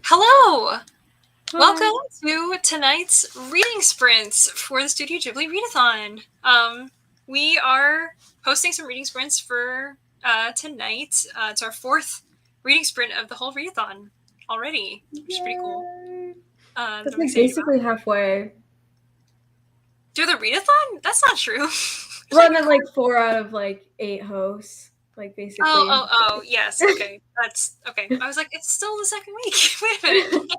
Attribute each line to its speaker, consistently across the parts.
Speaker 1: Hello!
Speaker 2: Hi.
Speaker 1: Welcome to tonight's reading sprints for the Studio Ghibli Readathon. We are hosting some reading sprints for tonight. It's our fourth reading sprint of the whole readathon already, which is pretty cool.
Speaker 2: That's like basically halfway.
Speaker 1: Through the readathon? That's not true.
Speaker 2: Well, I meant like 4 out of like 8 hosts. Like basically.
Speaker 1: Oh, yes. Okay. That's okay. I was like, it's still the second week. Wait a minute.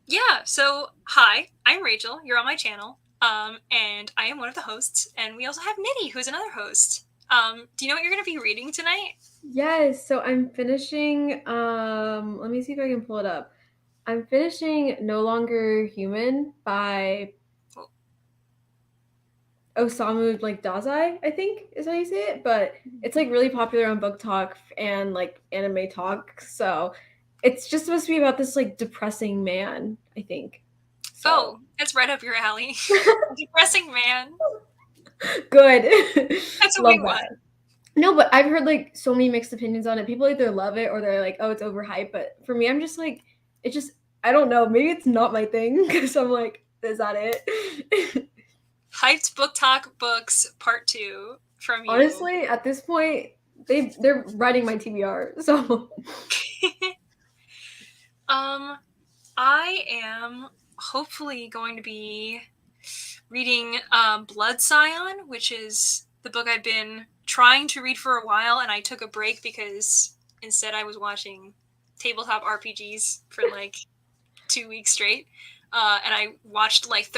Speaker 1: Yeah, so hi, I'm Rachel. You're on my channel. And I am one of the hosts, and we also have Nidhi, who's another host. Do you know what you're going to be reading tonight?
Speaker 2: Yes, so I'm finishing let me see if I can pull it up. I'm finishing No Longer Human by Osamu Dazai, I think is how you say it, but it's like really popular on Book Talk and like Anime Talk. So it's just supposed to be about this like depressing man, I think. So.
Speaker 1: Oh, it's right up your alley. Depressing man.
Speaker 2: Good.
Speaker 1: That's what
Speaker 2: Love
Speaker 1: we want.
Speaker 2: that. No, but I've heard like so many mixed opinions on it. People either love it or they're like, oh, it's overhyped. But for me, I'm just like, it just, I don't know. Maybe it's not my thing because I'm like, is that it?
Speaker 1: Hyped Book Talk Books Part 2 from you.
Speaker 2: Honestly, at this point, they're writing my TBR. So.
Speaker 1: I am hopefully going to be reading Blood Scion, which is the book I've been trying to read for a while, and I took a break because instead I was watching tabletop RPGs for like 2 weeks straight, and I watched like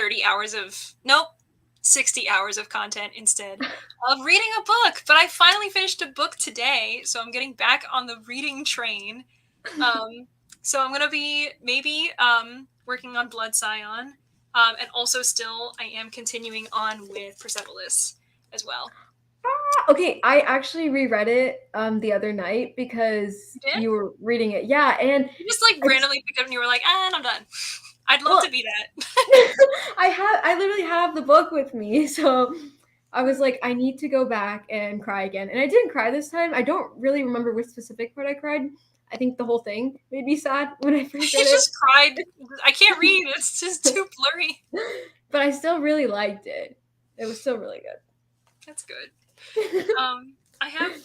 Speaker 1: 60 hours of content instead of reading a book. But I finally finished a book today, so I'm getting back on the reading train. So I'm going to be maybe working on Blood Scion. And also still, I am continuing on with Persepolis as well.
Speaker 2: Okay, I actually reread it the other night because you were reading it. Yeah, and
Speaker 1: you just like randomly picked up and you were like, and I'm done. I'd love to be that.
Speaker 2: I literally have the book with me, so I was like, I need to go back and cry again. And I didn't cry this time. I don't really remember which specific part I cried. I think the whole thing made me sad when I first read it.
Speaker 1: I just cried. I can't read. It's just too blurry.
Speaker 2: But I still really liked it. It was still really good.
Speaker 1: That's good. I have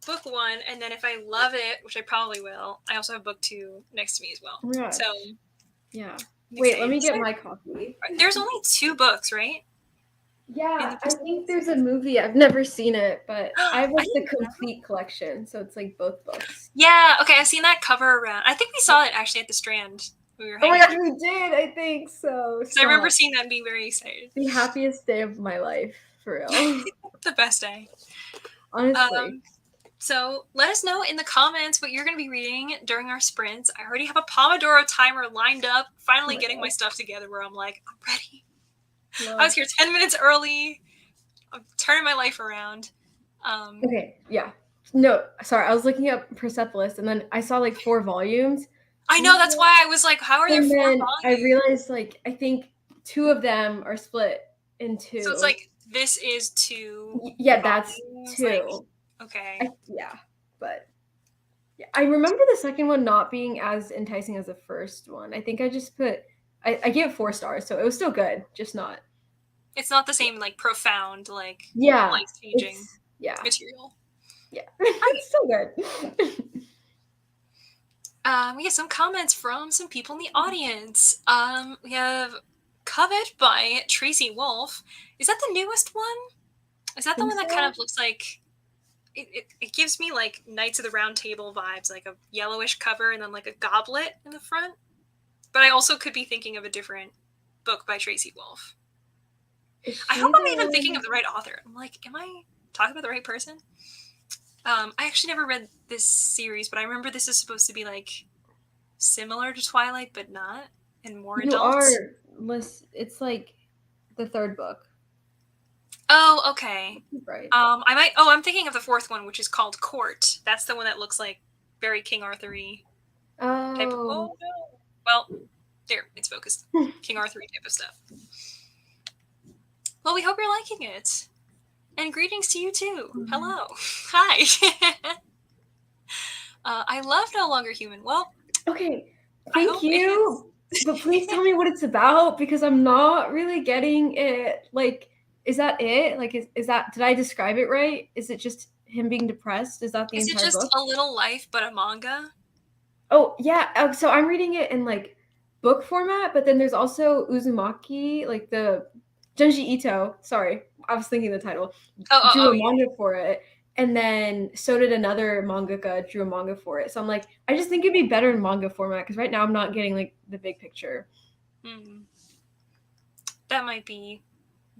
Speaker 1: book 1, and then if I love it, which I probably will, I also have book 2 next to me as well.
Speaker 2: Yeah.
Speaker 1: So
Speaker 2: yeah. Wait, let me get my copy.
Speaker 1: There's only 2 books, right?
Speaker 2: Yeah, I think there's a movie. I've never seen it, but I have like the complete collection, so it's like both books.
Speaker 1: Yeah, okay, I've seen that cover around. I think we saw it actually at the Strand.
Speaker 2: Oh my gosh, we did! I think so.
Speaker 1: I remember seeing that and being very excited.
Speaker 2: The happiest day of my life, for real.
Speaker 1: The best day.
Speaker 2: Honestly.
Speaker 1: So let us know in the comments what you're going to be reading during our sprints. I already have a Pomodoro timer lined up, finally getting my stuff together where I'm like, I'm ready. I was here 10 minutes early. I'm turning my life around.
Speaker 2: Okay, yeah. No, sorry, I was looking up Persepolis, and then I saw like 4 volumes.
Speaker 1: I know, that's why I was like, how are there 4 volumes?
Speaker 2: I realized like, I think 2 of them are split in 2.
Speaker 1: So it's like, this is 2.
Speaker 2: Yeah, that's 2.
Speaker 1: Like, okay.
Speaker 2: Yeah, but yeah, I remember the second one not being as enticing as the first one. I think I just put, I gave it 4 stars, so it was still good, just not.
Speaker 1: It's not the same like profound, like
Speaker 2: life-changing
Speaker 1: material.
Speaker 2: Yeah, it's still good.
Speaker 1: We have some comments from some people in the audience. We have Covet by Tracy Wolf. Is that the newest one? Is that the one that kind of looks like it gives me like Knights of the Round Table vibes, like a yellowish cover and then like a goblet in the front? But I also could be thinking of a different book by Tracy Wolf. I hope I'm even thinking of the right author. I'm like, am I talking about the right person? I actually never read this series, but I remember this is supposed to be like similar to Twilight, but not, and more adult.
Speaker 2: It's like the 3rd book.
Speaker 1: Oh, okay.
Speaker 2: Right.
Speaker 1: I'm thinking of the 4th one, which is called Court. That's the one that looks like very King Arthur-y type of, oh no. Well, there, it's focused. King Arthur-y type of stuff. Well, we hope you're liking it. And greetings to you too. Hello. Hi. I love No Longer Human. Well,
Speaker 2: Okay,
Speaker 1: I
Speaker 2: thank
Speaker 1: hope it's.
Speaker 2: you. But please tell me what it's about because I'm not really getting it. Like, is that it? Like, is that, did I describe it right? Is it just him being depressed? Is that the
Speaker 1: Is it
Speaker 2: entire
Speaker 1: just
Speaker 2: book?
Speaker 1: A Little Life but a manga?
Speaker 2: Oh, yeah. So I'm reading it in like book format, but then there's also Uzumaki, like the Junji Ito. Sorry, I was thinking the title. Drew a
Speaker 1: Yeah.
Speaker 2: manga for it. And then so did another mangaka drew a manga for it. So I'm like, I just think it'd be better in manga format because right now I'm not getting like the big picture.
Speaker 1: That might be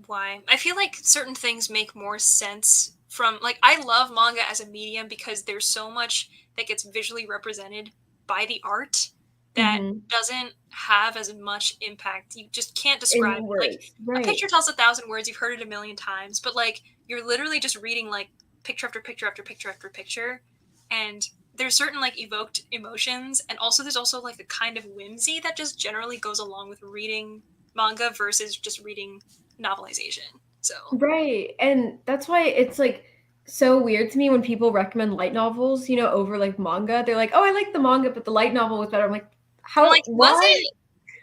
Speaker 1: why. I feel like certain things make more sense from, like, I love manga as a medium because there's so much that gets visually represented by the art that
Speaker 2: Mm-hmm.
Speaker 1: doesn't have as much impact. You just can't describe
Speaker 2: In
Speaker 1: it. Like,
Speaker 2: words,
Speaker 1: a
Speaker 2: right?
Speaker 1: picture tells 1,000 words, you've heard it a million times, but like you're literally just reading like picture after picture after picture after picture, and there's certain like evoked emotions, and also there's also like a kind of whimsy that just generally goes along with reading manga versus just reading novelization. So
Speaker 2: Right. And that's why it's like so weird to me when people recommend light novels, over like manga. They're like, "Oh, I like the manga, but the light novel was better." I'm like,
Speaker 1: I'm
Speaker 2: "How
Speaker 1: like, was
Speaker 2: why?"
Speaker 1: it?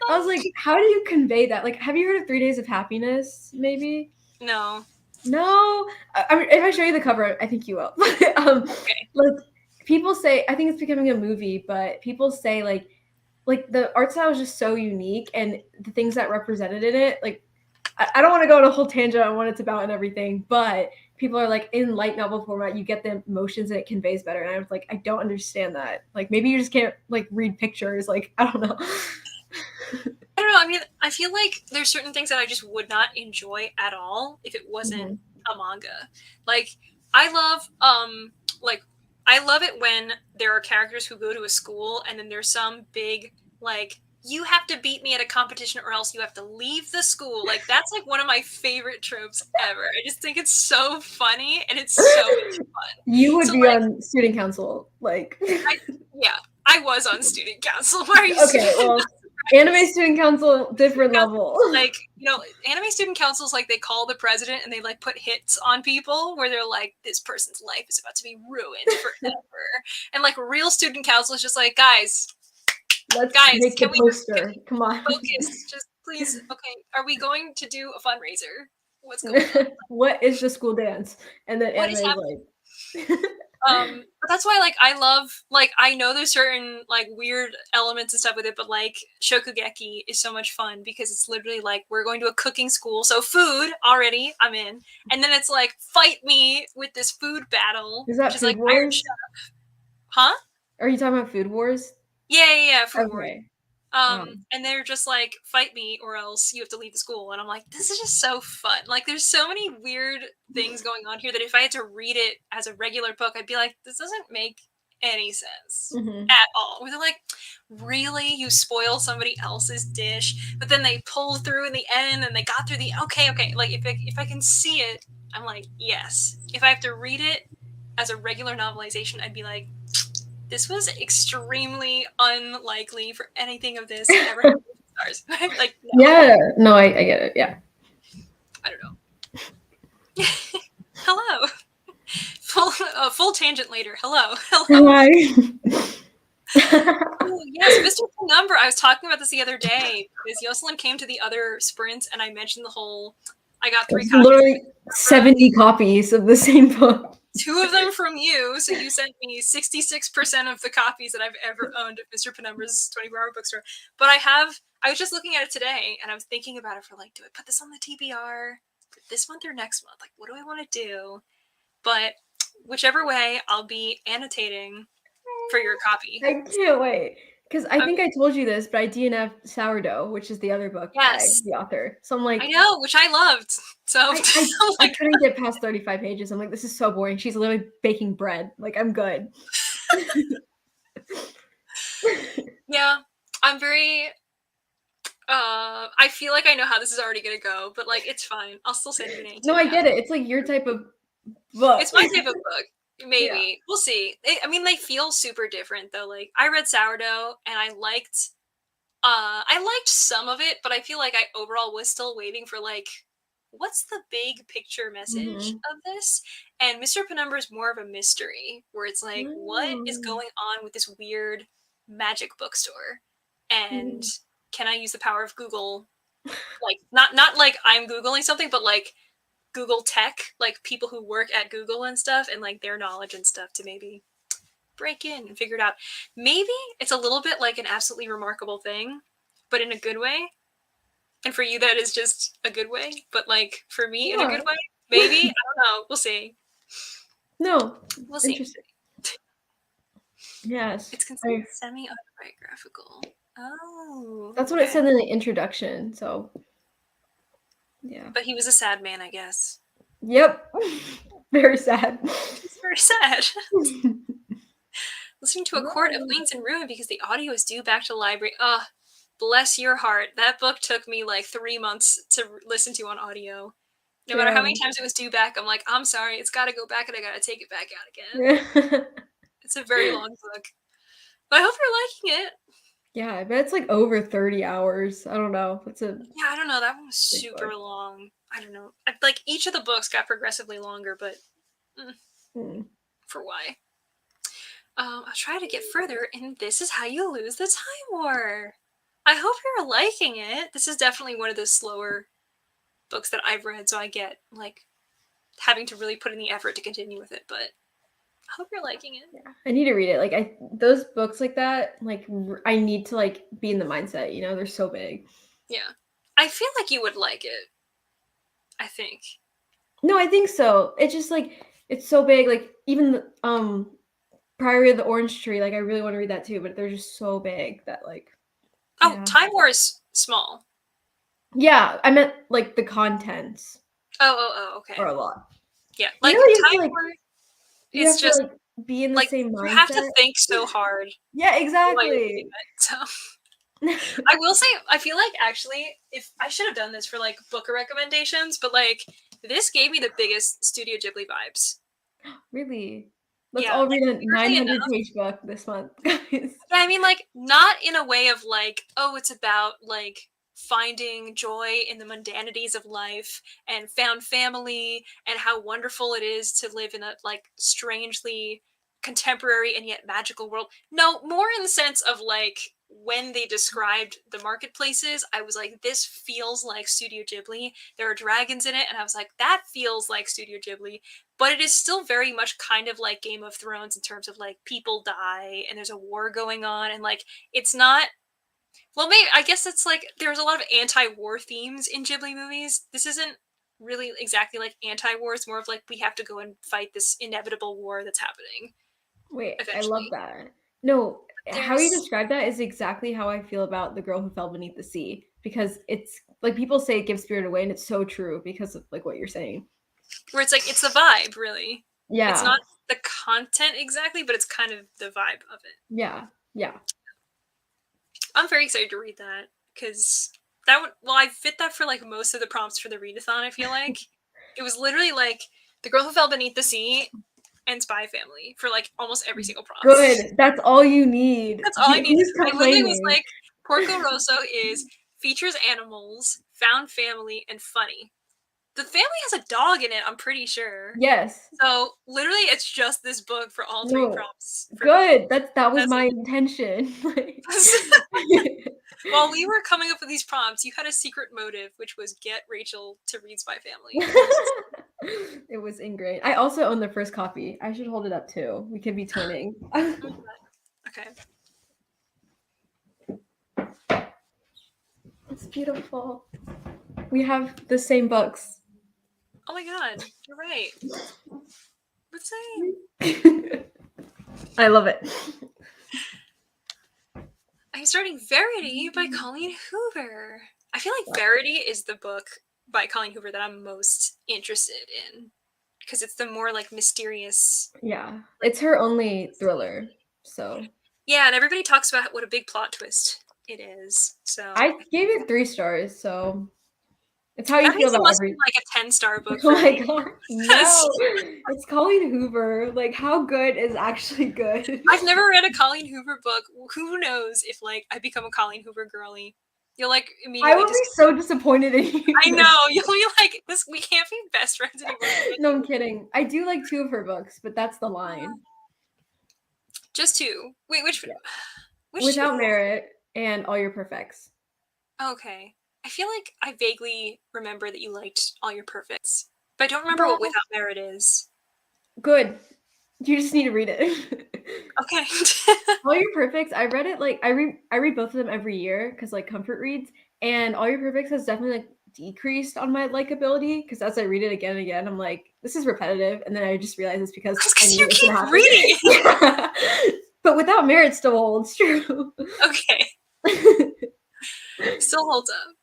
Speaker 2: I was like, "How do you convey that?" Like, have you heard of 3 Days of Happiness maybe?
Speaker 1: No.
Speaker 2: No? I mean, if I show you the cover, I think you will.
Speaker 1: Okay.
Speaker 2: Like people say I think it's becoming a movie, but people say like the art style is just so unique and the things that represented in it, like I don't want to go on a whole tangent on what it's about and everything, but people are like in light novel format, you get the emotions and it conveys better. And I was like, I don't understand that. Like maybe you just can't like read pictures. Like I don't know.
Speaker 1: I don't know. I mean, I feel like there's certain things that I just would not enjoy at all if it wasn't
Speaker 2: Mhm.
Speaker 1: a manga. Like, I love like I love it when there are characters who go to a school and then there's some big like, you have to beat me at a competition or else you have to leave the school. Like, that's like one of my favorite tropes ever. I just think it's so funny and it's so much fun.
Speaker 2: You would
Speaker 1: So
Speaker 2: be
Speaker 1: like,
Speaker 2: on student council, like
Speaker 1: I yeah, I was on student council. Why are you
Speaker 2: okay, well, anime student council, different
Speaker 1: council,
Speaker 2: level.
Speaker 1: like, anime student councils, like, they call the president and they like put hits on people where they're like, this person's life is about to be ruined forever, and like real student council is just like, guys,
Speaker 2: Let's
Speaker 1: guys,
Speaker 2: make the
Speaker 1: can we
Speaker 2: poster. Come on.
Speaker 1: focus, just please, okay, are we going to do a fundraiser? What's going on?
Speaker 2: What is the school dance? And then
Speaker 1: What is
Speaker 2: anime is
Speaker 1: happening?
Speaker 2: like
Speaker 1: But that's why, like, I love, like, I know there's certain like weird elements and stuff with it, but like Shokugeki is so much fun because it's literally like, we're going to a cooking school, so food already, I'm in, and then it's like, fight me with this food battle,
Speaker 2: is
Speaker 1: which
Speaker 2: that
Speaker 1: is like
Speaker 2: Food
Speaker 1: Iron
Speaker 2: Wars?
Speaker 1: Chef, huh?
Speaker 2: Are you talking about Food Wars?
Speaker 1: Yeah, Food Wars.
Speaker 2: Okay.
Speaker 1: And they're just like, fight me or else you have to leave the school. And I'm like, this is just so fun. Like, there's so many weird things going on here that if I had to read it as a regular book, I'd be like, this doesn't make any sense
Speaker 2: Mhm.
Speaker 1: at all. Where they're like, really? You spoil somebody else's dish, but then they pull through in the end and they got through the, okay. Like, if I can see it, I'm like, yes. If I have to read it as a regular novelization, I'd be like, this was extremely unlikely for anything of this ever happening to stars. Like, no,
Speaker 2: Yeah. No, I get it. Yeah.
Speaker 1: I don't know. Hello. Full tangent later. Hello.
Speaker 2: Why?
Speaker 1: Oh yes, Mr. Number. I was talking about this the other day because Yoselin came to the other sprint, and I mentioned the whole. I got 3
Speaker 2: There's
Speaker 1: copies
Speaker 2: literally
Speaker 1: of Penumbra,
Speaker 2: 70 copies of the same book.
Speaker 1: 2 of them from you. So you sent me 66% of the copies that I've ever owned at Mr. Penumbra's 24-hour bookstore. But I was just looking at it today, and I was thinking about it for like, do I put this on the TBR for this month or next month? Like, what do I want to do? But whichever way, I'll be annotating for your copy.
Speaker 2: I can't wait. Because I
Speaker 1: I'm,
Speaker 2: think I told you this, but I DNF Sourdough, which is the other book by
Speaker 1: yes,
Speaker 2: the author. So I'm
Speaker 1: I
Speaker 2: like,
Speaker 1: know, which I loved. So
Speaker 2: I, I,
Speaker 1: I'm
Speaker 2: I
Speaker 1: like,
Speaker 2: couldn't get past 35 pages. I'm like, this is so boring. She's literally baking bread. Like, I'm good.
Speaker 1: yeah, I'm very. I feel like I know how this is already gonna go, but like, it's fine. I'll still send you an
Speaker 2: No,
Speaker 1: annotated
Speaker 2: I
Speaker 1: copy.
Speaker 2: get it. It's like your type of book.
Speaker 1: It's my type of book.
Speaker 2: Yeah.
Speaker 1: Maybe. We'll see. I mean, they feel super different though. Like, I read Sourdough and I liked some of it, but I feel like I overall was still waiting for like, what's the big picture message
Speaker 2: Hmm.
Speaker 1: of this? And Mr. Penumbra is more of a mystery, where it's like, what is going on with this weird magic bookstore? And can I use the power of Google? Like, not like I'm Googling something, but like Google tech, like people who work at Google and stuff, and like their knowledge and stuff to maybe break in and figure it out. Maybe it's a little bit like an absolutely remarkable thing, but in a good way. And for you, that is just a good way. But like for me, in a good way, maybe. I don't know. We'll see.
Speaker 2: No,
Speaker 1: we'll see.
Speaker 2: Interesting. Yes,
Speaker 1: it's considered semi-autobiographical. Oh,
Speaker 2: that's what it said in the introduction. So, yeah.
Speaker 1: But he was a sad man, I guess.
Speaker 2: Yep. Very sad.
Speaker 1: It's very sad. Listening to A Court of Wings and Ruin because the audio is due back to the library. Ugh, bless your heart. That book took me like 3 months to listen to on audio. No matter how many times it was due back, I'm like, I'm sorry, it's got to go back and I got to take it back out again. It's a very long book. But I hope you're liking it.
Speaker 2: Yeah, I bet it's like over 30 hours. I don't know.
Speaker 1: Yeah, I don't know. That one was super long. I don't know. Like, each of the books got progressively longer, but for why? I'll try to get further, and this is how you lose the Time War. I hope you're liking it. This is definitely one of the slower books that I've read, so I get, like, having to really put in the effort to continue with it, but I hope you're liking it.
Speaker 2: Yeah, I need to read it. Like, those books like that, like, I need to, like, be in the mindset, you know? They're so big.
Speaker 1: Yeah. I feel like you would like it. I think.
Speaker 2: No, I think so. It's just, like, it's so big. Like, even, Priory of the Orange Tree, like, I really want to read that too, but they're just so big that, like...
Speaker 1: Oh, yeah. Time War is small.
Speaker 2: Yeah, I meant, like, the contents.
Speaker 1: Oh, okay.
Speaker 2: Are a lot.
Speaker 1: Yeah, like, Time War...
Speaker 2: It's just to, like, be in the same mindset.
Speaker 1: You have to think so hard.
Speaker 2: Yeah, exactly.
Speaker 1: So I will say, I feel like actually, if I should have done this for like book recommendations, but like this gave me the biggest Studio Ghibli vibes.
Speaker 2: Really? Let's all read a 900-page book this month, guys.
Speaker 1: Yeah, I mean, like, not in a way of like, oh, it's about like finding joy in the mundanities of life and found family and how wonderful it is to live in a like strangely contemporary and yet magical world. No, more in the sense of like when they described the marketplaces, I was like, this feels like Studio Ghibli. There are dragons in it, and I was like, that feels like Studio Ghibli. But it is still very much kind of like Game of Thrones in terms of like people die and there's a war going on, and like it's not. Well, maybe I guess it's like there's a lot of anti-war themes in Ghibli movies. This isn't really exactly like anti-war. It's more of like we have to go and fight this inevitable war that's happening.
Speaker 2: Wait, eventually. I love that. No, how you describe that is exactly how I feel about The Girl Who Fell Beneath the Sea, because it's like people say it gives spirit away, and it's so true because of like what you're saying.
Speaker 1: Where it's like it's the vibe, really.
Speaker 2: Yeah.
Speaker 1: It's not the content exactly, but it's kind of the vibe of it.
Speaker 2: Yeah.
Speaker 1: I'm very excited to read that because that would, well, I fit that for like most of the prompts for the readathon. I feel like it was literally like The Girl Who Fell Beneath the Sea and Spy Family for like almost every single prompt.
Speaker 2: Good. That's all you need.
Speaker 1: That's all I need. I literally was like, Porco Rosso is features animals, found family, and funny. The family has a dog in it, I'm pretty sure.
Speaker 2: Yes.
Speaker 1: So literally, it's just this book for all three prompts.
Speaker 2: Good. That was my intention.
Speaker 1: While we were coming up with these prompts, you had a secret motive, which was get Rachel to read Spy Family.
Speaker 2: It was ingrained. I also own the first copy. I should hold it up too. We could be twinning.
Speaker 1: Okay.
Speaker 2: It's beautiful. We have the same books.
Speaker 1: Oh my god, you're right. We're the same.
Speaker 2: I love it.
Speaker 1: I'm starting Verity by Colleen Hoover. I feel like Verity is the book by Colleen Hoover that I'm most interested in because it's the more like mysterious.
Speaker 2: Yeah, it's her only thriller. So
Speaker 1: yeah, and everybody talks about what a big plot twist it is. So
Speaker 2: I gave it 3 stars. So it's how you feel about
Speaker 1: every like a 10-star book.
Speaker 2: Oh my god, no! It's Colleen Hoover. Like, how good is actually good?
Speaker 1: I've never read a Colleen Hoover book. Who knows if like I become a Colleen Hoover girly? You'll like
Speaker 2: I
Speaker 1: immediately
Speaker 2: would be so disappointed in you.
Speaker 1: I know. You'll be like, this. We can't be best friends anymore.
Speaker 2: No, I'm kidding. I do like 2 of her books, but that's the line.
Speaker 1: Just 2. Wait, which?
Speaker 2: Yeah.
Speaker 1: Which
Speaker 2: Without
Speaker 1: 2?
Speaker 2: Merit and All Your Perfects.
Speaker 1: Okay. I feel like I vaguely remember that you liked All Your Perfects, but I don't remember
Speaker 2: Well,
Speaker 1: what Without Merit is.
Speaker 2: good. You just need to read it.
Speaker 1: Okay.
Speaker 2: All Your Perfects, I read it like I read both of them every year because like comfort reads, and All Your Perfects has definitely like decreased on my likability because as I read it again and again, I'm like, this is repetitive, and then I just realize it's because I
Speaker 1: Because
Speaker 2: knew
Speaker 1: you
Speaker 2: it was gonna
Speaker 1: keep
Speaker 2: happen.
Speaker 1: reading it.
Speaker 2: Yeah. But Without Merit still holds true.
Speaker 1: Okay. Still holds up.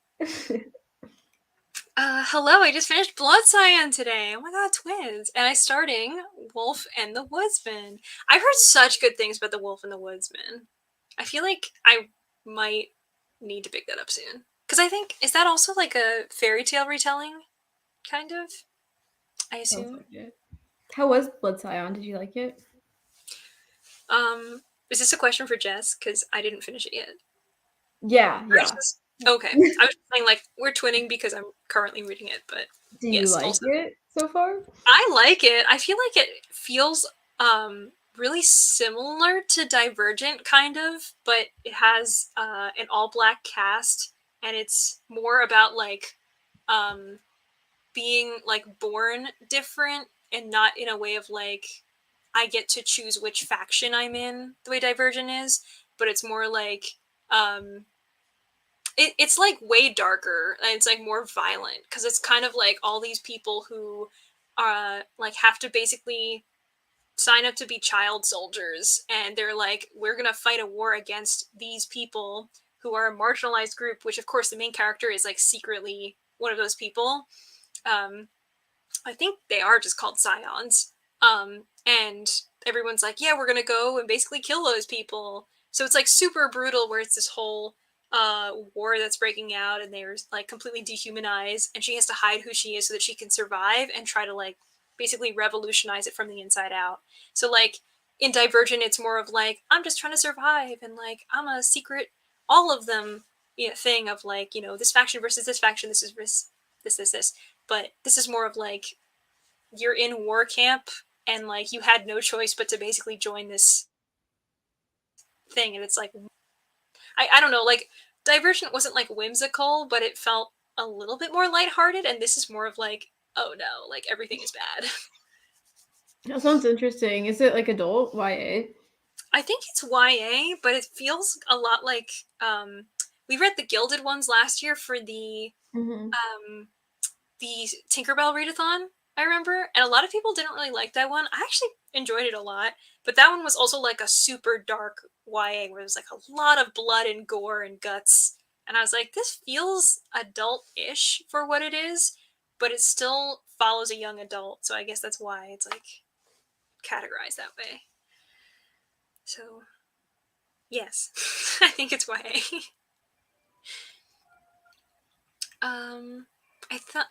Speaker 1: Hello, I just finished Blood Scion today. Oh my god, twins. And I'm starting Wolf and the Woodsman. I've heard such good things about the Wolf and the Woodsman. I feel like I might need to pick that up soon. Because I think, is that also like a fairy tale retelling? Kind of? I
Speaker 2: Sounds
Speaker 1: assume.
Speaker 2: like it. How was Blood Scion? Did you like it?
Speaker 1: Is this a question for Jess? Because I didn't finish it yet.
Speaker 2: Yeah.
Speaker 1: Okay. I was saying, like, we're twinning because I'm currently reading it, but
Speaker 2: Do you
Speaker 1: yes,
Speaker 2: like
Speaker 1: also.
Speaker 2: it so far?
Speaker 1: I like it. I feel like it feels really similar to Divergent, kind of, but it has an all-black cast, and it's more about, like, um, being, like, born different, and not in a way of, like, I get to choose which faction I'm in, the way Divergent is, but it's more like, it's like way darker, and it's like more violent, because it's kind of like all these people who like have to basically sign up to be child soldiers, and they're like, we're gonna fight a war against these people who are a marginalized group, which of course the main character is like secretly one of those people. I think they are just called Scions. And everyone's like, yeah, we're gonna go and basically kill those people. So it's like super brutal, where it's this whole war that's breaking out, and they're like completely dehumanized, and she has to hide who she is so that she can survive and try to like basically revolutionize it from the inside out. So like in Divergent, it's more of like, I'm just trying to survive, and like I'm a secret, all of them, thing of like, this faction versus this faction, this is this. But this is more of like, you're in war camp, and like you had no choice but to basically join this thing, and it's like, I don't know, like Divergent wasn't like whimsical, but it felt a little bit more lighthearted, and this is more of like, oh no, like everything is bad.
Speaker 2: That sounds interesting. Is it like adult YA?
Speaker 1: I think it's YA, but it feels a lot like we read the Gilded ones last year for
Speaker 2: Mm-hmm.
Speaker 1: the Tinkerbell readathon, I remember, and a lot of people didn't really like that one. I actually enjoyed it a lot, but that one was also like a super dark YA where there's like a lot of blood and gore and guts, and I was like, this feels adult-ish for what it is, but it still follows a young adult, so I guess that's why it's like categorized that way. So yes, I think it's YA.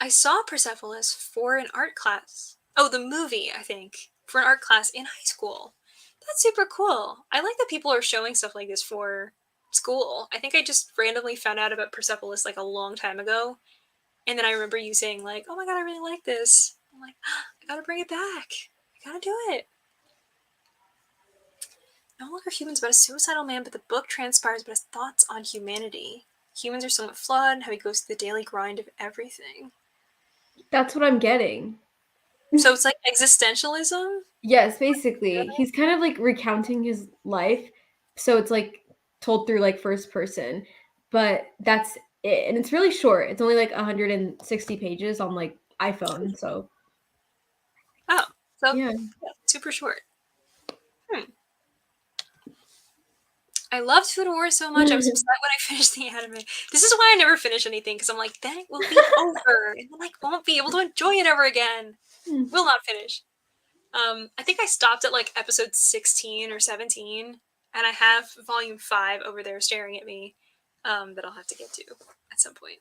Speaker 1: I saw Persepolis for an art class. Oh, the movie, I think, for an art class in high school. That's super cool. I like that people are showing stuff like this for school. I think I just randomly found out about Persepolis like a long time ago, and then I remember you saying like, "Oh my god, I really like this." I'm like, I gotta bring it back. I gotta do it. No longer humans about a suicidal man, but the book transpires about his thoughts on humanity. Humans are somewhat flawed, and how he goes through the daily grind of everything.
Speaker 2: That's what I'm getting.
Speaker 1: So it's like existentialism?
Speaker 2: Yes, basically. He's kind of like recounting his life. So it's like told through like first person, but that's it. And it's really short. It's only like 160 pages on like iPhone. So
Speaker 1: Oh, so
Speaker 2: yeah.
Speaker 1: super short. I loved Food War so much. I was upset when I finished the anime. This is why I never finish anything, because I'm like, then it will be over, and then I won't be able to enjoy it ever again. Will not finish. I think I stopped at like episode 16 or 17, and I have volume 5 over there staring at me, that I'll have to get to at some point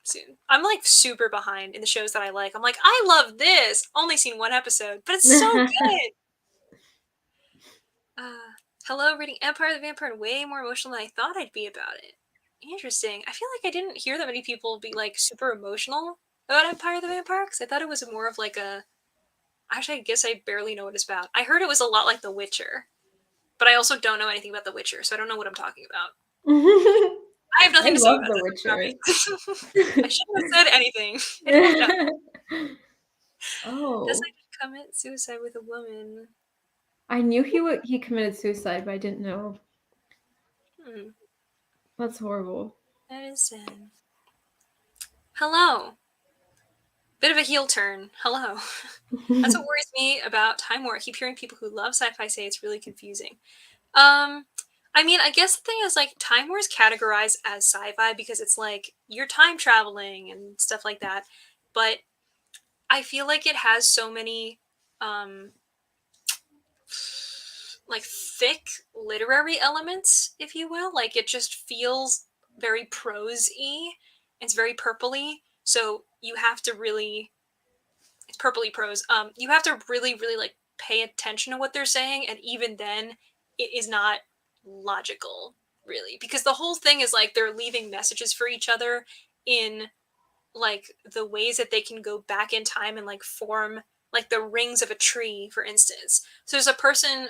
Speaker 1: soon. I'm like super behind in the shows that I like. I'm like, I love this. Only seen one episode, but it's so good. Hello, reading Empire the Vampire, and way more emotional than I thought I'd be about it. Interesting. I feel like I didn't hear that many people be like super emotional about Empire the Vampire because I thought it was more of like a. Actually, I guess I barely know what it's about. I heard it was a lot like The Witcher, but I also don't know anything about The Witcher, so I don't know what I'm talking about. I have
Speaker 2: I
Speaker 1: nothing to say
Speaker 2: love
Speaker 1: about
Speaker 2: The
Speaker 1: this.
Speaker 2: Witcher.
Speaker 1: I shouldn't have said anything. I don't know. Does
Speaker 2: Oh,
Speaker 1: I commit suicide with a woman?
Speaker 2: I knew he committed suicide, but I didn't know.
Speaker 1: Hmm,
Speaker 2: That's horrible.
Speaker 1: that is sad. Hello. Bit of a heel turn. Hello. That's what worries me about Time War. I keep hearing people who love sci-fi say it's really confusing. Um, I mean, I guess the thing is like Time War is categorized as sci-fi because it's like you're time traveling and stuff like that. But I feel like it has so many um like thick literary elements, if you will. Like it just feels very prose-y. It's very purpley. So you have to really it's purpley prose. You have to really, really like pay attention to what they're saying, and even then, it is not logical, really, because the whole thing is like they're leaving messages for each other in like the ways that they can go back in time and like form like the rings of a tree, for instance. So there's a person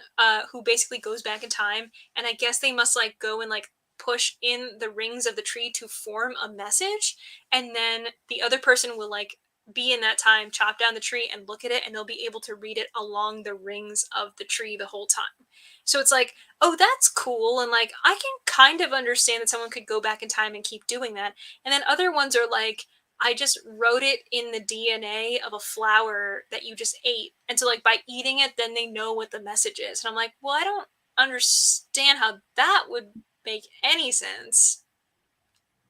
Speaker 1: who basically goes back in time, and I guess they must like go and like push in the rings of the tree to form a message, and then the other person will like be in that time, chop down the tree and look at it, and they'll be able to read it along the rings of the tree the whole time. So it's like, oh, that's cool, and like I can kind of understand that someone could go back in time and keep doing that. And then other ones are like, I just wrote it in the DNA of a flower that you just ate. And so, like, by eating it, then they know what the message is. And I'm like, well, I don't understand how that would make any sense.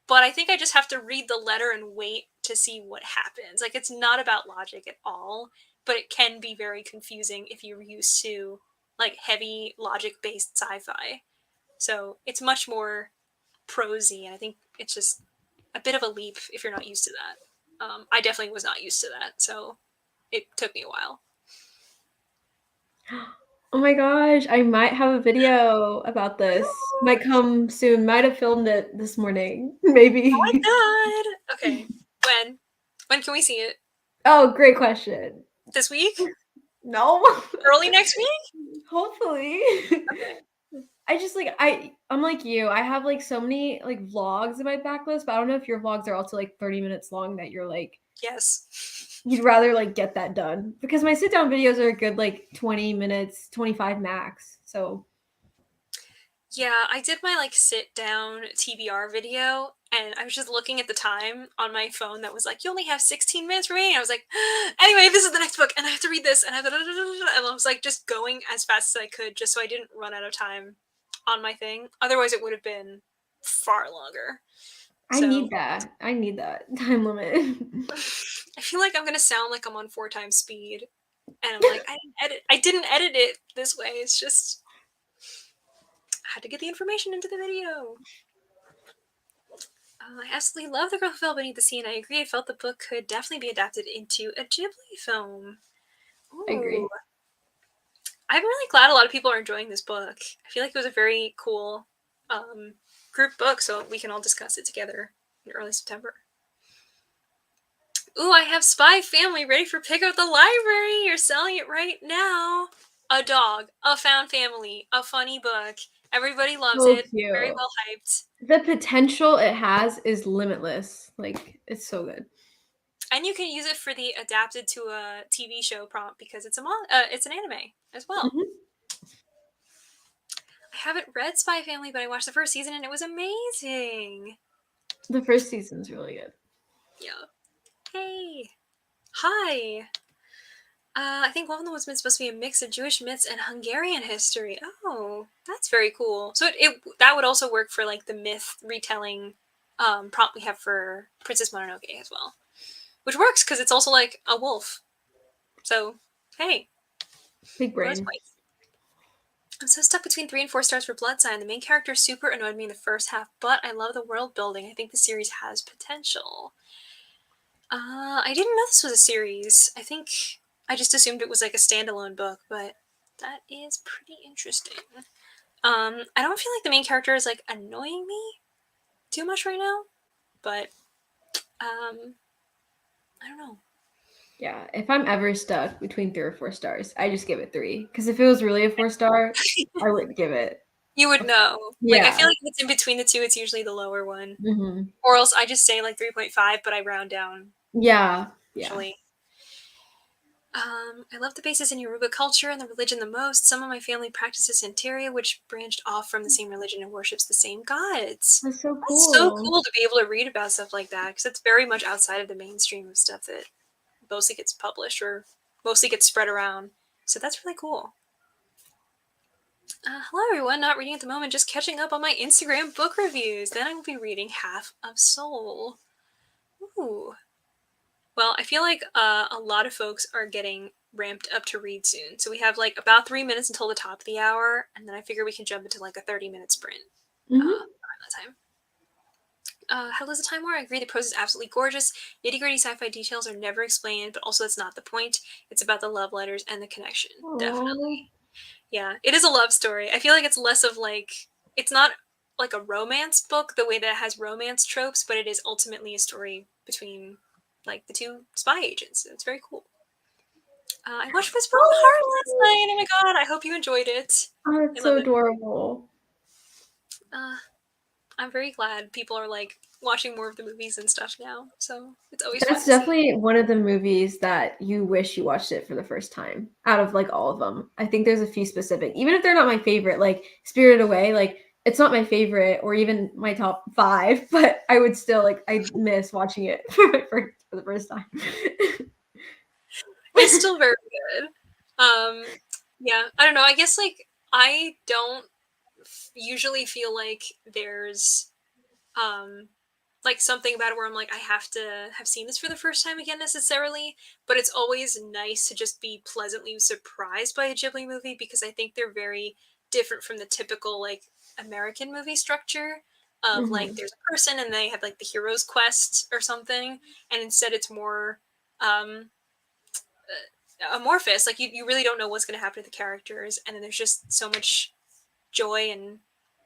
Speaker 1: But I think I just have to read the letter and wait to see what happens. Like, it's not about logic at all, but it can be very confusing if you're used to, like, heavy logic based sci fi. So it's much more prosy, and I think it's just a bit of a leap if you're not used to that. I definitely was not used to that, so it took me a while.
Speaker 2: Oh my gosh, I might have a video about this. Might come soon. Might have filmed it this morning.
Speaker 1: Oh
Speaker 2: Maybe.
Speaker 1: my god! Okay, when? When can we see it?
Speaker 2: Oh, great question.
Speaker 1: This week?
Speaker 2: No.
Speaker 1: Early next week?
Speaker 2: Hopefully.
Speaker 1: Okay.
Speaker 2: I just like I'm like you. I have like so many like vlogs in my backlist, but I don't know if your vlogs are also like 30 minutes long that you're like
Speaker 1: Yes.
Speaker 2: you'd rather like get that done. Because my sit down videos are a good like 20 minutes, 25 max. So
Speaker 1: Yeah, I did my like sit down TBR video, and I was just looking at the time on my phone that was like, you only have 16 minutes remaining. I was like, anyway, this is the next book, and I have to read this, and I was like just going as fast as I could just so I didn't run out of time on my thing. Otherwise, it would have been far longer.
Speaker 2: I
Speaker 1: So
Speaker 2: need that. I need that time limit.
Speaker 1: I feel like I'm gonna sound like I'm on 4 times speed, and I'm like, I didn't edit it this way. It's just I had to get the information into the video. I absolutely love The Girl Who Fell Beneath the Sea, and I agree. I felt the book could definitely be adapted into a Ghibli film.
Speaker 2: I
Speaker 1: Ooh,
Speaker 2: agree.
Speaker 1: I'm really glad a lot of people are enjoying this book. I feel like it was a very cool group book, so we can all discuss it together in early September. Ooh, I have Spy Family ready for pickup at the library. You're selling it right now. A dog, a found family, a funny book. Everybody loves
Speaker 2: So
Speaker 1: it. Very
Speaker 2: cute.
Speaker 1: well hyped.
Speaker 2: The potential it has is limitless. Like it's so good.
Speaker 1: And you can use it for the adapted to a TV show prompt because it's an anime as well.
Speaker 2: Mhm.
Speaker 1: I haven't read Spy Family, but I watched the first season and it was amazing.
Speaker 2: The first season's really good.
Speaker 1: Yeah. Hey. Hi. I think one of them was supposed to be a mix of Jewish myths and Hungarian history. Oh, that's very cool. So it that would also work for like the myth retelling prompt we have for Princess Mononoke as well, which works because it's also like a wolf. So hey,
Speaker 2: Big
Speaker 1: bonus
Speaker 2: brain.
Speaker 1: points. I'm so stuck between 3 and 4 stars for Blood Sign. The main character super annoyed me in the first half, but I love the world building. I think the series has potential. I didn't know this was a series. I think I just assumed it was like a standalone book, but that is pretty interesting. I don't feel like the main character is like annoying me. too much right now, but I don't know.
Speaker 2: Yeah, if I'm ever stuck between 3 or 4 stars, I just give it 3. Because if it was really a 4-star, I wouldn't give it.
Speaker 1: You would know. Like, I
Speaker 2: Yeah.
Speaker 1: feel like if it's in between the two, it's usually the lower one.
Speaker 2: Mm-hmm.
Speaker 1: Or else I just say like 3.5, but I round down.
Speaker 2: Yeah.
Speaker 1: Usually. I love the basis in Yoruba culture and the religion the most. Some of my family practices Santeria, which branched off from the same religion and worships the same gods.
Speaker 2: That's so
Speaker 1: That's so
Speaker 2: cool.
Speaker 1: cool to be able to read about stuff like that, because it's very much outside of the mainstream of stuff that mostly gets published or mostly gets spread around. So that's really cool. Hello everyone, not reading at the moment, just catching up on my Instagram book reviews. Then I will be reading Half of Soul. Ooh. Well, I feel like a lot of folks are getting ramped up to read soon. So we have like about 3 minutes until the top of the hour, and then I figure we can jump into like a 30-minute sprint
Speaker 2: Mm-hmm.
Speaker 1: around that time. How is the Time War? I agree the prose is absolutely gorgeous. Nitty-gritty sci-fi details are never explained, but also that's not the point. It's about the love letters and the connection.
Speaker 2: Aww.
Speaker 1: Definitely. Yeah, it is a love story. I feel like it's less of like, it's not like a romance book the way that it has romance tropes, but it is ultimately a story between like the two spy agents. It's very cool. I watched Whisper of the Heart last night. Oh my god, I hope you enjoyed it.
Speaker 2: Oh, it's so adorable.
Speaker 1: I'm very glad people are like watching more of the movies and stuff now. So it's always
Speaker 2: That's
Speaker 1: fun to
Speaker 2: definitely one of the movies that you wish you watched it for the first time out of like all of them. I think there's a few specific, even if they're not my favorite, like Spirited Away, like it's not my favorite or even my top 5, but I would still like, I miss watching it for the first time.
Speaker 1: It's still very good. Yeah, I don't know. I guess like I don't usually feel like there's like something about it where I'm like, I have to have seen this for the first time again necessarily, but it's always nice to just be pleasantly surprised by a Ghibli movie, because I think they're very different from the typical like American movie structure of like there's a person and they have like the hero's quest or something, and instead it's more amorphous. Like you really don't know what's going to happen to the characters, and then there's just so much joy and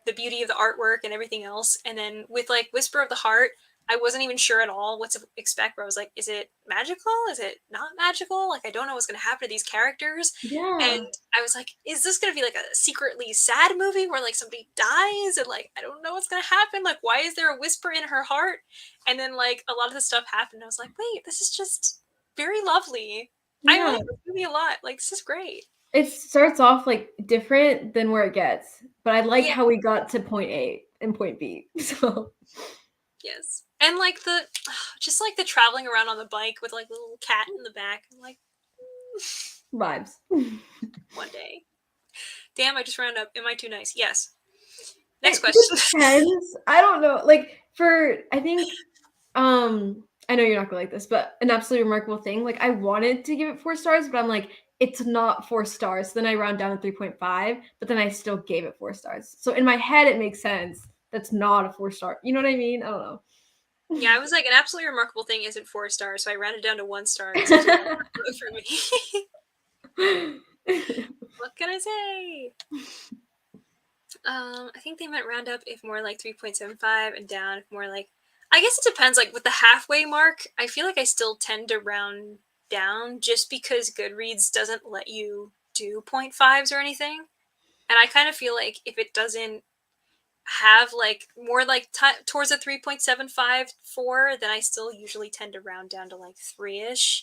Speaker 1: the beauty of the artwork and everything else. And then with like Whisper of the Heart, I wasn't even sure at all what to expect, but I was like, is it magical? Is it not magical? Like, I don't know what's going to happen to these characters.
Speaker 2: Yeah.
Speaker 1: And I was like, is this going to be like a secretly sad movie where like somebody dies and like, I don't know what's going to happen? Like, why is there a whisper in her heart? And then like a lot of the stuff happened. I was like, wait, this is just very lovely. I
Speaker 2: Yeah.
Speaker 1: like this movie a lot. Like, this is great.
Speaker 2: It starts off like different than where it gets, but I like
Speaker 1: Yeah.
Speaker 2: how we got to point A and point B. So
Speaker 1: yes, and like the just like the traveling around on the bike with like the little cat in the back. I'm like,
Speaker 2: vibes.
Speaker 1: one day. Damn, I just round up. Am I too nice? Yes. Next
Speaker 2: It
Speaker 1: question.
Speaker 2: depends. I don't know. Like for I think I know you're not gonna like this, but an absolutely remarkable thing. Like I wanted to give it 4 stars, but I'm like, it's not 4 stars. So then I round down to 3.5, but then I still gave it 4 stars. So in my head it makes sense. That's not a 4-star. You know what I mean? I don't know.
Speaker 1: Yeah, I was like, an absolutely remarkable thing isn't 4 stars, so I rounded down to 1 star because it's remarkable for me. What can I say? I think they meant round up if more like 3.75 and down if more like, I guess it depends. Like with the halfway mark, I feel like I still tend to round down just because Goodreads doesn't let you do 0.5s or anything. And I kind of feel like if it doesn't have like more like towards a 3.754, then I still usually tend to round down to like 3ish.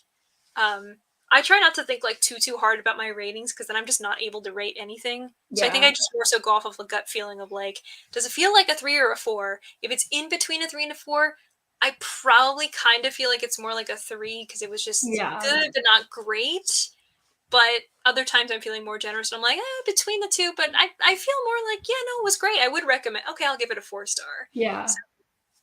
Speaker 1: I try not to think like too hard about my ratings, because then I'm just not able to rate anything. So I think I just more so go off of a gut feeling of like, does it feel like a 3 or a 4? If it's in between a 3 and a 4, I probably kind of feel like it's more like a 3 because it was just good but not great. But other times I'm feeling more generous and I'm like, between the two, but I feel more like, yeah, no, it was great. I would recommend. Okay, I'll give it a 4 star.
Speaker 2: Yeah.
Speaker 1: So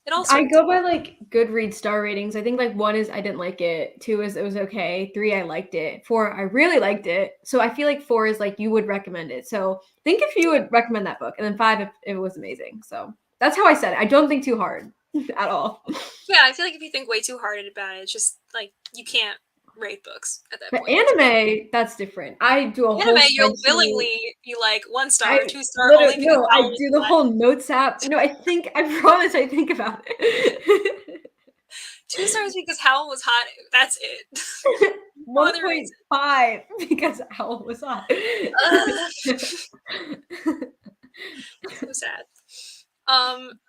Speaker 1: it all
Speaker 2: I go by like Goodreads star ratings. I think like 1 is I didn't like it, 2 is it was okay, 3 I liked it, 4 I really liked it. So I feel like 4 is like you would recommend it. So think if you would recommend that book, and then 5 if it was amazing. So that's how I said it. I don't think too hard at all.
Speaker 1: Yeah, I feel like if you think way too hard about it, it's just like you can't rate books at that
Speaker 2: But
Speaker 1: point.
Speaker 2: anime, that's different. I do a whole
Speaker 1: Anime, you'll
Speaker 2: spreadsheet.
Speaker 1: willingly be like 1 star,
Speaker 2: I
Speaker 1: 2 star,
Speaker 2: literally
Speaker 1: only because
Speaker 2: no, I
Speaker 1: Howl was
Speaker 2: do the
Speaker 1: hot.
Speaker 2: whole notes app. No, I promise I think about it.
Speaker 1: 2 stars because Howl was hot. That's it. No other reason.
Speaker 2: 1.5 because Owl was hot.
Speaker 1: So sad.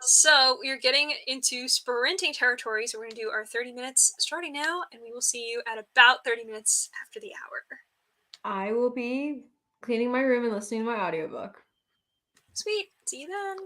Speaker 1: So we're getting into sprinting territory, so we're gonna do our 30 minutes starting now, and we will see you at about 30 minutes after the hour.
Speaker 2: I will be cleaning my room and listening to my audiobook.
Speaker 1: Sweet. See you then.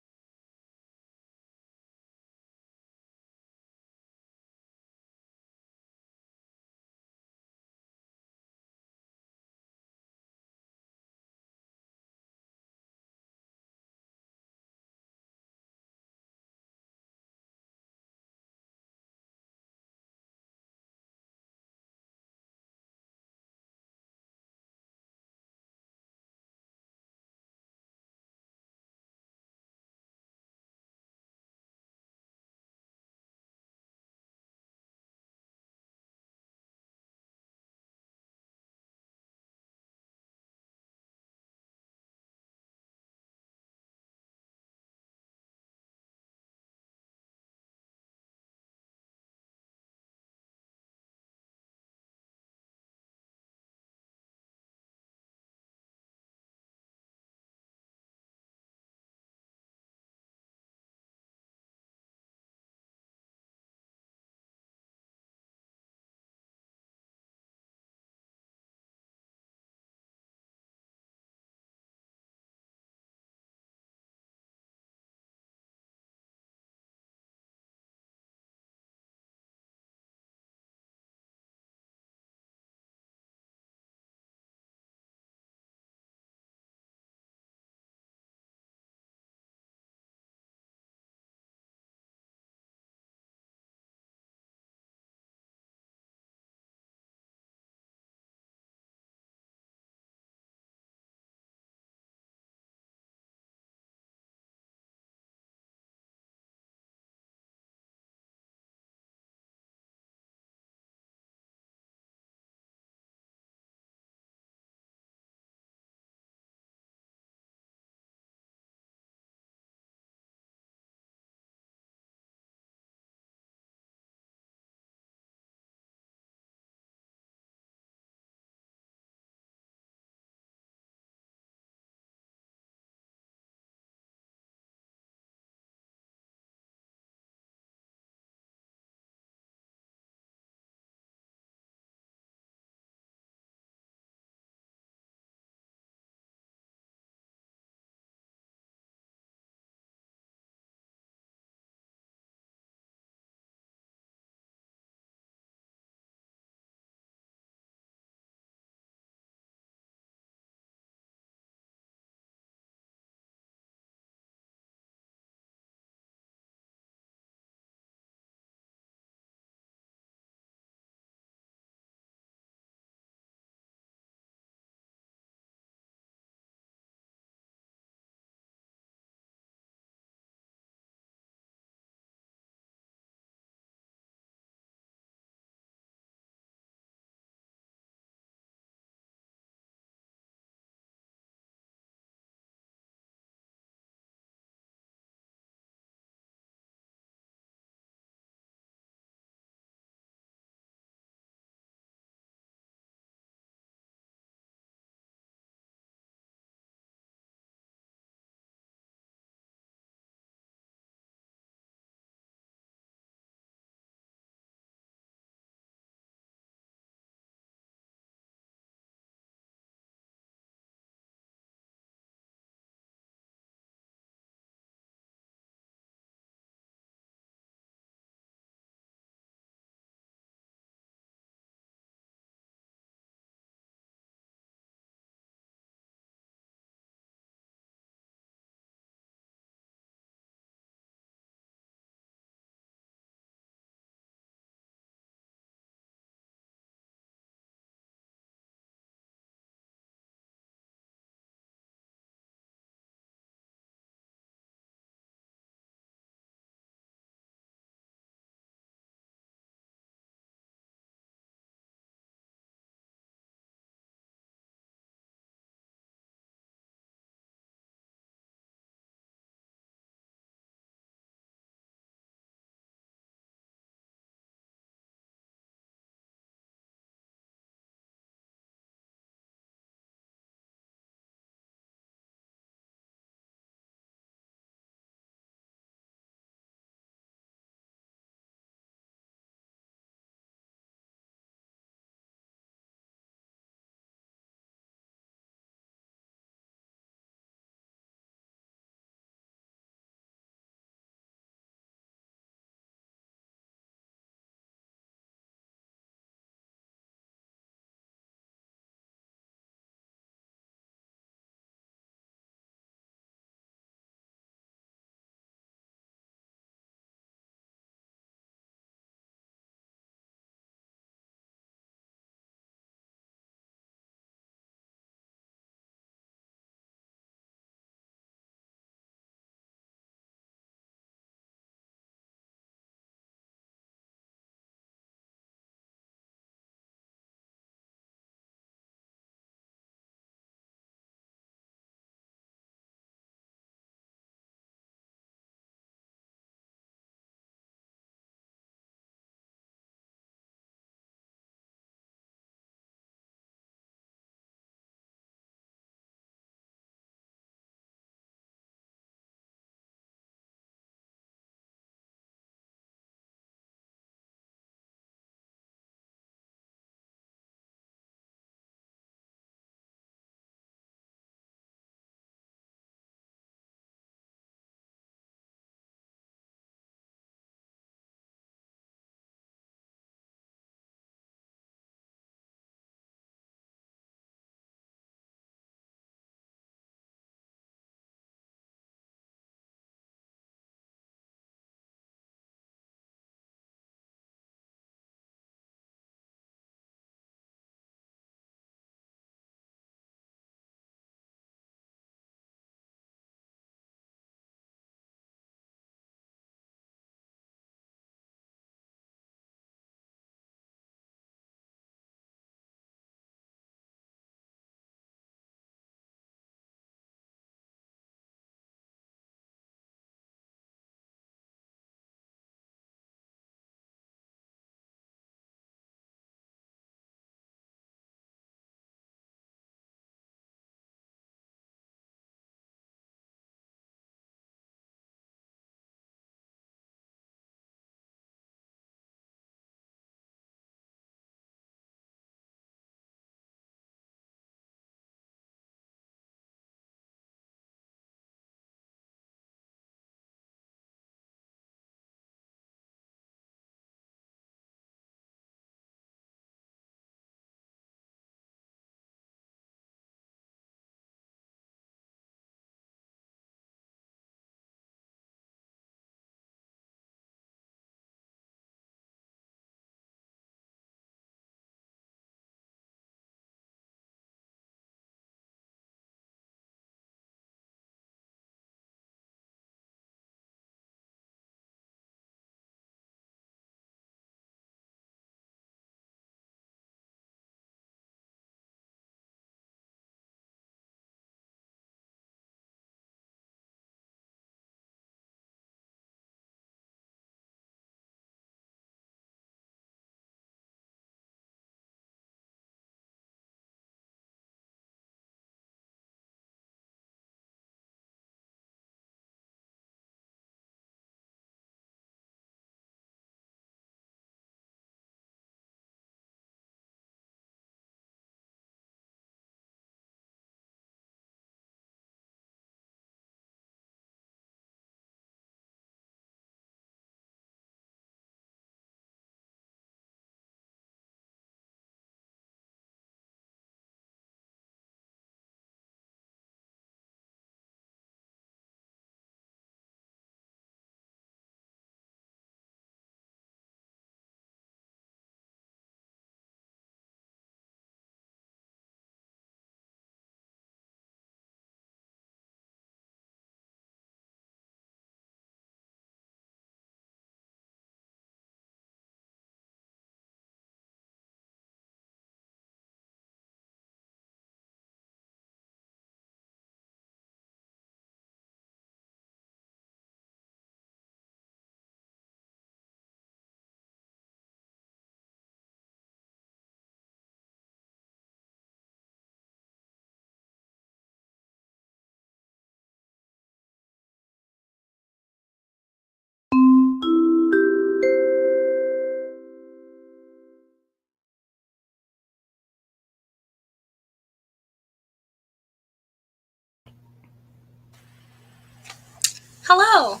Speaker 1: Hello.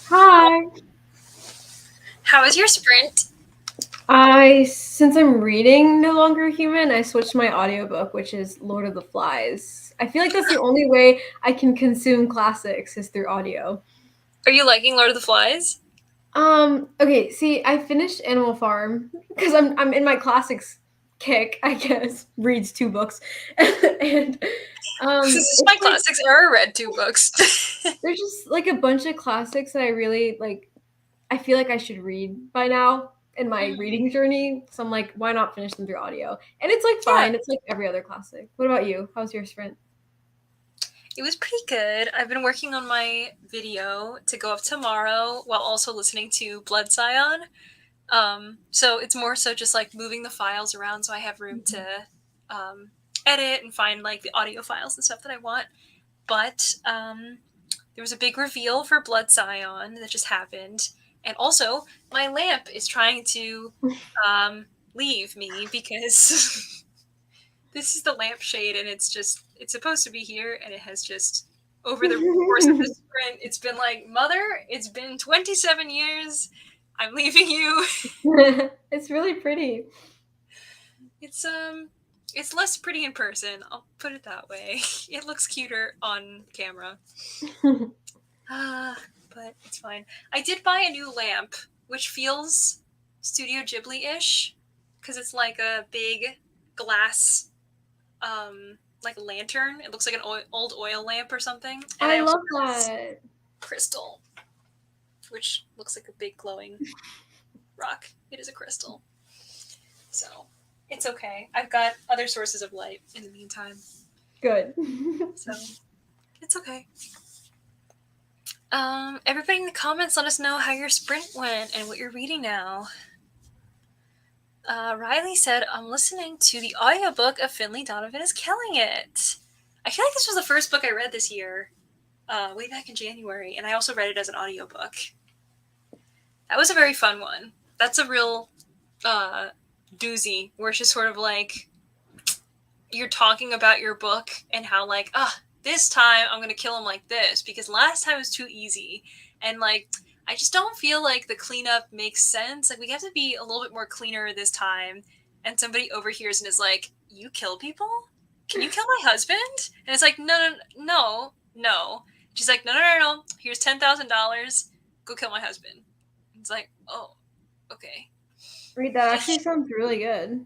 Speaker 2: Hi.
Speaker 1: How was your sprint?
Speaker 2: Since I'm reading No Longer Human, I switched my audiobook, which is Lord of the Flies. I feel like that's the only way I can consume classics is through audio.
Speaker 1: Are you liking Lord of the Flies?
Speaker 2: Okay, see, I finished Animal Farm because I'm in my classics kick, I guess. Reads 2 books. and
Speaker 1: This is
Speaker 2: it's
Speaker 1: my
Speaker 2: like
Speaker 1: classics era read 2 books.
Speaker 2: there's just like a bunch of classics that I really like I feel like I should read by now in my reading journey. So I'm like, why not finish them through audio? And it's like
Speaker 1: Yeah,
Speaker 2: fine. It's like every other classic. What about you? How's your sprint?
Speaker 1: it was pretty good. I've been working on my video to go up tomorrow while also listening to Blood Scion. So it's more so just like moving the files around so I have room to um, edit and find like the audio files and stuff that I want. But there was a big reveal for Blood Scion that just happened. And also, my lamp is trying to leave me because this is the lampshade and it's supposed to be here and it has just, over the course of this sprint, it's been like, Mother, it's been 27 years. I'm leaving you.
Speaker 2: It's really pretty.
Speaker 1: It's it's less pretty in person, I'll put it that way. It looks cuter on camera. But it's fine. I did buy a new lamp, which feels Studio Ghibli-ish, because it's like a big glass, like lantern. It looks like an old oil lamp or something. And
Speaker 2: I
Speaker 1: I also
Speaker 2: love
Speaker 1: got this
Speaker 2: that.
Speaker 1: crystal, which looks like a big glowing rock. It is a crystal. So it's okay. I've got other sources of light in the meantime.
Speaker 2: Good.
Speaker 1: So it's okay. Everybody in the comments, let us know how your sprint went and what you're reading now. Riley said, I'm listening to the audiobook of Finley Donovan is Killing It. I feel like this was the first book I read this year, way back in January, and I also read it as an audiobook. That was a very fun one. That's a real doozy, where it's just sort of like, you're talking about your book and how like, this time I'm gonna kill him like this because last time was too easy. And like, I just don't feel like the cleanup makes sense. Like, we have to be a little bit more cleaner this time. And somebody overhears and is like, you kill people? Can you kill my husband? And it's like, no. She's like, no. Here's $10,000. Go kill my husband. It's like, oh, okay.
Speaker 2: Read that actually sounds really good.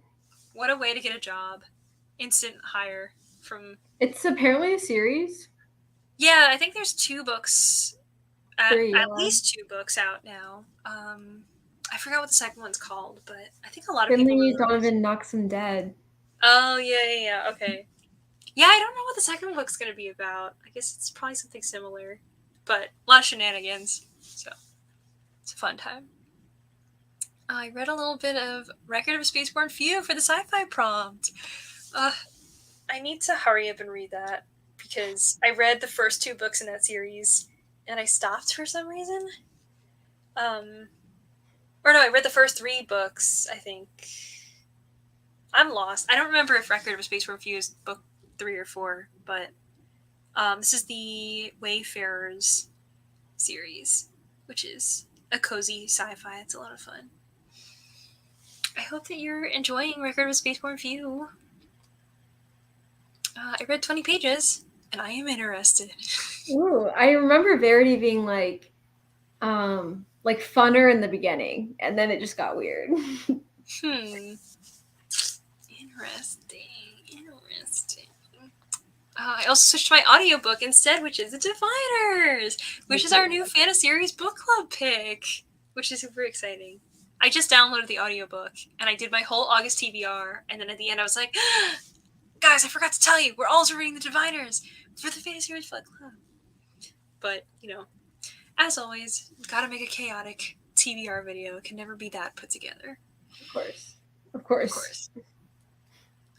Speaker 1: What a way to get a job. Instant hire from.
Speaker 2: It's apparently a series.
Speaker 1: Yeah, I think there's 2 books, at
Speaker 2: 3, yeah.
Speaker 1: least 2 books out now. I forgot what the second one's called, but I think a lot of people
Speaker 2: Finley
Speaker 1: really.
Speaker 2: Donovan knocks him dead.
Speaker 1: Oh yeah, okay. Yeah, I don't know what the second book's gonna be about. I guess it's probably something similar, but a lot of shenanigans. So it's a fun time. I read a little bit of Record of a Spaceborne Few for the sci-fi prompt. I need to hurry up and read that because I read the first 2 books in that series and I stopped for some reason. Or no, I read the first 3 books, I think. I'm lost. I don't remember if Record of a Spaceborne Few is book 3 or 4, but this is the Wayfarers series, which is a cozy sci-fi. It's a lot of fun. I hope that you're enjoying Record of a Spaceborne Few. I read 20 pages, and I am interested.
Speaker 2: Ooh, I remember Verity being like funner in the beginning, and then it just got weird.
Speaker 1: Interesting. I also switched to my audiobook instead, which is The Diviners, which is our new Fantasy Series book club pick, which is super exciting. I just downloaded the audiobook, and I did my whole August TBR, and then at the end I was like, guys, I forgot to tell you, we're also reading The Diviners for the Fantasy Series book club. But, as always, gotta make a chaotic TBR video. It can never be that put together.
Speaker 2: Of course.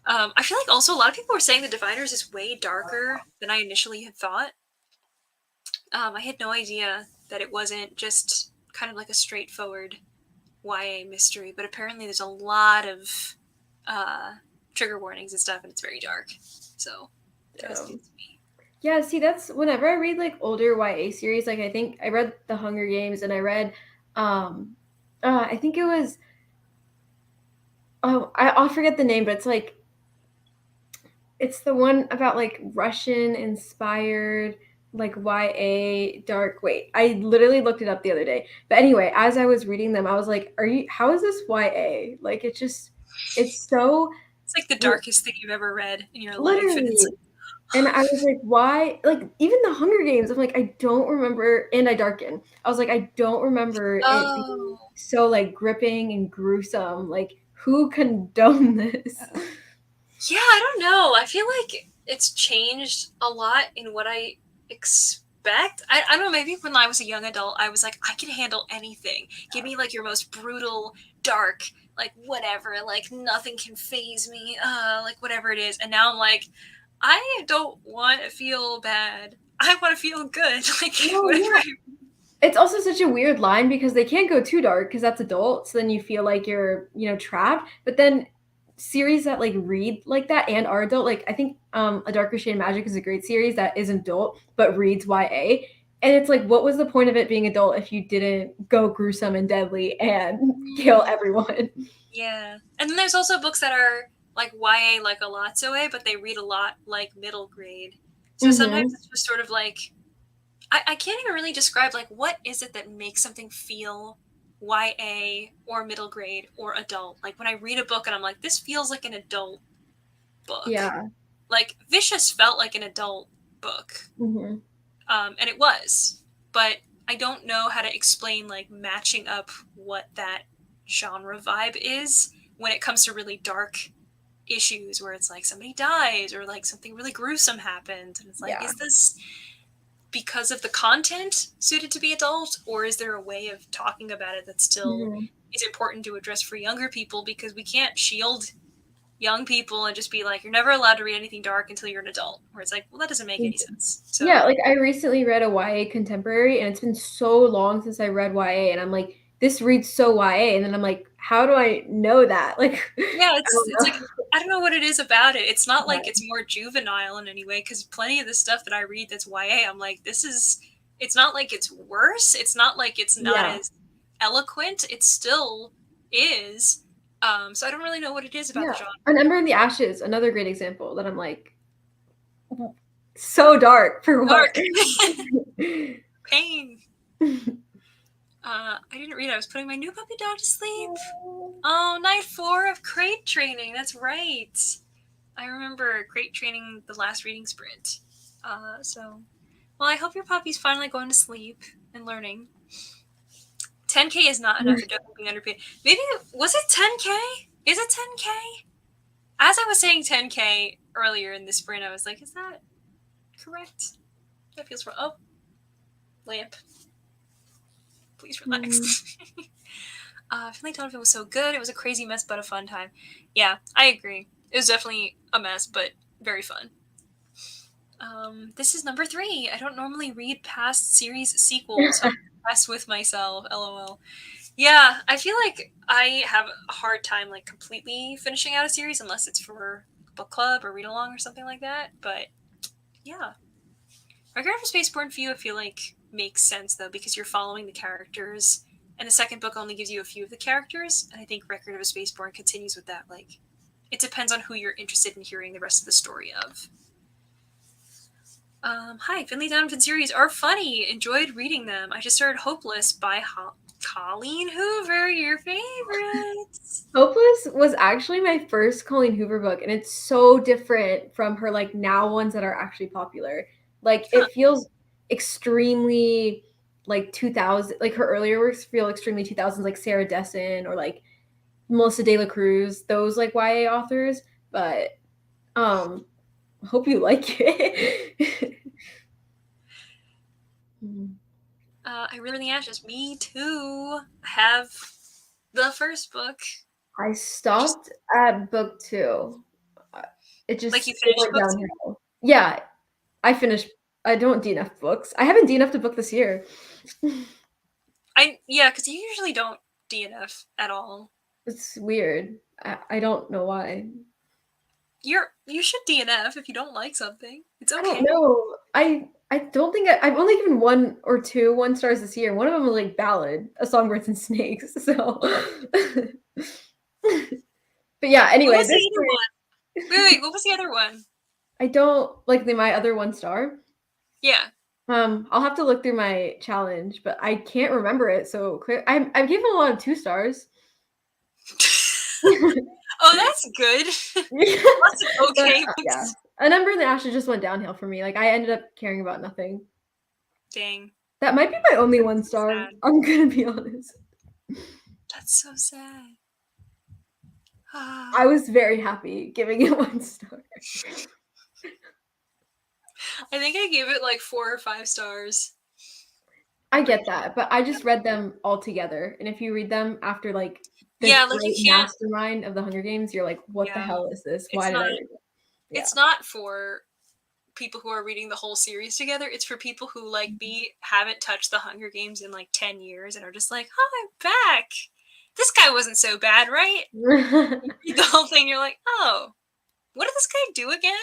Speaker 1: I feel like also a lot of people were saying The Diviners is way darker than I initially had thought. I had no idea that it wasn't just kind of like a straightforward YA mystery, but apparently there's a lot of trigger warnings and stuff, and it's very dark. So,
Speaker 2: Yeah, see, that's whenever I read like older YA series, like I think I read The Hunger Games and I read I think it was I'll forget the name, but it's the one about like Russian inspired like YA dark. Wait, I literally looked it up the other day. But anyway, as I was reading them, I was like, how is this YA? Like it's so
Speaker 1: It's like the darkest thing you've ever read in your life, and it's
Speaker 2: literally. And I was like, why? Like, even the Hunger Games, I'm like, I don't remember, and I Darken. I was like, I don't remember it being
Speaker 1: oh
Speaker 2: so like gripping and gruesome. Like, who condoned this?
Speaker 1: yeah, I don't know. I feel like it's changed a lot in what I expect. I don't know, maybe when I was a young adult, I was like, I can handle anything. Give me like your most brutal, dark, like whatever, like nothing can phase me, like whatever it is. And now I'm like, I don't want to feel bad. I want to feel good. Like
Speaker 2: No,
Speaker 1: whatever.
Speaker 2: yeah. It's also such a weird line because they can't go too dark because that's adult. So then you feel like you're, trapped. But then series that like read like that and are adult, like I think A Darker Shade of Magic is a great series that is adult but reads YA. And it's like, what was the point of it being adult if you didn't go gruesome and deadly and kill everyone?
Speaker 1: Yeah. And then there's also books that are like YA like a Lotsoe, but they read a lot like middle grade. So sometimes
Speaker 2: Mm-hmm.
Speaker 1: it's just sort of like I can't even really describe like what is it that makes something feel YA or middle grade or adult. Like when I read a book and I'm like, this feels like an adult book.
Speaker 2: Yeah.
Speaker 1: Like Vicious felt like an adult book.
Speaker 2: Mm-hmm.
Speaker 1: And it was. But I don't know how to explain like matching up what that genre vibe is when it comes to really dark issues where it's like somebody dies or like something really gruesome happened. And it's like,
Speaker 2: Yeah.
Speaker 1: is this because of the content suited to be adult, or is there a way of talking about it that still
Speaker 2: Mm-hmm.
Speaker 1: is important to address for younger people? Because we can't shield young people and just be like, you're never allowed to read anything dark until you're an adult. Where it's like, well, that doesn't make any sense.
Speaker 2: Yeah,
Speaker 1: So
Speaker 2: like I recently read a YA contemporary and it's been so long since I read YA and I'm like, this reads so YA. And then I'm like, how do I know that? Like,
Speaker 1: yeah,
Speaker 2: I don't
Speaker 1: it's like I don't know what it is about it. It's not like
Speaker 2: know.
Speaker 1: it's more juvenile in any way, because plenty of the stuff that I read that's YA, I'm like, this is. It's not like it's worse. It's not like it's not
Speaker 2: Yeah.
Speaker 1: as eloquent. It still is. So I don't really know what it is about the
Speaker 2: Yeah.
Speaker 1: genre.
Speaker 2: An Ember in the Ashes, another great example that I'm like, so dark for what?
Speaker 1: Dark pain. I didn't read. I was putting my new puppy dog to sleep. Oh, night 4 of crate training. That's right. I remember crate training the last reading sprint. Well, I hope your puppy's finally going to sleep and learning. 10K is not enough for definitely being underpaid. Maybe, was it 10K? Is it 10K? As I was saying 10K earlier in the sprint, I was like, is that correct? That feels wrong. Oh, lamp. Please relax. Finley Donovan was so good. It was a crazy mess, but a fun time. Yeah, I agree. It was definitely a mess, but very fun. This is number 3. I don't normally read past series sequels, so I'm impressed with myself. LOL. Yeah, I feel like I have a hard time like completely finishing out a series unless it's for book club or read along or something like that. But yeah, Record of a Spaceborne Few I feel like makes sense though because you're following the characters, and the second book only gives you a few of the characters, and I think Record of a Spaceborne continues with that. Like, it depends on who you're interested in hearing the rest of the story of. Hi, Finley Donovan series are funny. Enjoyed reading them. I just started Hopeless by Colleen Hoover, your favorites.
Speaker 2: Hopeless was actually my first Colleen Hoover book, and it's so different from her like now ones that are actually popular. Like
Speaker 1: Huh.
Speaker 2: it feels extremely like 2000, like her earlier works feel extremely 2000s, like Sarah Dessen or like Melissa De La Cruz, those like YA authors. But um, hope you like it.
Speaker 1: I River in the Ashes. Me too. I have the first book.
Speaker 2: I
Speaker 1: Just
Speaker 2: stopped at book 2. It
Speaker 1: like you
Speaker 2: just it
Speaker 1: finished
Speaker 2: went
Speaker 1: book 2.
Speaker 2: downhill. Yeah, I finished. I don't DNF books. I haven't DNF'd a book this year.
Speaker 1: Yeah, because you usually don't DNF at all.
Speaker 2: It's weird. I don't know why.
Speaker 1: You should DNF if you don't like something. It's
Speaker 2: I
Speaker 1: okay.
Speaker 2: don't know. I don't think I've only given 1 or 2 1-stars this year. One of them was like Ballad, A Songbirds and Snakes. So, but yeah.
Speaker 1: What
Speaker 2: Anyway,
Speaker 1: was
Speaker 2: this
Speaker 1: the other one? Wait, what was the other one?
Speaker 2: I don't like my other 1-star.
Speaker 1: Yeah.
Speaker 2: I'll have to look through my challenge, but I can't remember it. So clear. I've given a lot of 2-stars.
Speaker 1: Oh, that's good. Lots of
Speaker 2: But
Speaker 1: okay
Speaker 2: yeah,
Speaker 1: books.
Speaker 2: A Number in the Ashes just went downhill for me. Like I ended up caring about nothing.
Speaker 1: Dang.
Speaker 2: That might be my only
Speaker 1: That's so
Speaker 2: 1-star.
Speaker 1: sad.
Speaker 2: I'm gonna be honest.
Speaker 1: That's so sad.
Speaker 2: I was very happy giving it 1-star.
Speaker 1: I think I gave it like 4 or 5 stars.
Speaker 2: I get that, but I just read them all together. And if you read them after like the
Speaker 1: Yeah, like you
Speaker 2: great
Speaker 1: can't.
Speaker 2: mastermind of the Hunger Games, you're like, what the
Speaker 1: Yeah,
Speaker 2: hell is this?
Speaker 1: it's
Speaker 2: Why did I
Speaker 1: not.
Speaker 2: read it? Yeah.
Speaker 1: It's not for people who are reading the whole series together. It's for people who like me haven't touched the Hunger Games in like 10 years and are just like, oh, I'm back. This guy wasn't so bad, right? You read the whole thing, you're like, oh, what did this guy do again?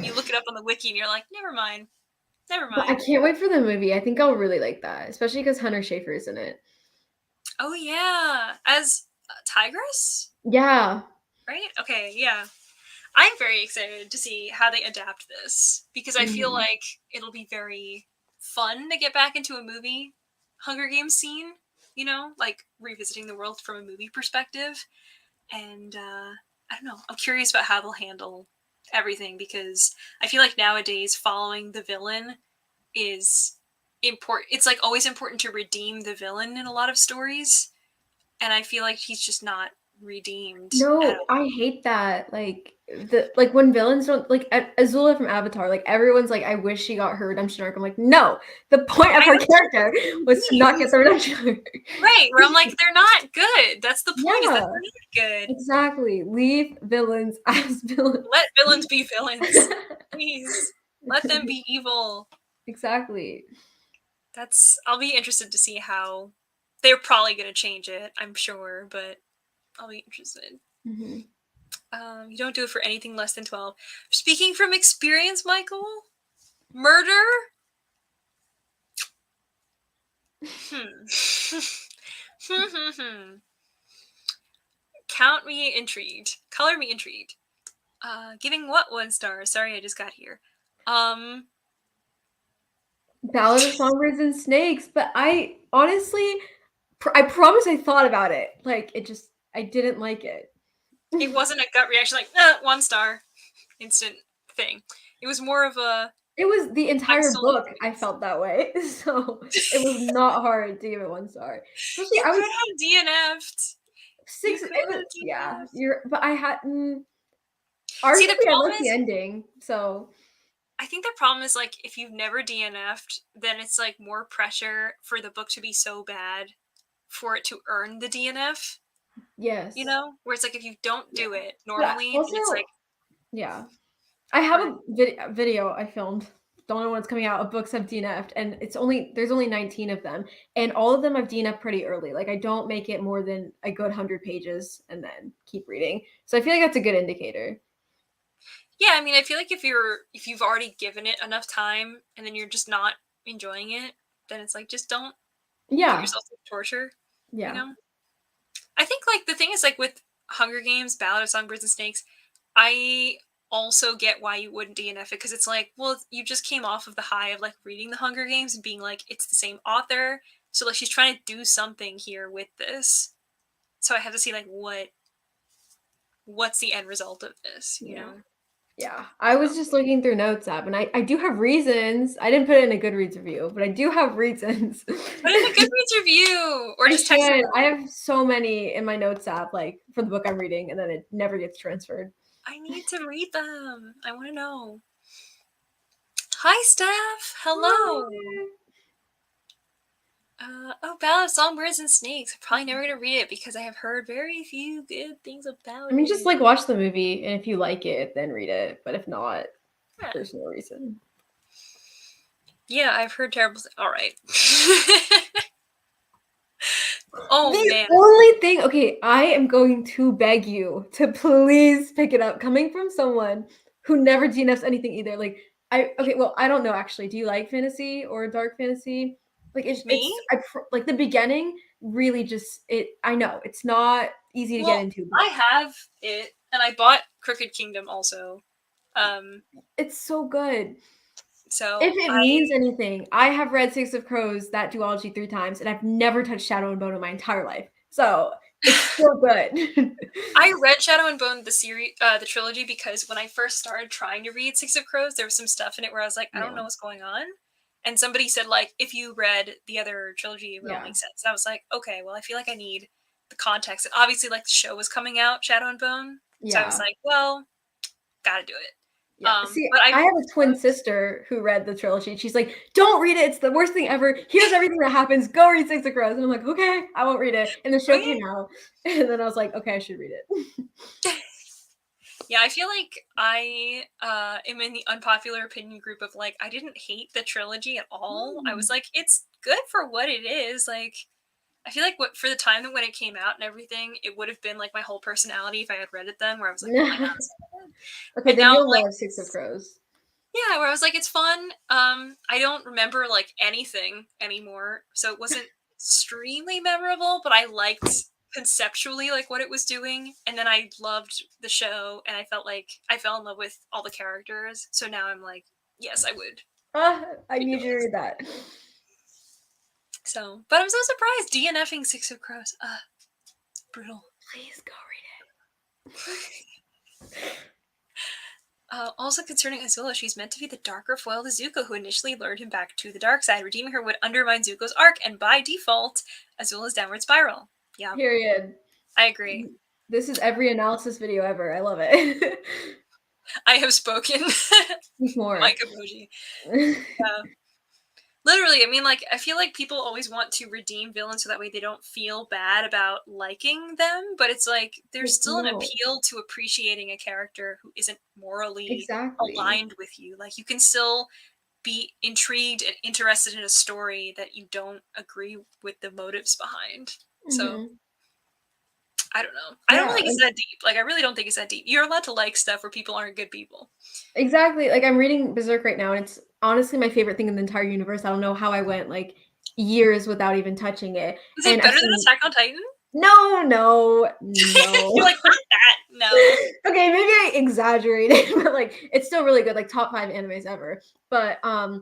Speaker 1: You look it up on the wiki and you're like, never mind. Never
Speaker 2: But I
Speaker 1: mind.
Speaker 2: can't wait for the movie. I think I'll really like that, especially because Hunter Schafer's in it.
Speaker 1: Oh yeah, as Tigress,
Speaker 2: Yeah.
Speaker 1: right? Okay, yeah. I'm very excited to see how they adapt this because I feel
Speaker 2: Mhm.
Speaker 1: like it'll be very fun to get back into a movie Hunger Games scene, you know, like revisiting the world from a movie perspective. And I don't know, I'm curious about how they'll handle everything because I feel like nowadays following the villain is important. It's like always important to redeem the villain in a lot of stories, and I feel like he's just not redeemed at
Speaker 2: No,
Speaker 1: all.
Speaker 2: I hate that. Like when villains don't like Azula from Avatar, like everyone's like, I wish she got her redemption arc. I'm like, no, the point of
Speaker 1: I
Speaker 2: her
Speaker 1: don't
Speaker 2: character was to not get the redemption arc.
Speaker 1: right, where I'm like, they're not good. That's the point, is that
Speaker 2: Yeah,
Speaker 1: they're not good.
Speaker 2: exactly. Leave villains as villains.
Speaker 1: Let villains be villains. Please. Let them be evil.
Speaker 2: Exactly.
Speaker 1: I'll be interested to see how they're probably gonna change it, I'm sure, but I'll be interested.
Speaker 2: Mhm.
Speaker 1: You don't do it for anything less than 12. Speaking from experience, Michael, murder? Hmm. Count me intrigued. Color me intrigued. Giving what 1 star? Sorry, I just got here.
Speaker 2: Ballad of Songbirds and Snakes, but I honestly, I promise I thought about it. Like I didn't like it.
Speaker 1: It wasn't a gut reaction like 1 star, instant thing. It was more of a
Speaker 2: It was the
Speaker 1: I'm
Speaker 2: entire
Speaker 1: still
Speaker 2: book. I
Speaker 1: intrigued.
Speaker 2: felt that way, so it was not hard to give it 1 star. Especially
Speaker 1: You
Speaker 2: I
Speaker 1: could
Speaker 2: was
Speaker 1: have DNF'd. You
Speaker 2: 6.
Speaker 1: could
Speaker 2: It was
Speaker 1: have
Speaker 2: yeah.
Speaker 1: DNF'd.
Speaker 2: But I had
Speaker 1: See, the
Speaker 2: arguably I
Speaker 1: problem
Speaker 2: liked the
Speaker 1: is,
Speaker 2: ending. So
Speaker 1: I think the problem is like if you've never DNF'd, then it's like more pressure for the book to be so bad for it to earn the DNF. You
Speaker 2: yes,
Speaker 1: know, where it's like if you don't
Speaker 2: yeah.
Speaker 1: do it
Speaker 2: But
Speaker 1: normally, then it's like
Speaker 2: also yeah, I have
Speaker 1: right.
Speaker 2: a video I filmed. Don't know when it's coming out. Of books I've DNF'd, and there's only 19 of them, and all of them I've DNF'd pretty early. Like I don't make it more than a good 100 pages and then keep reading. So I feel like that's a good indicator.
Speaker 1: Yeah, I mean, I feel like if you've already given it enough time and then you're just not enjoying it, then it's like just don't put
Speaker 2: Yeah,
Speaker 1: yourself through torture. You
Speaker 2: yeah.
Speaker 1: know, I think like the thing is like with Hunger Games, Ballad of Songbirds and Snakes, I also get why you wouldn't DNF it because it's like, well, you just came off of the high of like reading the Hunger Games and being like, it's the same author, so like she's trying to do something here with this. So I have to see like what's the end result of this, you
Speaker 2: Yeah.
Speaker 1: know?
Speaker 2: Yeah. I was just looking through Notes app and I do have reasons. I didn't put it in a Goodreads review, but I do have reasons.
Speaker 1: Put in a Goodreads review or
Speaker 2: I
Speaker 1: just text
Speaker 2: should.
Speaker 1: me.
Speaker 2: I have so many in my Notes app, like for the book I'm reading, and then it never gets transferred.
Speaker 1: I need to read them. I want to know. Hi, Steph. Hello. Oh, Ballad of Songbirds and Snakes. I'm probably never gonna read it because I have heard very few good things about
Speaker 2: I mean, just
Speaker 1: it.
Speaker 2: like watch the movie, and if you like it, then read it. But if not,
Speaker 1: Yeah,
Speaker 2: there's no reason.
Speaker 1: yeah, I've heard terrible. All right. Oh
Speaker 2: The
Speaker 1: man.
Speaker 2: only thing, okay, I am going to beg you to please pick it up. Coming from someone who never DNFs anything either, like Okay, well, I don't know actually. Do you like fantasy or dark fantasy? Like
Speaker 1: Me?
Speaker 2: like the beginning really just I know it's not easy to get
Speaker 1: Well,
Speaker 2: into,
Speaker 1: I
Speaker 2: but
Speaker 1: have it, and I bought Crooked Kingdom also.
Speaker 2: it's so good.
Speaker 1: So
Speaker 2: If it
Speaker 1: I
Speaker 2: means anything, I have read Six of Crows, that duology 3 times, and I've never touched Shadow and Bone in my entire life. So it's still good.
Speaker 1: I read Shadow and Bone the series, the trilogy, because when I first started trying to read Six of Crows, there was some stuff in it where I was like, I don't
Speaker 2: Yeah.
Speaker 1: know what's going on. And somebody said, like, if you read the other trilogy, it would all
Speaker 2: Yeah.
Speaker 1: make sense. And I was like, okay, well, I feel like I need the context. And obviously, like, the show was coming out, Shadow and Bone. So I was
Speaker 2: Yeah.
Speaker 1: like, well, gotta do it.
Speaker 2: Yeah. See,
Speaker 1: But I
Speaker 2: I have a twin sister who read the trilogy. She's like, "Don't read it. It's the worst thing ever. Here's everything that happens. Go read Six of Crows." And I'm like, "Okay, I won't read it." And the show
Speaker 1: okay.
Speaker 2: came out, and then I was like, "Okay, I should read it."
Speaker 1: Yeah, I feel like I am in the unpopular opinion group of like I didn't hate the trilogy at all. I was like, it's good for what it is. Like I feel like what for the time that when it came out and everything, it would have been like my whole personality if I had read it then, where I was like, oh my god, it's so good.
Speaker 2: Okay,
Speaker 1: And
Speaker 2: then
Speaker 1: now I'm
Speaker 2: you'll
Speaker 1: like,
Speaker 2: love Six of Crows.
Speaker 1: yeah, where I was like, it's fun. I don't remember like anything anymore, so it wasn't extremely memorable, but I liked conceptually like what it was doing, and then I loved the show, and I felt like I fell in love with all the characters. So now I'm like, yes, I would
Speaker 2: I
Speaker 1: read
Speaker 2: need
Speaker 1: the
Speaker 2: you to
Speaker 1: rest.
Speaker 2: read that.
Speaker 1: So, but I'm so surprised DNFing Six of Crows. Brutal.
Speaker 2: Please go
Speaker 1: Also concerning Azula, she's meant to be the darker foil to Zuko, who initially lured him back to the dark side. Redeeming her would undermine Zuko's arc, and by default, Azula's downward spiral. Yeah,
Speaker 2: read it. Period.
Speaker 1: I agree.
Speaker 2: This is every analysis video ever. I love it.
Speaker 1: I have spoken.
Speaker 2: Speak more.
Speaker 1: Mike emoji. Yeah. Literally, I mean, like, I feel like people always want to redeem villains so that way they don't feel bad about liking them, but it's like there's still an
Speaker 2: No,
Speaker 1: appeal to appreciating a character who isn't morally
Speaker 2: exactly.
Speaker 1: aligned with you. Like, you can still be intrigued and interested in a story that you don't agree with the motives behind. So,
Speaker 2: Mhm.
Speaker 1: I don't know. I don't
Speaker 2: Yeah,
Speaker 1: think it's that deep. Like, I really don't think it's that deep. You're allowed to like stuff where people aren't good people.
Speaker 2: exactly. Like I'm reading Berserk right now, and it's honestly my favorite thing in the entire universe. I don't know how I went like years without even touching it.
Speaker 1: Is it
Speaker 2: And I've
Speaker 1: better than
Speaker 2: seen
Speaker 1: Attack on Titan?
Speaker 2: no, no, no.
Speaker 1: You're like, not that. No.
Speaker 2: Okay, maybe I exaggerated, but like it's still really good, like top 5 animes ever. But now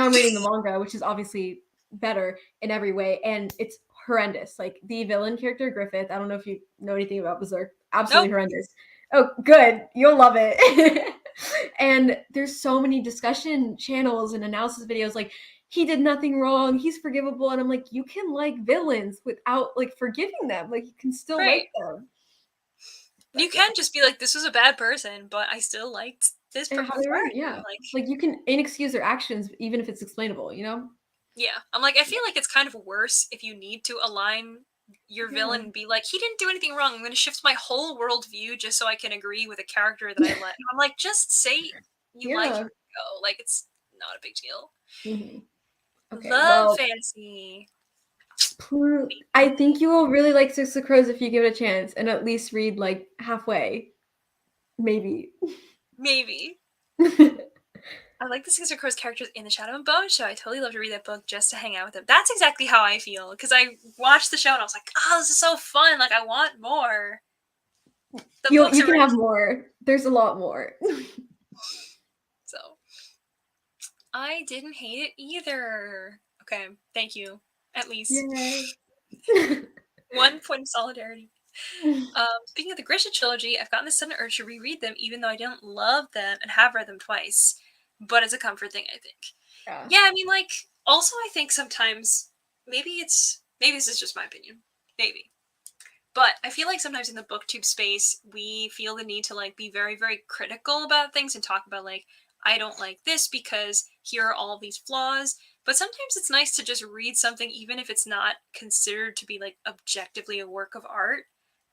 Speaker 2: I'm reading the manga, which is obviously better in every way, and it's horrendous. Like the villain character Griffith, I don't know if you know anything about Berserk, absolutely
Speaker 1: Nope.
Speaker 2: horrendous. Oh, good. You'll love it. And there's so many discussion channels and analysis videos like he did nothing wrong, he's forgivable, and I'm like, you can like villains without like forgiving them. Like you can still like
Speaker 1: Right.
Speaker 2: them. But
Speaker 1: You
Speaker 2: yeah.
Speaker 1: can just be like, this was a bad person, but I still liked this
Speaker 2: And how they were,
Speaker 1: character.
Speaker 2: yeah.
Speaker 1: Like,
Speaker 2: Like you can inexcuse their actions even if it's explainable, you know?
Speaker 1: yeah. I'm like, I feel like it's kind of worse if you need to align your
Speaker 2: Yeah.
Speaker 1: villain and be like, he didn't do anything wrong. I'm going to shift my whole worldview just so I can agree with a character that I like. I'm like, just say you like
Speaker 2: Yeah.
Speaker 1: him. Go. Like, it's not a big deal.
Speaker 2: Mhm. Okay,
Speaker 1: Love
Speaker 2: well,
Speaker 1: fantasy.
Speaker 2: I think you will really like Six of Crows if you give it a chance and at least read like halfway. Maybe.
Speaker 1: Maybe. I like the Six of Crows characters in the Shadow and Bone show. I totally love to read that book just to hang out with them. That's exactly how I feel because I watched the show and I was like, oh, this is so fun. Like, I want more. The books
Speaker 2: You
Speaker 1: are
Speaker 2: can
Speaker 1: ready.
Speaker 2: have more. There's a lot more.
Speaker 1: So I didn't hate it either. Okay, thank you. At least
Speaker 2: Yay.
Speaker 1: 1 point of solidarity. Speaking of the Grisha trilogy, I've gotten this sudden urge to reread them, even though I don't love them and have read them twice. But it's a comfort thing, I think.
Speaker 2: Yeah.
Speaker 1: Yeah, I mean, like, also, I think sometimes maybe this is just my opinion, maybe. But I feel like sometimes in the booktube space, we feel the need to like be very, very critical about things and talk about like, I don't like this because here are all these flaws. But sometimes it's nice to just read something, even if it's not considered to be like objectively a work of art,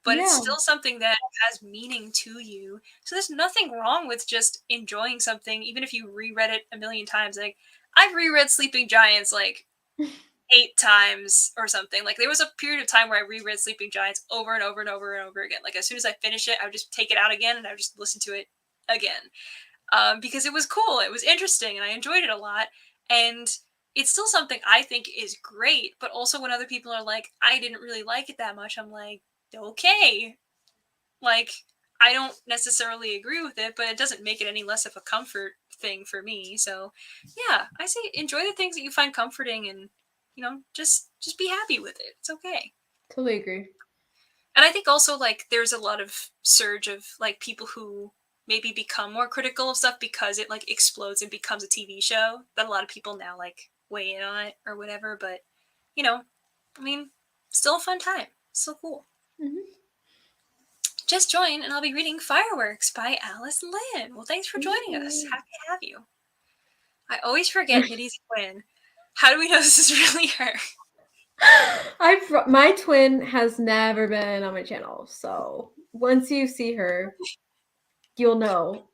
Speaker 1: but it's
Speaker 2: Yeah.
Speaker 1: still something that has meaning to you. So there's nothing wrong with just enjoying something, even if you reread it a million times. Like, I've reread Sleeping Giants like 8 times or something. Like there was a period of time where I reread Sleeping Giants over and over and over and over again. Like as soon as I finish it, I would just take it out again and I would just listen to it again. because it was cool, it was interesting, and I enjoyed it a lot. And it's still something I think is great, but also when other people are like, I didn't really like it that much, I'm like, okay. Like, I don't necessarily agree with it, but it doesn't make it any less of a comfort thing for me. So, yeah, I say enjoy the things that you find comforting, and just be happy with it. It's okay.
Speaker 2: Totally agree.
Speaker 1: And I think also like there's a lot of surge of like people who maybe become more critical of stuff because it like explodes and becomes a TV show, that a lot of people now like weigh in on it or whatever. But you know, I mean, still a fun time. Still cool.
Speaker 2: Mm-hmm.
Speaker 1: Just join and I'll be reading Fireworks by Alice Lynn. Well, thanks for joining us.
Speaker 2: Yay.
Speaker 1: Happy to have you. I always forget Nidhi's twin. How do we know this is really her?
Speaker 2: My twin has never been on my channel, so once you see her, you'll know.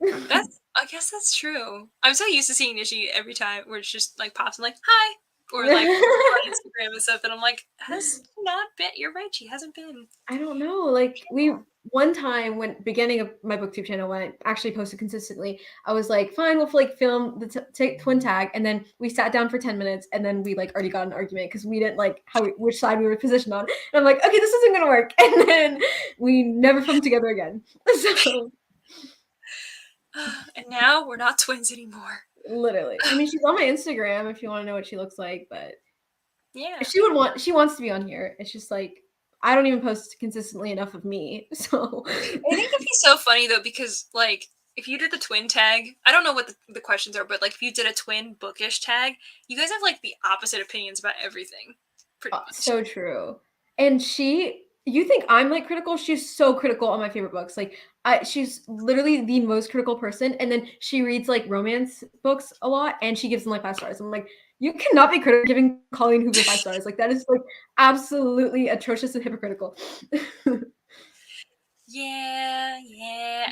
Speaker 1: I guess that's true. I'm so used to seeing Nishi every time where it's just like pops and like, hi. Or like on Instagram and stuff, and I'm like, has not been, you're right, she hasn't been.
Speaker 2: I don't know. Like one time when beginning of my booktube channel when I actually posted consistently, I was like, fine, we'll like film the twin tag, and then we sat down for 10 minutes, and then we like already got an argument because we didn't like which side we were positioned on. And I'm like, okay, this isn't gonna work, and then we never filmed together again. So
Speaker 1: And now we're not twins anymore.
Speaker 2: literally, I mean, she's on my Instagram if you want to know what she looks like, but
Speaker 1: Yeah,
Speaker 2: she wants to be on here. It's just like I don't even post consistently enough of me, so
Speaker 1: I think it'd be so funny though, because like if you did the twin tag, I don't know what the questions are, but like if you did a twin bookish tag, you guys have like the opposite opinions about everything, pretty much.
Speaker 2: so true. And you think I'm like critical? She's so critical on my favorite books. Like she's literally the most critical person. And then she reads like romance books a lot, and she gives them like 5 stars. I'm like, you cannot be critical giving Colleen Hoover 5 stars. Like that is like absolutely atrocious and hypocritical.
Speaker 1: Yeah.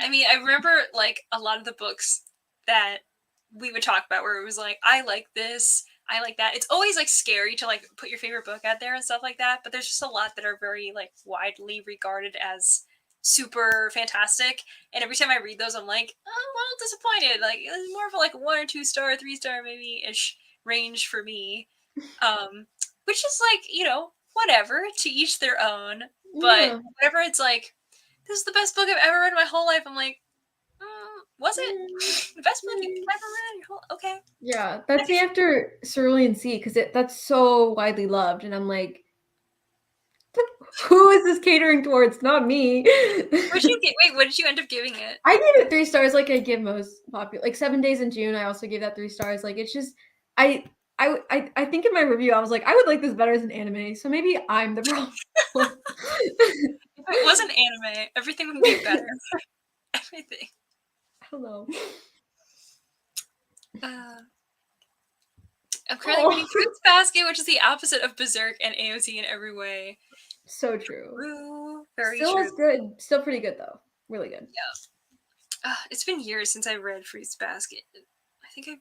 Speaker 1: I mean, I remember like a lot of the books that we would talk about where it was like, I like this, I like that. It's always like scary to like put your favorite book out there and stuff like that, but there's just a lot that are very like widely regarded as super fantastic. And every time I read those, I'm like, oh, I'm a little disappointed. Like it's more of a like 1 or 2 star, 3 star maybe ish range for me. Which is like, whatever, to each their own. But
Speaker 2: Yeah.
Speaker 1: whenever it's like, this is the best book I've ever read in my whole life, I'm like, was it the best book you've ever read in your whole? Okay.
Speaker 2: Yeah, that's me after Cerulean Sea because that's so widely loved, and I'm like, who is this catering towards? Not me.
Speaker 1: What did you get? Wait, what did you end up giving it?
Speaker 2: I gave it 3 stars, like I give most popular, like 7 Days in June. I also gave that 3 stars. Like it's just, I think in my review I was like, I would like this better as an anime, so maybe I'm the problem.
Speaker 1: If it wasn't anime, everything would be better. Everything.
Speaker 2: I don't know.
Speaker 1: I'm currently reading Fruits Basket, which is the opposite of Berserk and AOT in every way.
Speaker 2: So true.
Speaker 1: True. Very
Speaker 2: Still
Speaker 1: true.
Speaker 2: is good. Still pretty good though. Really good.
Speaker 1: Yeah. It's been years since I read Fruits Basket. I think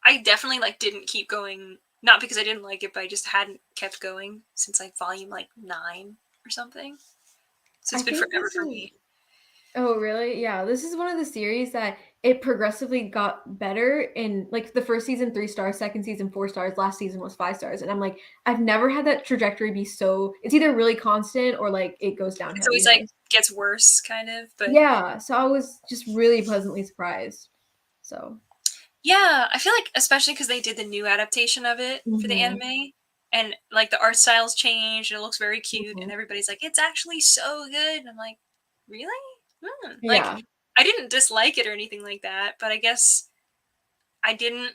Speaker 1: I definitely like didn't keep going. Not because I didn't like it, but I just hadn't kept going since like volume like 9 or something. So it's been forever for me.
Speaker 2: Oh, really? Yeah, this is one of the series that it progressively got better in like the first season 3 stars, second season 4 stars, last season was 5 stars, and I'm like, I've never had that trajectory be so. It's either really constant or like it goes downhill.
Speaker 1: It's always like gets worse, kind of. But
Speaker 2: yeah, so I was just really pleasantly surprised. So
Speaker 1: yeah, I feel like especially because they did the new adaptation of it for the anime, and like the art styles changed, and it looks very cute, and everybody's like, it's actually so good. And I'm like, really? Like,
Speaker 2: yeah.
Speaker 1: I didn't dislike it or anything like that, but I guess I didn't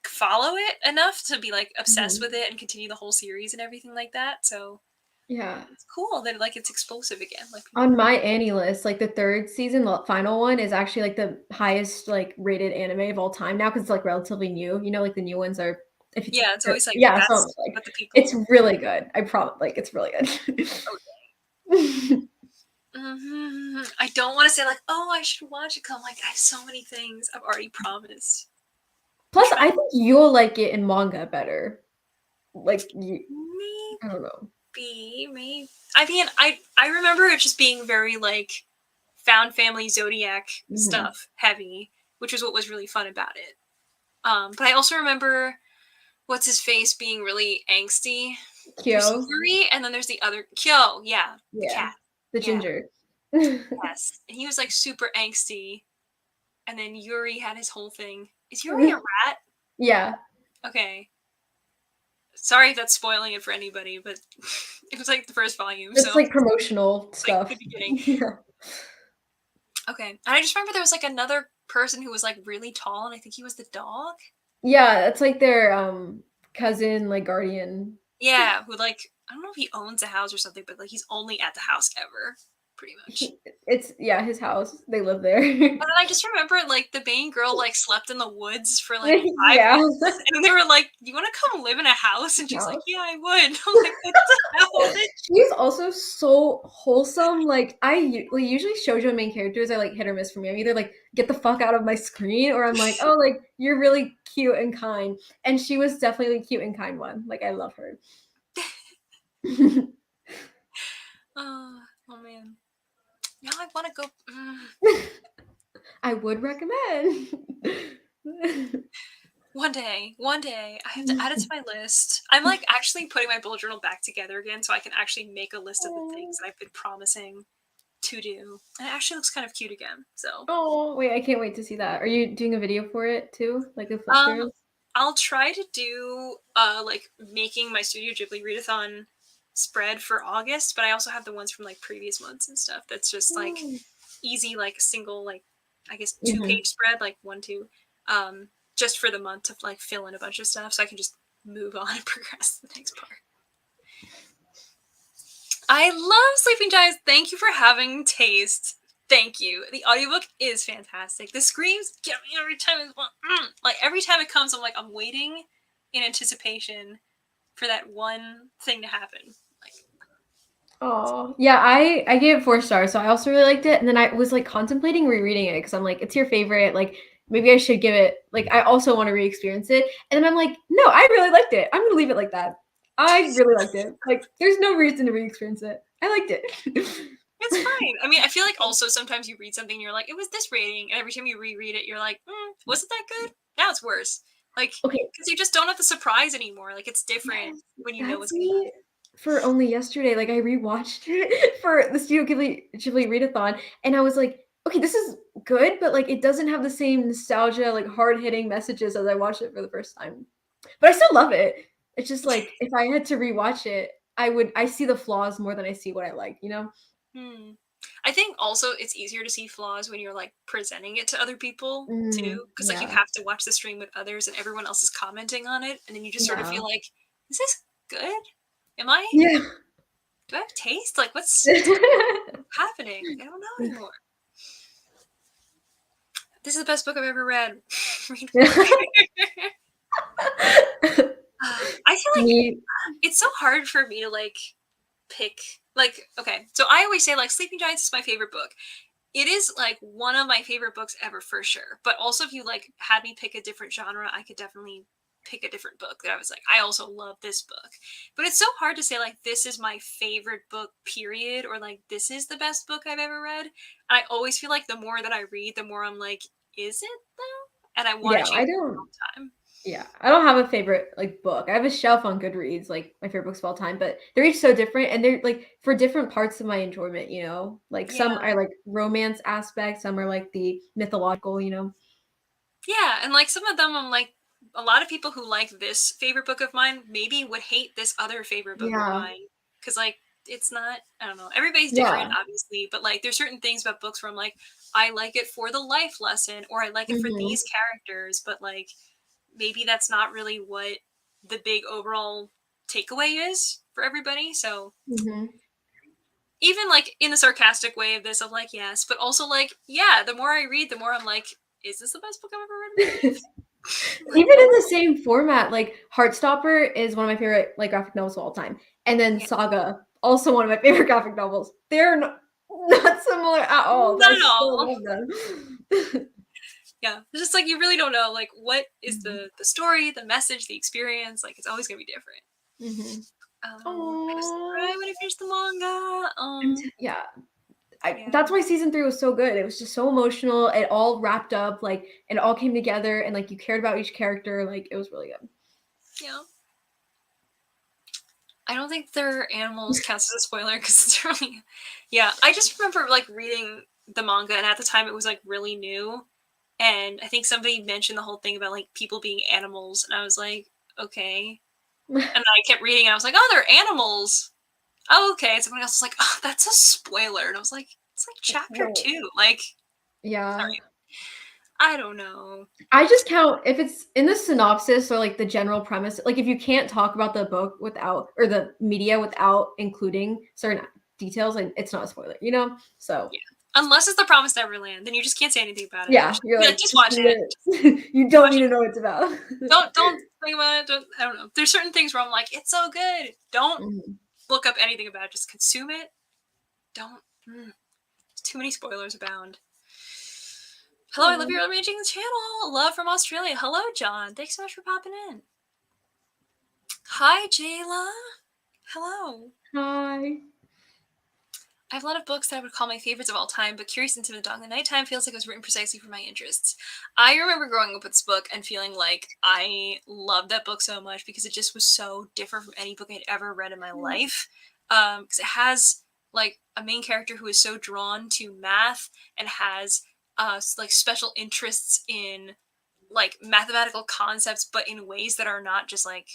Speaker 1: follow it enough to be like obsessed with it and continue the whole series and everything like that. So
Speaker 2: Yeah.
Speaker 1: it's cool that like it's explosive again. Like
Speaker 2: on my Annie list, like the third season, the final one is actually like the highest like rated anime of all time now because it's like relatively new. You know, like the new ones are. If it's,
Speaker 1: yeah, it's always like
Speaker 2: yeah,
Speaker 1: that's
Speaker 2: so like
Speaker 1: what the people.
Speaker 2: it's really good. I promise, like it's really good.
Speaker 1: Okay. I don't want to say like, oh, I should watch it. Cause I'm like, I have so many things I've already promised.
Speaker 2: Plus, I think you'll like it in manga better. Like
Speaker 1: maybe,
Speaker 2: I don't know.
Speaker 1: maybe. I mean, I remember it just being very like found family zodiac stuff heavy, which is what was really fun about it. But I also remember what's his face being really angsty. There's
Speaker 2: Kyo.
Speaker 1: Yuri, and then there's the other Kyo. Yeah, the
Speaker 2: Yeah.
Speaker 1: cat.
Speaker 2: The
Speaker 1: Yeah.
Speaker 2: ginger.
Speaker 1: Yes, and he was like super angsty. And then Yuri had his whole thing. Is Yuri a rat?
Speaker 2: Yeah.
Speaker 1: Okay. Sorry if that's spoiling it for anybody, but it was like the first volume.
Speaker 2: It's
Speaker 1: so
Speaker 2: like promotional stuff.
Speaker 1: Like the beginning.
Speaker 2: Yeah.
Speaker 1: Okay. And I just remember there was like another person who was like really tall, and I think he was the dog.
Speaker 2: Yeah, it's like their cousin, like guardian.
Speaker 1: Yeah, who like I don't know if he owns a house or something, but like he's only at the house ever, pretty much.
Speaker 2: It's his house. They live there.
Speaker 1: And then I just remember like the main girl like slept in the woods for like 5
Speaker 2: Yeah.
Speaker 1: months, and they were like, "You want to come live in a house?" And she's like, "Yeah, I would." I'm like, "What the hell?"
Speaker 2: She's also so wholesome. Like usually shoujo main characters are like hit or miss for me. I'm either like get the fuck out of my screen, or I'm like, oh, like you're really cute and kind. And she was definitely the cute and kind one. Like I love her.
Speaker 1: Oh man. Now I want to go.
Speaker 2: I would recommend.
Speaker 1: One day, I have to add it to my list. I'm like actually putting my bullet journal back together again so I can actually make a list of the things that I've been promising to do. And it actually looks kind of cute again. So
Speaker 2: Oh wait, I can't wait to see that. Are you doing a video for it too? Like a flip through?
Speaker 1: I'll try to do like making my Studio Ghibli Readathon spread for August, but I also have the ones from like previous months and stuff that's just like easy, like single, like I guess 2-page spread, like 1-2, just for the month to like fill in a bunch of stuff so I can just move on and progress to the next part. I love Sleeping Giants. Thank you for having taste. Thank you. The audiobook is fantastic. The screams get me every time. Like every time it comes, I'm like, I'm waiting in anticipation for that one thing to happen. Like,
Speaker 2: oh yeah, I gave it 4 stars, so I also really liked it. And then I was like contemplating rereading it because I'm like, it's your favorite. Like maybe I should give it. Like I also want to re-experience it. And then I'm like, no, I really liked it. I'm gonna leave it like that. I really liked it. Like there's no reason to re-experience it. I liked it.
Speaker 1: It's fine. I mean, I feel like also sometimes you read something and you're like, it was this rating, and every time you reread it, you're like, wasn't that good? Now it's worse. Like,
Speaker 2: okay,
Speaker 1: because you just don't have the surprise anymore. Like, it's different when you know what's going on.
Speaker 2: For only yesterday, like I rewatched it for the Studio Ghibli Readathon, and I was like, okay, this is good, but like it doesn't have the same nostalgia, like hard hitting messages as I watched it for the first time. But I still love it. It's just like if I had to rewatch it, I see the flaws more than I see what I like, you know?
Speaker 1: I think also it's easier to see flaws when you're like presenting it to other people too, because like you have to watch the stream with others and everyone else is commenting on it, and then you just sort of feel like, is this good? Am I?
Speaker 2: Yeah.
Speaker 1: Do I have taste? Like, what's happening? I don't know anymore. This is the best book I've ever read. I feel like it's so hard for me to like pick. Like, okay, so I always say like Sleeping Giants is my favorite book. It is like one of my favorite books ever for sure. But also, if you like had me pick a different genre, I could definitely pick a different book that I was like, I also love this book. But it's so hard to say like this is my favorite book, period, or like this is the best book I've ever read. And I always feel like the more that I read, the more I'm like, is it though? And I want to change it all the time.
Speaker 2: Yeah, I don't have a favorite like book. I have a shelf on Goodreads, like my favorite books of all time, but they're each so different, and they're like for different parts of my enjoyment. You know, like some are like romance aspects, some are like the mythological. You know.
Speaker 1: Yeah, and like some of them, I'm like, a lot of people who like this favorite book of mine maybe would hate this other favorite book of mine because like it's not. I don't know. Everybody's different, obviously, but like there's certain things about books where I'm like, I like it for the life lesson, or I like it for these characters, but like maybe that's not really what the big overall takeaway is for everybody. So even like in the sarcastic way of this, of like, yes, but also like, yeah, the more I read, the more I'm like, is this the best book I've ever read in my life?
Speaker 2: Even in the same format, like Heartstopper is one of my favorite like graphic novels of all time, and then Saga, also one of my favorite graphic novels. They're not similar at all.
Speaker 1: Not at all.
Speaker 2: Still love them.
Speaker 1: Yeah, it's just like you really don't know like what is the story, the message, the experience. Like it's always gonna be different. I just cry when I finish the manga.
Speaker 2: Yeah, That's why season 3 was so good. It was just so emotional. It all wrapped up, like it all came together, and like you cared about each character. Like it was really good.
Speaker 1: Yeah. I don't think their animals counts as a spoiler because it's really, yeah. I just remember like reading the manga, and at the time it was like really new, and I think somebody mentioned the whole thing about like people being animals, and I was like, okay, and then I kept reading, and I was like, oh, they're animals. Oh, okay. And someone else was like, oh, that's a spoiler, and I was like, it's like chapter 2. Like,
Speaker 2: Yeah.
Speaker 1: sorry. I don't know.
Speaker 2: I just count if it's in the synopsis or like the general premise. Like if you can't talk about the book without or the media without including certain details, like it's not a spoiler, you know? So
Speaker 1: yeah. Unless it's the Promised Neverland, then you just can't say anything about it.
Speaker 2: Yeah, you're like,
Speaker 1: just watch it.
Speaker 2: You don't need to know what it's about.
Speaker 1: don't think about it. I don't know. There's certain things where I'm like, it's so good. Don't look up anything about it. Just consume it. Don't. There's too many spoilers abound. Hello, I love you arranging the channel. Love from Australia. Hello, John. Thanks so much for popping in. Hi, Jayla. Hello.
Speaker 2: Hi.
Speaker 1: I have a lot of books that I would call my favorites of all time, but Curious Intimate Dog in the Nighttime feels like it was written precisely for my interests. I remember growing up with this book and feeling like I loved that book so much because it just was so different from any book I'd ever read in my life. Because it has like a main character who is so drawn to math and has like special interests in like mathematical concepts, but in ways that are not just like,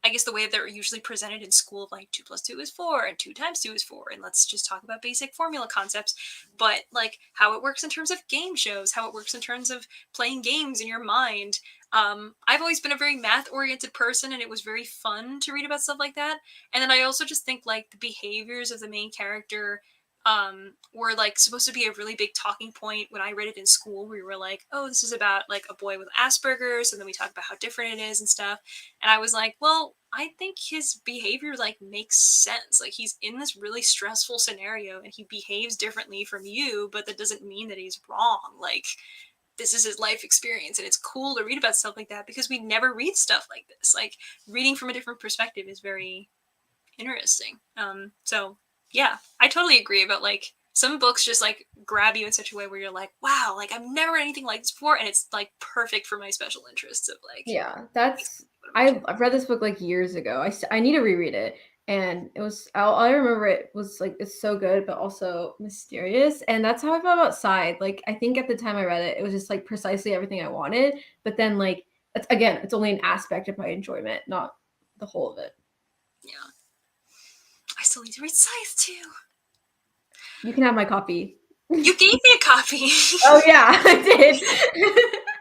Speaker 1: I guess the way they're usually presented in school, like 2 + 2 is 4 and 2 × 2 is 4, and let's just talk about basic formula concepts, but like how it works in terms of game shows, how it works in terms of playing games in your mind. I've always been a very math-oriented person, and it was very fun to read about stuff like that. And then I also just think like the behaviors of the main character were like supposed to be a really big talking point when I read it in school. We were like, oh, this is about like a boy with Asperger's, and then we talk about how different it is and stuff. And I was like, well, I think his behavior like makes sense. Like he's in this really stressful scenario and he behaves differently from you, but that doesn't mean that he's wrong. Like this is his life experience, and it's cool to read about stuff like that because we never read stuff like this. Like reading from a different perspective is very interesting. So yeah, I totally agree about like some books just like grab you in such a way where you're like, wow, like I've never read anything like this before, and it's like perfect for my special interests of like.
Speaker 2: Yeah, that's I've read this book like years ago. I need to reread it, and it was all I remember. It was like it's so good, but also mysterious, and that's how I felt about Side. Like I think at the time I read it, it was just like precisely everything I wanted. But then like it's only an aspect of my enjoyment, not the whole of it.
Speaker 1: Yeah. I still need to read Scythe too.
Speaker 2: You can have my copy.
Speaker 1: You gave me a copy.
Speaker 2: Oh yeah, I did.
Speaker 1: You're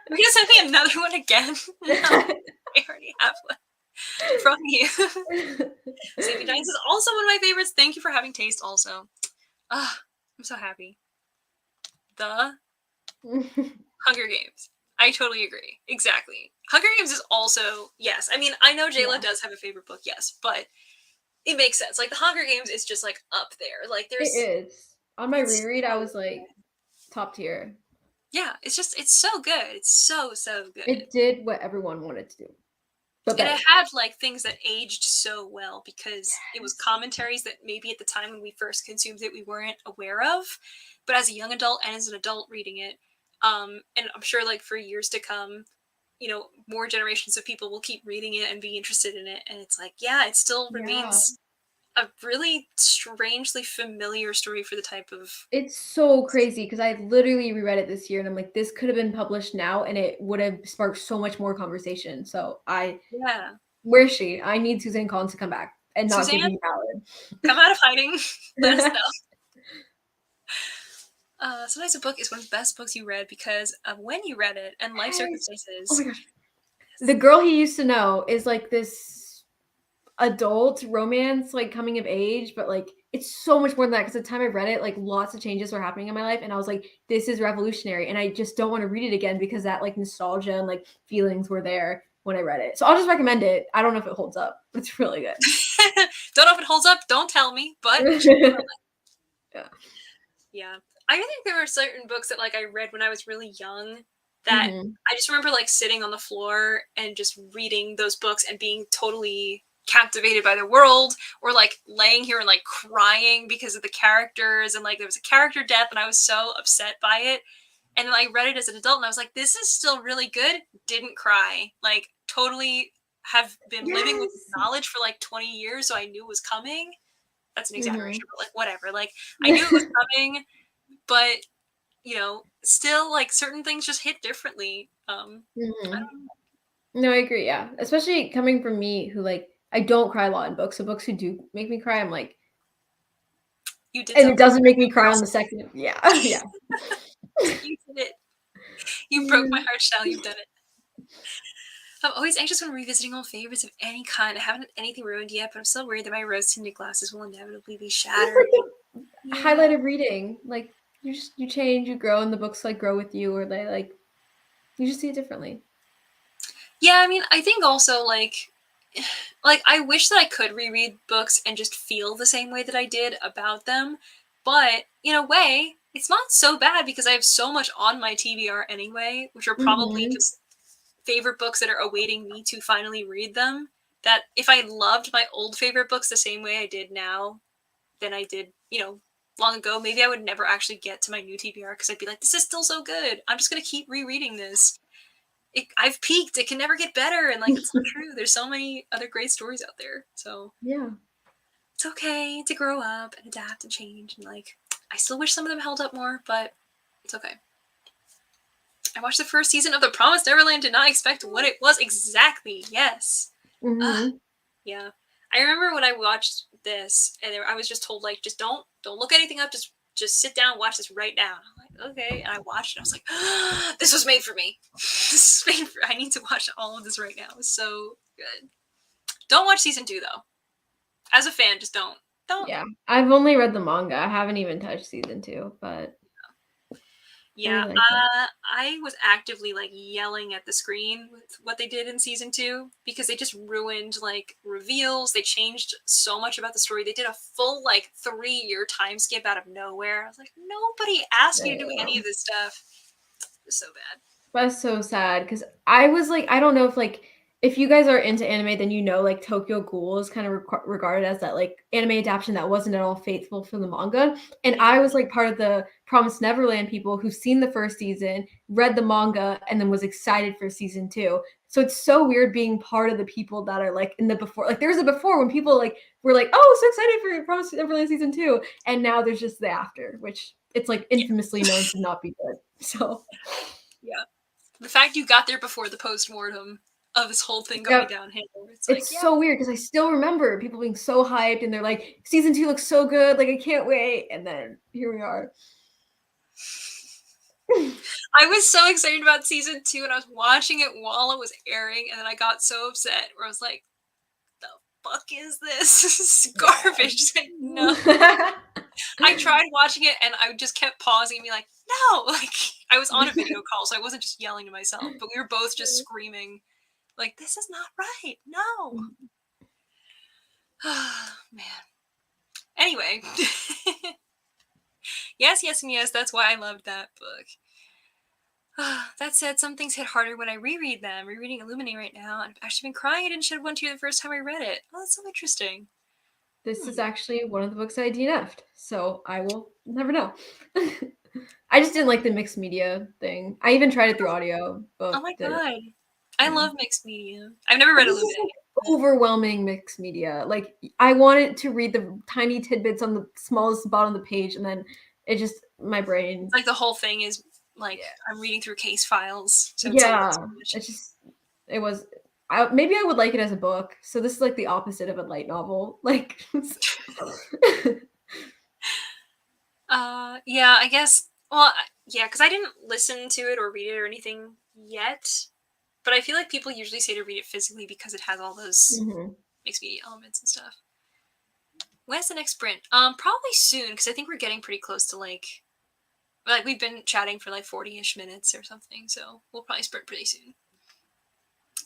Speaker 1: gonna send me another one again? No, I already have one from you. Sleepy Giants is also one of my favorites. Thank you for having taste also. I'm so happy. The Hunger Games. I totally agree. Exactly. Hunger Games is also, yes. I mean, I know Jayla does have a favorite book, yes, but it makes sense. Like the Hunger Games is just like up there. Like there's
Speaker 2: It is. On my reread, I was like top tier.
Speaker 1: Yeah, it's so good. It's so good.
Speaker 2: It did what everyone wanted to do.
Speaker 1: And it had like things that aged so well because it was commentaries that maybe at the time when we first consumed it we weren't aware of, but as a young adult and as an adult reading it, and I'm sure like for years to come, you know, more generations of people will keep reading it and be interested in it, and it's like, yeah, it still remains a really strangely familiar story for the type of.
Speaker 2: It's so crazy because I literally reread it this year and I'm like, this could have been published now and it would have sparked so much more conversation. So where is she? I need Suzanne Collins to come back and not give me ballad.
Speaker 1: Come out of hiding. Let us know. Sometimes a book is one of the best books you read because of when you read it and life circumstances.
Speaker 2: Oh my gosh. The Girl He Used to Know is like this adult romance, like coming of age, but like it's so much more than that because the time I read it, like lots of changes were happening in my life and I was like, this is revolutionary, and I just don't want to read it again because that like nostalgia and like feelings were there when I read it. So I'll just recommend it. I don't know if it holds up. It's really good.
Speaker 1: Don't know if it holds up, don't tell me, but yeah. I think there were certain books that like I read when I was really young that I just remember like sitting on the floor and just reading those books and being totally captivated by the world, or like laying here and like crying because of the characters, and like there was a character death and I was so upset by it. And then I read it as an adult and I was like, this is still really good. Didn't cry. Like totally have been living with this
Speaker 2: Yes.
Speaker 1: knowledge for like 20 years, so I knew it was coming. That's an exaggeration,
Speaker 2: Mm-hmm.
Speaker 1: but like whatever. Like I knew it was coming, but you know, still like certain things just hit differently. I
Speaker 2: Mm-hmm.
Speaker 1: don't know.
Speaker 2: No, I agree. Yeah, especially coming from me, who like I don't cry a lot in books. So books who do make me cry, I'm like,
Speaker 1: You did
Speaker 2: and it
Speaker 1: something.
Speaker 2: doesn't make me cry on the second. Yeah, yeah.
Speaker 1: You did it. You broke
Speaker 2: Yeah.
Speaker 1: my heart, Shell. You've done it. I'm always anxious when revisiting old favorites of any kind. I haven't had anything ruined yet, but I'm still worried that my rose-tinted glasses will inevitably be
Speaker 2: It's
Speaker 1: shattered.
Speaker 2: like the
Speaker 1: Yeah.
Speaker 2: highlight of reading. Like you change, you grow, and the books like grow with you, or they like you just see it differently.
Speaker 1: Yeah, I mean, I think also like I wish that I could reread books and just feel the same way that I did about them, but in a way, it's not so bad because I have so much on my TBR anyway, which are probably
Speaker 2: Mm-hmm.
Speaker 1: just favorite books that are awaiting me to finally read them. That if I loved my old favorite books the same way I did now, than I did, long ago, maybe I would never actually get to my new TBR because I'd be like, this is still so good. I'm just gonna keep rereading this. I've peaked. It can never get better, and like it's not true. There's so many other great stories out there. So
Speaker 2: Yeah.
Speaker 1: it's okay to grow up and adapt and change. And like, I still wish some of them held up more, but it's okay. I watched the first season of The Promised Neverland. Did not expect what it was exactly. Yes.
Speaker 2: Mm-hmm.
Speaker 1: Yeah. I remember when I watched this, and I was just told like, just don't look anything up. Just sit down, and watch this right now. I'm like, okay. And I watched it. I was like, this was made for me. This is made for. I need to watch all of this right now. It was so good. Don't watch season 2 though. As a fan, just don't. Don't.
Speaker 2: Yeah. I've only read the manga. I haven't even touched season 2, but I
Speaker 1: Yeah,
Speaker 2: really like it.
Speaker 1: I was actively like yelling at the screen with what they did in season 2 because they just ruined like reveals. They changed so much about the story. They did a full like 3-year time skip out of nowhere. I was like, nobody asked you to do any of this stuff. It was so bad.
Speaker 2: That's so sad because I was like, I don't know if you guys are into anime, then you know like Tokyo Ghoul is kind of regarded as that like anime adaptation that wasn't at all faithful for the manga. And
Speaker 1: Mm.
Speaker 2: I was like part of the Promised Neverland people who've seen the first season, read the manga, and then was excited for season 2. So it's so weird being part of the people that are like in the before. Like there's a before when people like were like, oh, so excited for Promised Neverland season 2, and now there's just the after, which it's like
Speaker 1: Yeah,
Speaker 2: infamously known to not be good. So.
Speaker 1: yeah. The fact you got there before the post mortem of this whole thing going
Speaker 2: Yep.
Speaker 1: downhill. It's like,
Speaker 2: It's
Speaker 1: yeah.
Speaker 2: so weird because I still remember people being so hyped and they're like, season 2 looks so good, like I can't wait. And then here we are.
Speaker 1: I was so excited about season 2 and I was watching it while it was airing, and then I got so upset where I was like, the fuck is this? This is garbage. Like, no. I tried watching it and I just kept pausing and be like, no. Like I was on a video call, so I wasn't just yelling to myself, but we were both just screaming, like, this is not right. No. Man. Anyway. Yes, yes, and yes, that's why I loved that book. That said, some things hit harder when I reread them. Rereading Illuminate right now, and I've actually been crying. I didn't shed one tear the first time I read it. Oh, that's so interesting.
Speaker 2: This is actually one of the books I DNF'd, so I will never know. I just didn't like the mixed media thing. I even tried it through audio
Speaker 1: Oh
Speaker 2: book.
Speaker 1: my
Speaker 2: Did
Speaker 1: god. I
Speaker 2: yeah.
Speaker 1: love mixed media. I've never
Speaker 2: But
Speaker 1: read
Speaker 2: this is
Speaker 1: Illuminate.
Speaker 2: like overwhelming mixed media. Like I wanted to read the tiny tidbits on the smallest bottom of the page, and then it just my brain.
Speaker 1: It's like the whole thing is like
Speaker 2: Yeah.
Speaker 1: I'm reading through case files, so it's a little
Speaker 2: Yeah,
Speaker 1: too much.
Speaker 2: it's just it was maybe I would like it as a book. So this is like the opposite of a light novel. Like
Speaker 1: Yeah, I guess. Well, yeah, because I didn't listen to it or read it or anything yet. But I feel like people usually say to read it physically because it has all those
Speaker 2: Mhm.
Speaker 1: mixed media elements and stuff. When's the next sprint? Probably soon because I think we're getting pretty close to like we've been chatting for like 40-ish minutes or something, so we'll probably sprint pretty soon.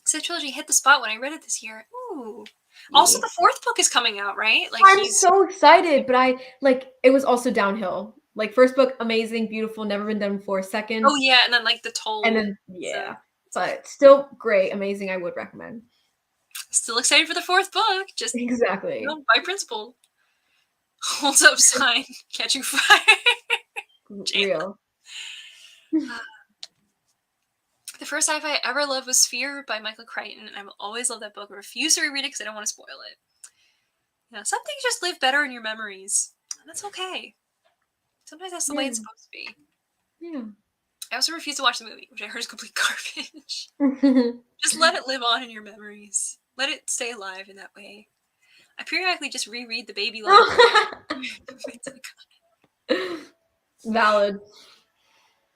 Speaker 1: So trilogy hit the spot when I read it this year. Ooh. Also, the 4th book is coming out, right? Like
Speaker 2: I'm
Speaker 1: he's.
Speaker 2: so excited, but I like it was also downhill. Like first book, amazing, beautiful, never been done before. Second,
Speaker 1: Oh yeah, and then like the
Speaker 2: and
Speaker 1: toll.
Speaker 2: then
Speaker 1: So
Speaker 2: yeah, but still great, amazing. I would recommend.
Speaker 1: Still excited for the 4th book. Just
Speaker 2: Exactly.
Speaker 1: by principle. Holds up sign, catching fire.
Speaker 2: Real.
Speaker 1: The first sci-fi I ever loved was Sphere by Michael Crichton, and I will always love that book. I refuse to reread it because I don't want to spoil it. Some things just live better in your memories, and that's okay. Sometimes that's the way it's supposed to be.
Speaker 2: Yeah.
Speaker 1: I also refuse to watch the movie, which I heard is complete garbage. Just let it live on in your memories. Let it stay alive in that way. I periodically just reread the baby life.
Speaker 2: Valid.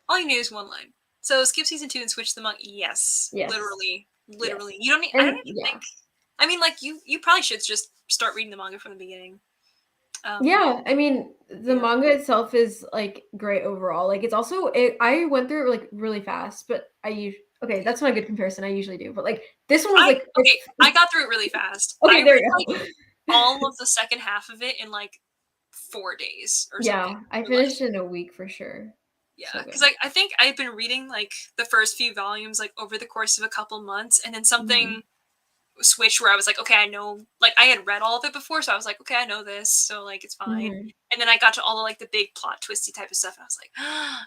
Speaker 1: All you need is one line. So skip season 2 and switch the manga. Yes. Literally.
Speaker 2: Yes.
Speaker 1: You don't need. I don't even think. I mean, like you probably should just start reading the manga from the beginning.
Speaker 2: Yeah, I mean, the manga itself is like great overall. Like it's also I went through it like really fast, but okay, that's not a good comparison. I usually do, but like this one was like
Speaker 1: I got through it really fast.
Speaker 2: Okay, there you go.
Speaker 1: Like, all of the second half of it in like 4 days or something.
Speaker 2: Yeah, I finished in a week for sure.
Speaker 1: Yeah, because like I think I've been reading like the first few volumes like over the course of a couple months, and then something switched where I was like, okay, I know, like I had read all of it before, so I was like, okay, I know this, so like it's fine. And then I got to all the like the big plot twisty type of stuff, and I was like,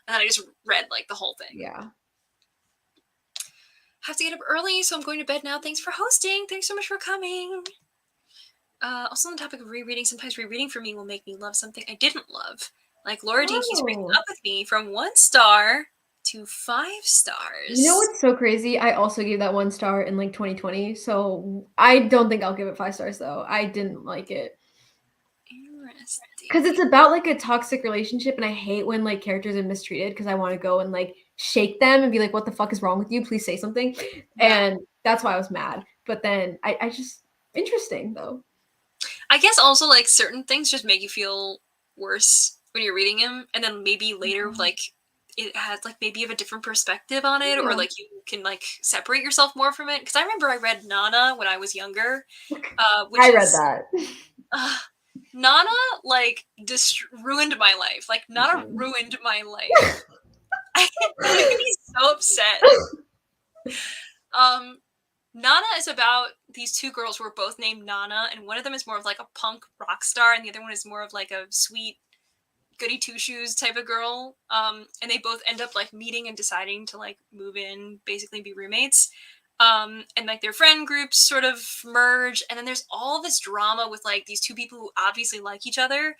Speaker 1: and then I just read like the whole thing.
Speaker 2: Yeah.
Speaker 1: Have to get up early, so I'm going to bed now. Thanks for hosting. Thanks so much for coming. Also on the topic of rereading, sometimes rereading for me will make me love something I didn't love. Like Laura D keeps breaking up with me from 1 star to 5 stars.
Speaker 2: You know what's so crazy? I also gave that 1 star in like 2020, so I don't think I'll give it 5 stars though. I didn't like it.
Speaker 1: Interesting.
Speaker 2: Because it's about like a toxic relationship, and I hate when like characters are mistreated because I want to go and like shake them and be like, what the fuck is wrong with you? Please say something. Yeah. And that's why I was mad. But then I just interesting though.
Speaker 1: I guess also like certain things just make you feel worse when you're reading them, and then maybe later like it has like maybe you have a different perspective on it, or like you can like separate yourself more from it. Because I remember I read Nana when I was younger. Which
Speaker 2: I read that.
Speaker 1: Nana like ruined my life. Like Nana ruined my life. I made me so upset. Nana is about these 2 girls who are both named Nana, and one of them is more of like a punk rock star, and the other one is more of like a sweet goody two shoes type of girl. And they both end up like meeting and deciding to like move in, basically be roommates. And like their friend groups sort of merge, and then there's all this drama with like these 2 people who obviously like each other,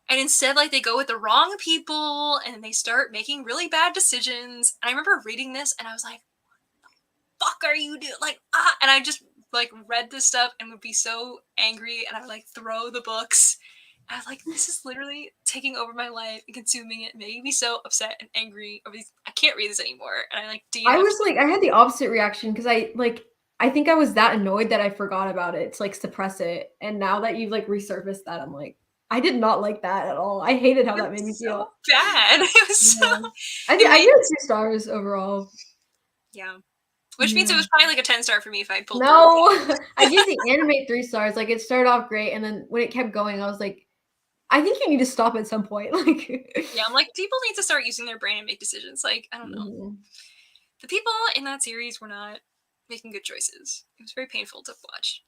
Speaker 1: and instead like they go with the wrong people, and they start making really bad decisions. And I remember reading this and I was like, fuck are you doing? Like, and I just like read this stuff and would be so angry, and I would like throw the books. I was like, this is literally taking over my life and consuming it, making me so upset and angry over these. I can't read this anymore. And I like
Speaker 2: I had the opposite reaction because I think I was that annoyed that I forgot about it to like suppress it. And now that you've like resurfaced that, I'm like, I did not like that at all. I hated how that made me feel.
Speaker 1: Bad. It was so.
Speaker 2: I give it 2 stars overall.
Speaker 1: Yeah. Which means it was probably like a 10 star for me if I pulled.
Speaker 2: No, I gave the anime 3 stars. Like it started off great, and then when it kept going, I was like, I think you need to stop at some point. Like,
Speaker 1: yeah, I'm like, people need to start using their brain and make decisions. Like, I don't know. The people in that series were not making good choices. It was very painful to watch.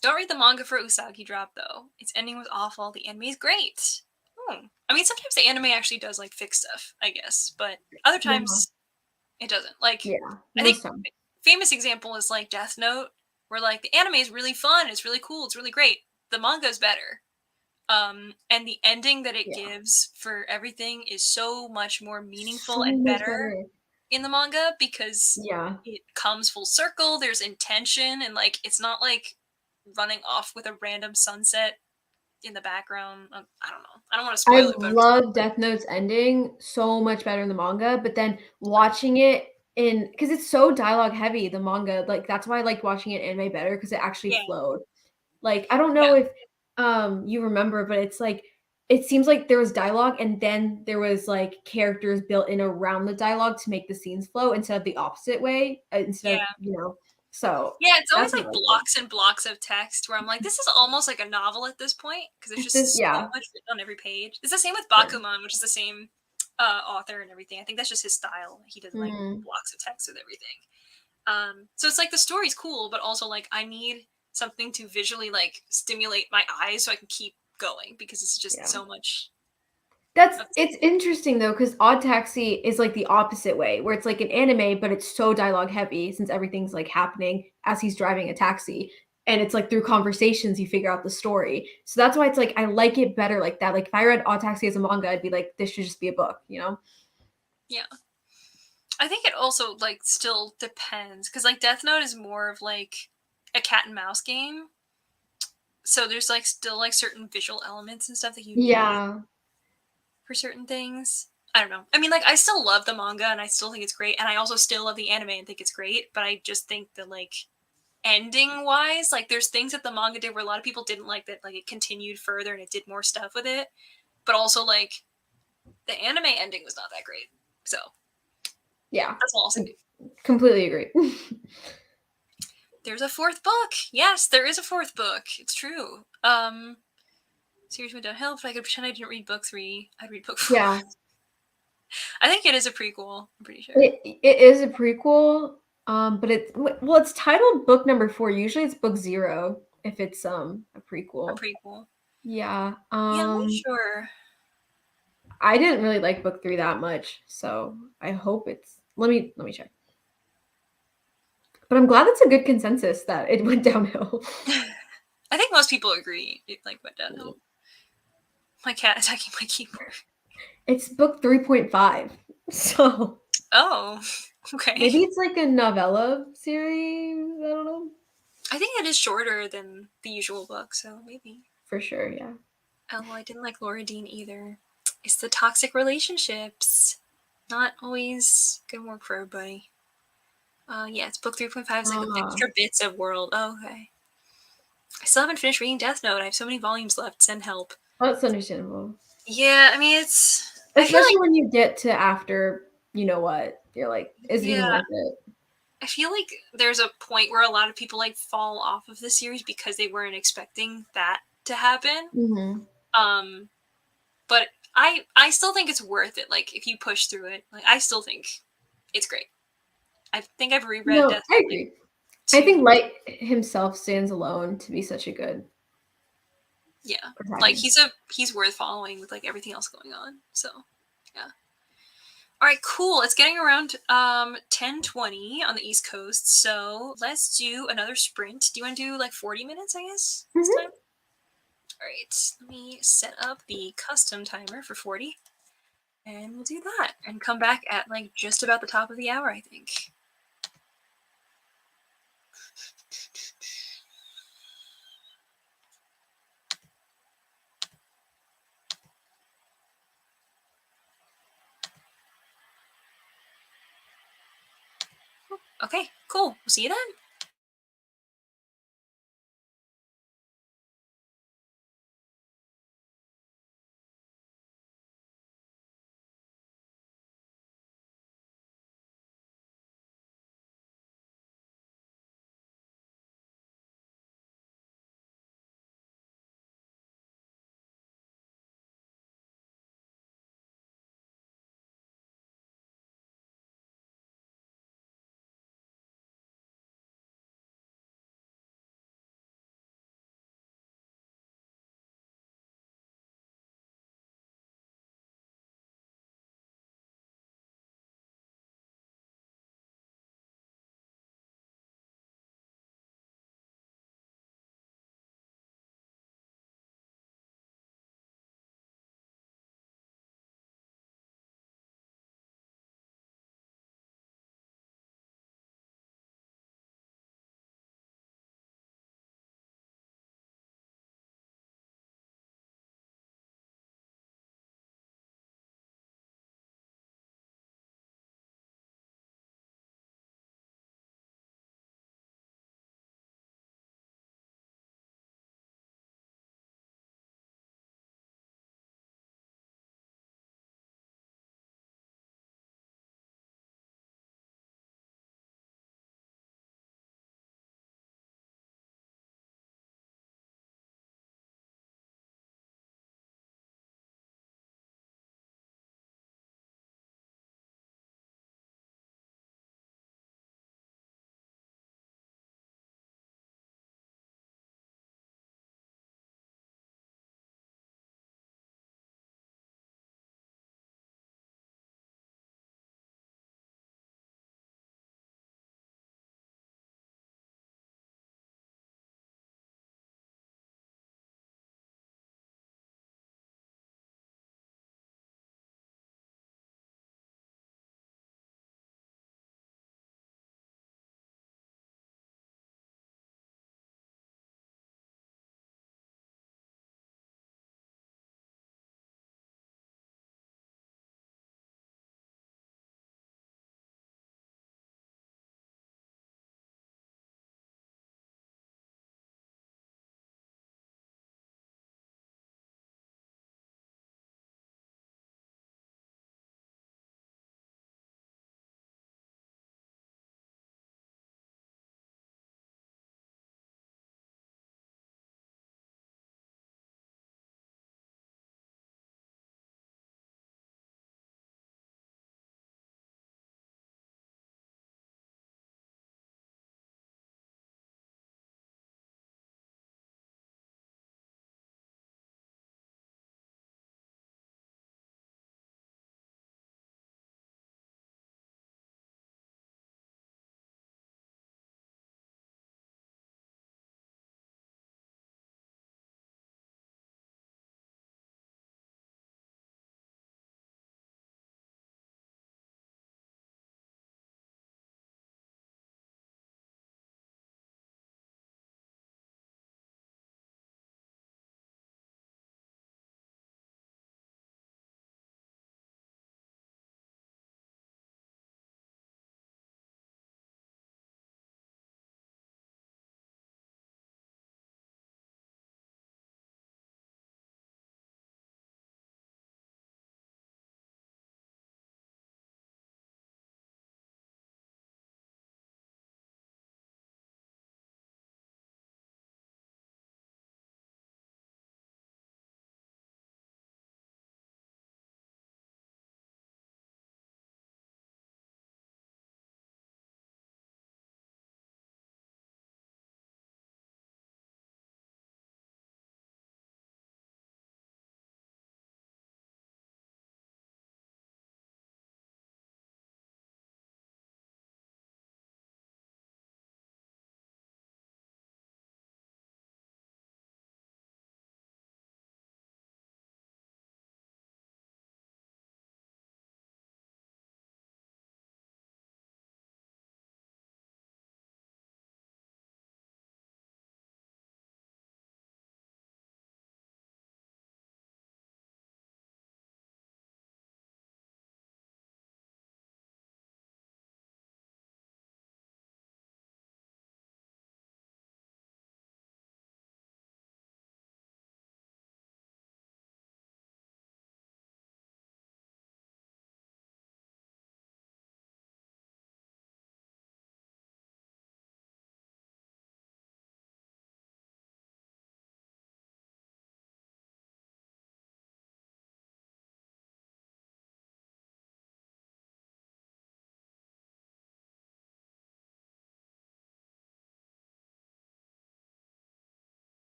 Speaker 1: Don't read the manga for Usagi Drop though. Its ending was awful. The anime is great. I mean, sometimes the anime actually does like fix stuff, I guess, but other times it doesn't. Like, I think famous example is like Death Note, where like the anime is really fun, it's really cool, it's really great. The manga is better. And the ending that it gives for everything is so much more meaningful and better in the manga, because it comes full circle. There's intention, and like it's not like running off with a random sunset in the background. I don't know. I don't want to spoil it.
Speaker 2: I love Death Note's ending so much better in the manga, but then watching it because it's so dialogue heavy, the manga, like that's why I liked watching it anime better, because it actually flowed. Like I don't know if you remember, but it's like it seems like there was dialogue, and then there was like characters built in around the dialogue to make the scenes flow, instead of the opposite way. Instead of so
Speaker 1: it's always like blocks and blocks of text where I'm like, this is almost like a novel at this point, because there's just so much written on every page. It's the same with Bakuman, which is the same author and everything. I think that's just his style. He does like blocks of text with everything. So it's like the story's cool, but also like I need something to visually like stimulate my eyes so I can keep going because it's just
Speaker 2: Yeah.
Speaker 1: so much.
Speaker 2: It's interesting though, because Odd Taxi is like the opposite way, where it's like an anime, but it's so dialogue heavy since everything's like happening as he's driving a taxi. And it's like through conversations you figure out the story. So that's why it's like I like it better like that. Like if I read Odd Taxi as a manga, I'd be like, this should just be a book, you know?
Speaker 1: Yeah. I think it also like still depends because like Death Note is more of like a cat and mouse game. So there's like still like certain visual elements and stuff that you need
Speaker 2: Yeah.
Speaker 1: for certain things. I don't know. I mean, like I still love the manga and I still think it's great, and I also still love the anime and think it's great. But I just think that like ending wise, like there's things that the manga did where a lot of people didn't like that. Like it continued further and it did more stuff with it. But also like the anime ending was not that great. So
Speaker 2: Yeah.
Speaker 1: that's all I'll say.
Speaker 2: Completely agree.
Speaker 1: There's a fourth book. Yes, there is a fourth book. It's true. Series went downhill. If I could pretend I didn't read book 3, I'd read book 4.
Speaker 2: Yeah.
Speaker 1: I think it is a prequel. I'm pretty sure.
Speaker 2: It is a prequel, but it's titled book number 4. Usually it's book 0 if it's a
Speaker 1: A
Speaker 2: prequel.
Speaker 1: prequel.
Speaker 2: Yeah.
Speaker 1: Yeah, I'm not sure.
Speaker 2: I didn't really like book 3 that much, so I hope it's let me check. But I'm glad it's a good consensus that it went downhill.
Speaker 1: I think most people agree it like went downhill. My cat attacking my keyboard.
Speaker 2: It's book 3.5. So
Speaker 1: Oh, okay.
Speaker 2: maybe it's like a novella series. I don't know.
Speaker 1: I think it is shorter than the usual book, so maybe.
Speaker 2: For sure, yeah.
Speaker 1: Oh, well, I didn't like Laura Dean either. It's the toxic relationships. Not always gonna work for everybody. Yeah, it's book 3.5 is like with extra bits of world. Oh, okay. I still haven't finished reading Death Note. I have so many volumes left. Send help.
Speaker 2: That's understandable.
Speaker 1: Yeah, I mean, it's. I feel
Speaker 2: Especially
Speaker 1: like.
Speaker 2: when you get to after, you know what, you're like, is it even
Speaker 1: Yeah,
Speaker 2: worth it?
Speaker 1: I feel like there's a point where a lot of people like fall off of the series because they weren't expecting that to happen.
Speaker 2: Mm-hmm.
Speaker 1: But I still think it's worth it. Like if you push through it, like I still think it's great. I think I've reread
Speaker 2: No,
Speaker 1: Death
Speaker 2: I
Speaker 1: Note like
Speaker 2: agree. I think
Speaker 1: 2.
Speaker 2: Light himself stands alone to be such a good
Speaker 1: Yeah, like
Speaker 2: protagonist.
Speaker 1: he's worth following with like everything else going on. So yeah. All right, cool. It's getting around 10:20 on the East Coast, so let's do another sprint. Do you want to do like 40 minutes? I guess this
Speaker 2: Mm-hmm.
Speaker 1: time. All right, let me set up the custom timer for 40, and we'll do that, and come back at like just about the top of the hour, I think. Okay, cool. We'll see you then.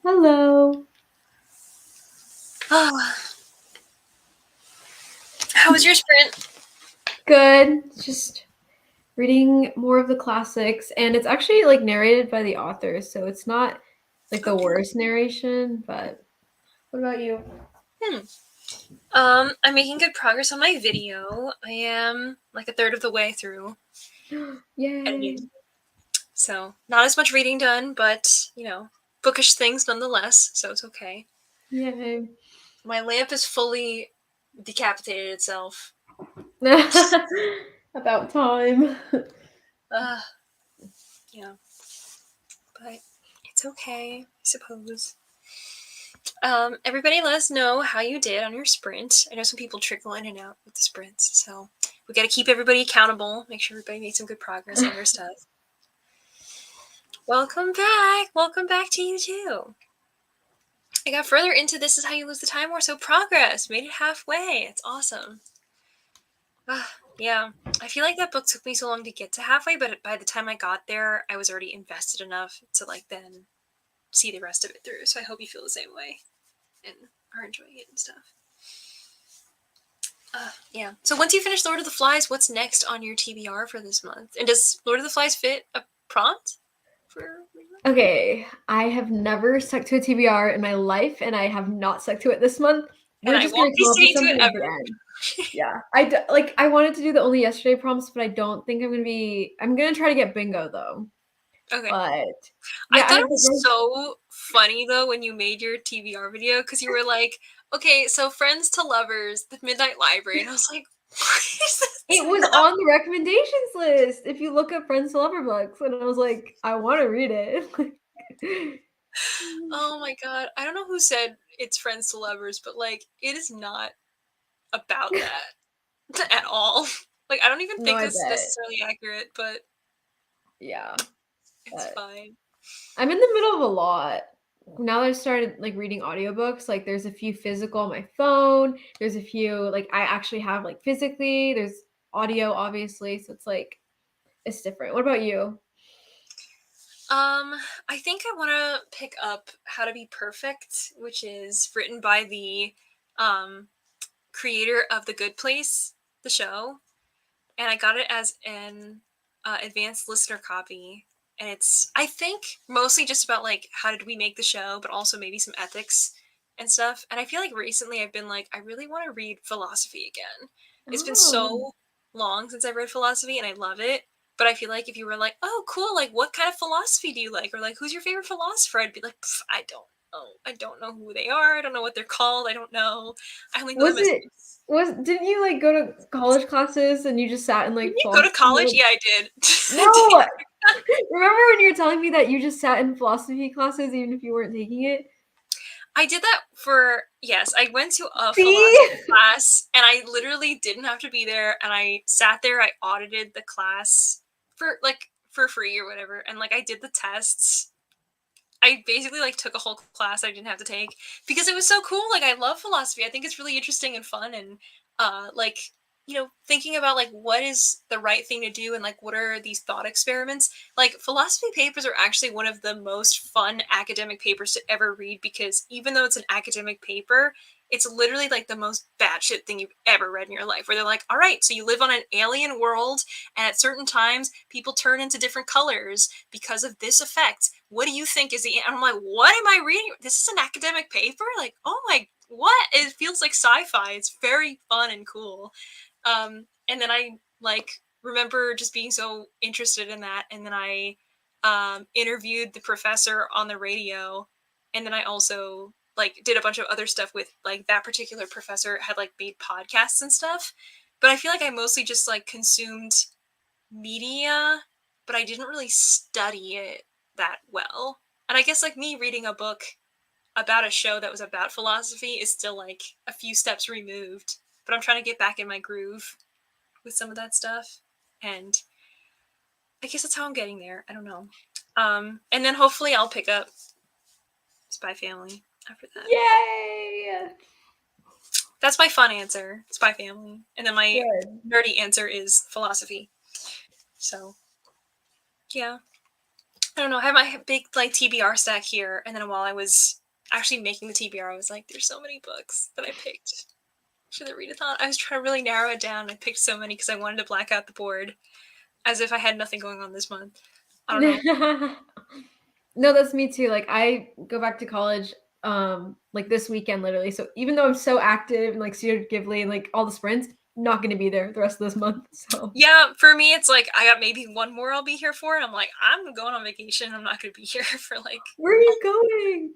Speaker 2: Hello.
Speaker 1: Oh. How was your sprint?
Speaker 2: Good. Just reading more of the classics, and it's actually like narrated by the author, so it's not like the
Speaker 1: Okay.
Speaker 2: worst narration. But what about you?
Speaker 1: I'm making good progress on my video. I am like a third of the way through
Speaker 2: Yay!
Speaker 1: editing. So not as much reading done, but bookish things nonetheless, so it's okay.
Speaker 2: Yay!
Speaker 1: My lamp is fully decapitated itself.
Speaker 2: About time.
Speaker 1: Yeah. But it's okay, I suppose. Everybody let us know how you did on your sprint. I know some people trickle in and out with the sprints, so we got to keep everybody accountable, make sure everybody made some good progress on their stuff. Welcome back! Welcome back to you too. I got further into This Is How You Lose the Time War, so progress! Made it halfway. It's awesome. Yeah, I feel like that book took me so long to get to halfway, but by the time I got there, I was already invested enough to then see the rest of it through. So I hope you feel the same way and are enjoying it and stuff. Yeah. So once you finish Lord of the Flies, what's next on your TBR for this month? And does Lord of the Flies fit a prompt for?
Speaker 2: Okay, I have never stuck to a TBR in my life, and I have not stuck to it this month. We're just gonna come up with something at the end. Yeah, I wanted to do the only yesterday prompts, but I don't think I'm gonna try to get bingo though.
Speaker 1: Okay.
Speaker 2: But
Speaker 1: yeah,
Speaker 2: yeah,
Speaker 1: I thought it was so funny though when you made your TBR video because you were like, okay, so friends to lovers, the Midnight Library, and I was like, what is this?
Speaker 2: It was on the recommendations list. If you look up friends to lover books, and I was like, I want to read it.
Speaker 1: Oh my god, I don't know who said it's friends to lovers, but like it is not about that at all. Like I don't even
Speaker 2: No,
Speaker 1: think
Speaker 2: I
Speaker 1: that's
Speaker 2: bet.
Speaker 1: necessarily accurate, but
Speaker 2: Yeah,
Speaker 1: it's
Speaker 2: but
Speaker 1: fine.
Speaker 2: I'm in the middle of a lot. Now that I've started like reading audiobooks, like there's a few physical on my phone. There's a few like I actually have like physically. There's audio, obviously, so it's like it's different. What about you?
Speaker 1: I think I want to pick up How to Be Perfect, which is written by the creator of The Good Place, the show, and I got it as an advanced listener copy. And it's, I think, mostly just about like how did we make the show, but also maybe some ethics and stuff. And I feel like recently I've been like, I really want to read philosophy again. It's been
Speaker 2: Oh,
Speaker 1: so long since I've read philosophy, and I love it. But I feel like if you were like, oh, cool, like what kind of philosophy do you like? Or like, who's your favorite philosopher? I'd be like, I don't know. I don't know who they are. I don't know what they're called. I don't know. I only know
Speaker 2: was
Speaker 1: them as
Speaker 2: it? Didn't you like go to college classes and you just sat in
Speaker 1: Did
Speaker 2: like
Speaker 1: you go to
Speaker 2: philosophy?
Speaker 1: college? Yeah, I did.
Speaker 2: No. Remember when you were telling me that you just sat in philosophy classes even if you weren't taking it?
Speaker 1: I did that for, yes, I went to a philosophy
Speaker 2: See?
Speaker 1: class and I literally didn't have to be there, and I sat there, I audited the class for free or whatever, and like I did the tests. I basically like took a whole class I didn't have to take because it was so cool. Like I love philosophy. I think it's really interesting and fun, and like thinking about like what is the right thing to do and like what are these thought experiments. Like philosophy papers are actually one of the most fun academic papers to ever read because even though it's an academic paper, it's literally like the most batshit thing you've ever read in your life. Where they're like, all right, so you live on an alien world, and at certain times people turn into different colors because of this effect. What do you think is the? And I'm like, what am I reading? This is an academic paper. Like, oh my, what? It feels like sci-fi. It's very fun and cool. And then I like remember just being so interested in that, and then I interviewed the professor on the radio, and then I also like did a bunch of other stuff with like that particular professor had like made podcasts and stuff. But I feel like I mostly just like consumed media, but I didn't really study it that well. And I guess like me reading a book about a show that was about philosophy is still like a few steps removed. But I'm trying to get back in my groove with some of that stuff. And I guess that's how I'm getting there. I don't know. And then hopefully I'll pick up Spy Family after that.
Speaker 2: Yay!
Speaker 1: That's my fun answer, Spy Family. And then my
Speaker 2: Good.
Speaker 1: nerdy answer is philosophy. So, yeah. I don't know. I have my big like TBR stack here, and then while I was actually making the TBR, I was like, there's so many books that I picked for the readathon. I was trying to really narrow it down. I picked so many because I wanted to black out the board as if I had nothing going on this month. I don't know.
Speaker 2: No, that's me too. Like I go back to college like this weekend literally. So even though I'm so active in like Studio Ghibli and like all the sprints, I'm not gonna be there the rest of this month. So
Speaker 1: yeah, for me it's like I got maybe one more I'll be here for, and I'm like, I'm going on vacation. I'm not gonna be here for like
Speaker 2: where are you going?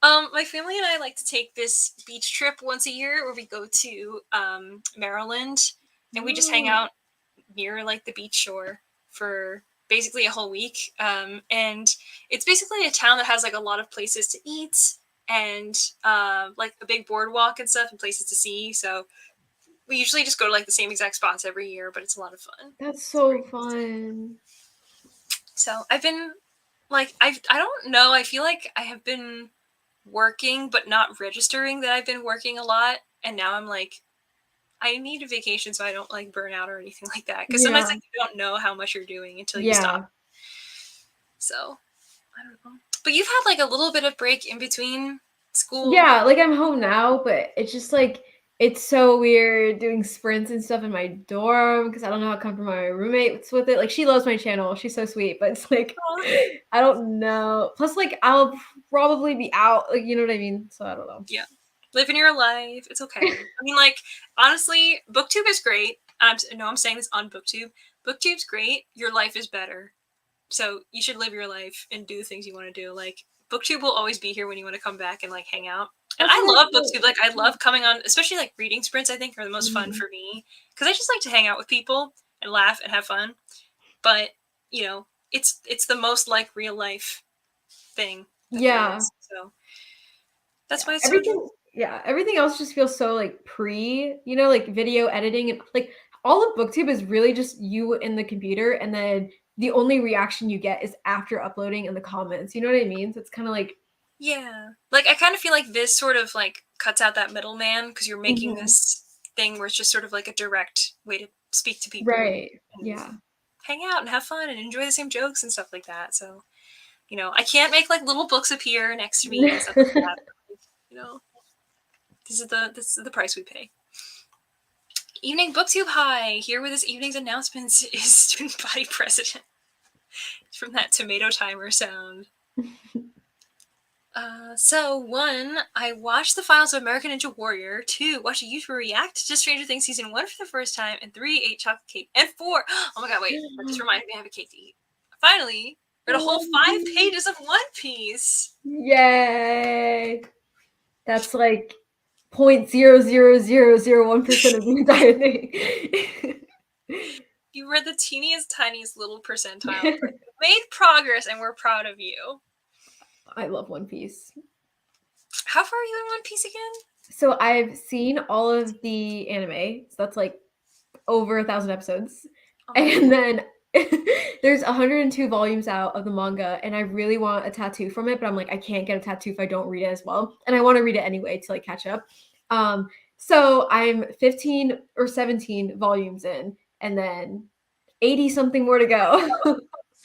Speaker 1: my family and I like to take this beach trip once a year where we go to Maryland and we just hang out near like the beach shore for basically a whole week. And it's basically a town that has like a lot of places to eat and like a big boardwalk and stuff and places to see. So we usually just go to like the same exact spots every year, but it's a lot of fun.
Speaker 2: That's so fun.
Speaker 1: So I've been like I don't know. I feel like I have been working but not registering that I've been working a lot, and now I'm like I need a vacation so I don't like burn out or anything like that. Because sometimes like you don't know how much you're doing until you stop. So I don't know. But you've had like a little bit of break in between school.
Speaker 2: Yeah, like I'm home now, but it's just like it's so weird doing sprints and stuff in my dorm because I don't know how comfortable my roommate's with it. Like she loves my channel, she's so sweet, but it's like I don't know. Plus, like I'll probably be out, like you know what I mean. So I don't know.
Speaker 1: Yeah, living your life. It's okay. I mean, like honestly, BookTube is great. I'm saying this on BookTube. BookTube's great. Your life is better. So you should live your life and do the things you want to do. Like BookTube will always be here when you want to come back and like hang out. And I love BookTube. Like I love coming on, especially like reading sprints. I think are the most fun for me because I just like to hang out with people and laugh and have fun. But you know, it's the most like real life thing.
Speaker 2: Yeah.
Speaker 1: So that's why it's
Speaker 2: everything. Yeah, everything else just feels so like you know, like video editing and like all of BookTube is really just you in the computer, and then the only reaction you get is after uploading in the comments. You know what I mean? So it's kind of like
Speaker 1: yeah, like I kind of feel like this sort of like cuts out that middleman because you're making this thing where it's just sort of like a direct way to speak to people,
Speaker 2: right? Yeah,
Speaker 1: hang out and have fun and enjoy the same jokes and stuff like that. So, you know, I can't make like little books appear next to me and stuff like that. You know, this is the price we pay. Evening BookTube High here with this evening's announcements is student body president from that tomato timer sound. So 1, I watched the finals of American Ninja Warrior. 2, watched a YouTuber react to Stranger Things season 1 for the first time, and 3, ate chocolate cake, and 4, oh my god, wait, that just reminded me I have a cake to eat. Finally, read a whole 5 pages of One Piece.
Speaker 2: Yay! That's like 0.00001% of the entire thing.
Speaker 1: You read the teeniest, tiniest little percentile. You made progress, and we're proud of you.
Speaker 2: I love One Piece.
Speaker 1: How far are you in One Piece again?
Speaker 2: So I've seen all of the anime. So that's like over 1,000 episodes. And then there's 102 volumes out of the manga, and I really want a tattoo from it, but I'm like, I can't get a tattoo if I don't read it as well. And I want to read it anyway to like catch up. So I'm 15 or 17 volumes in, and then 80 something more to go.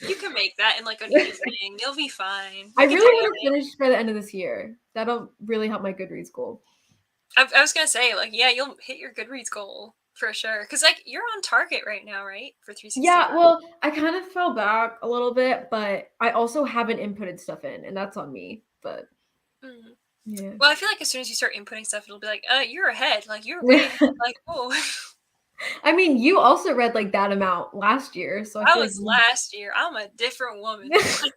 Speaker 1: You can make that in like an evening. You'll be fine.
Speaker 2: I really want to finish by the end of this year. That'll really help my Goodreads goal.
Speaker 1: I was gonna say, like, yeah, you'll hit your Goodreads goal for sure. Because like you're on target right now, right? For 360.
Speaker 2: Yeah, well, I kind of fell back a little bit, but I also haven't inputted stuff in, and that's on me. But yeah.
Speaker 1: Well, I feel like as soon as you start inputting stuff, it'll be like, you're ahead. Like you're way ahead. Like, oh.
Speaker 2: I mean, you also read like that amount last year, so
Speaker 1: I was last year. I'm a different woman. I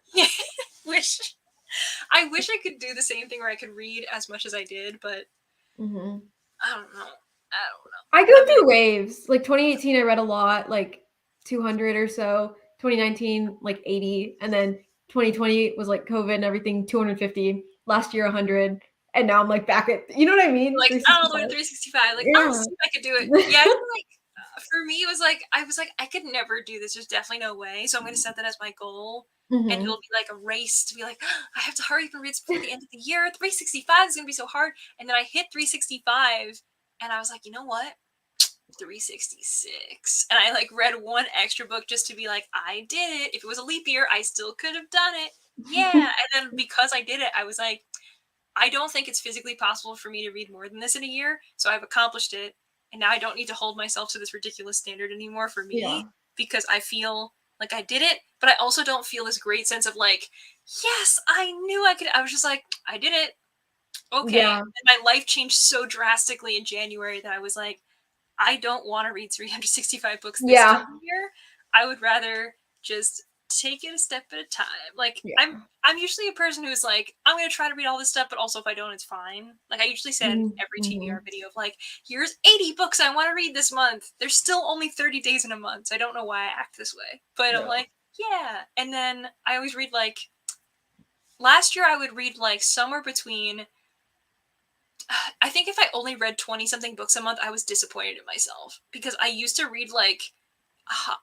Speaker 1: wish I could do the same thing where I could read as much as I did, but I don't know.
Speaker 2: I go through waves. Like 2018, I read a lot, like 200 or so. 2019, like 80, and then 2020 was like COVID and everything, 250. Last year, 100, and now I'm like back at, you know what I mean?
Speaker 1: Like all the way to 365. Like I'll see if I could do it. Yeah, I feel like for me, it was like I could never do this. There's definitely no way. So I'm gonna set that as my goal. And it'll be like a race to be like, I have to hurry up and read this before the end of the year. 365 is gonna be so hard. And then I hit 365 and I was like, you know what? 366. And I like read one extra book just to be like, I did it. If it was a leap year, I still could have done it. Yeah. And then because I did it, I was like, I don't think it's physically possible for me to read more than this in a year, so I've accomplished it, and now I don't need to hold myself to this ridiculous standard anymore for me, because I feel like I did it, but I also don't feel this great sense of like, yes, I knew I could. I was just like, I did it. Okay.
Speaker 2: Yeah.
Speaker 1: And my life changed so drastically in January that I was like, I don't want to read 365 books this
Speaker 2: Yeah.
Speaker 1: coming year. I would rather just take it a step at a time. Like,
Speaker 2: Yeah.
Speaker 1: I'm usually a person who's like, I'm gonna try to read all this stuff, but also if I don't, it's fine. Like I usually say in every TBR video of like, here's 80 books I want to read this month. There's still only 30 days in a month. So I don't know why I act this way. But I'm like, yeah. And then I always read like, last year I would read like somewhere between, I think if I only read 20 something books a month, I was disappointed in myself, because I used to read like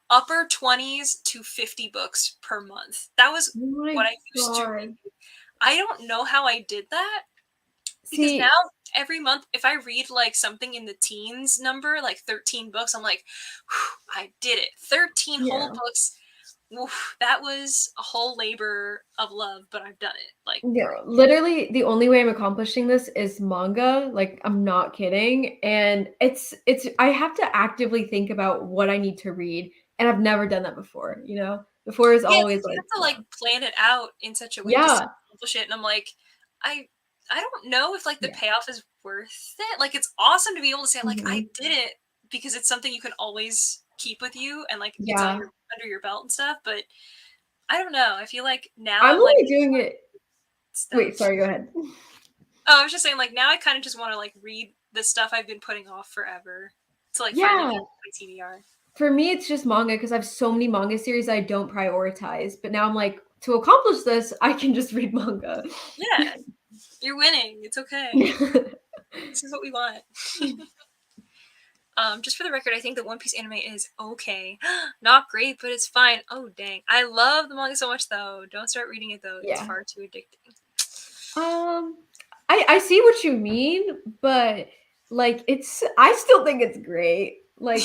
Speaker 1: upper 20s to 50 books per month. That was what I used to read. I don't know how I did that, because now every month, if I read like something in the teens number, like 13 books, I'm like, I did it. 13 whole books. Oof, that was a whole labor of love, but I've done it. Like,
Speaker 2: literally the only way I'm accomplishing this is manga. Like, I'm not kidding. And it's I have to actively think about what I need to read, and I've never done that before, you know? Before is always
Speaker 1: you
Speaker 2: like,
Speaker 1: have to like plan it out in such a way just to accomplish it. And I'm like, I don't know if like the payoff is worth it. Like, it's awesome to be able to say like I did it, because it's something you can always keep with you, and like it's on under your belt and stuff. But I don't know. I feel like now
Speaker 2: I'm
Speaker 1: like
Speaker 2: only doing it. Wait, sorry, go ahead.
Speaker 1: Oh, I was just saying, like, now I kind of just want to like read the stuff I've been putting off forever to like finally get my TBR.
Speaker 2: For me, it's just manga, because I have so many manga series I don't prioritize. But now I'm like, to accomplish this, I can just read manga.
Speaker 1: Yeah, you're winning. It's okay. This is what we want. Just for the record, I think the One Piece anime is okay. Not great, but it's fine. Oh, dang. I love the manga so much, though. Don't start reading it, though. It's far too addicting.
Speaker 2: I see what you mean, but like, I still think it's great. Like,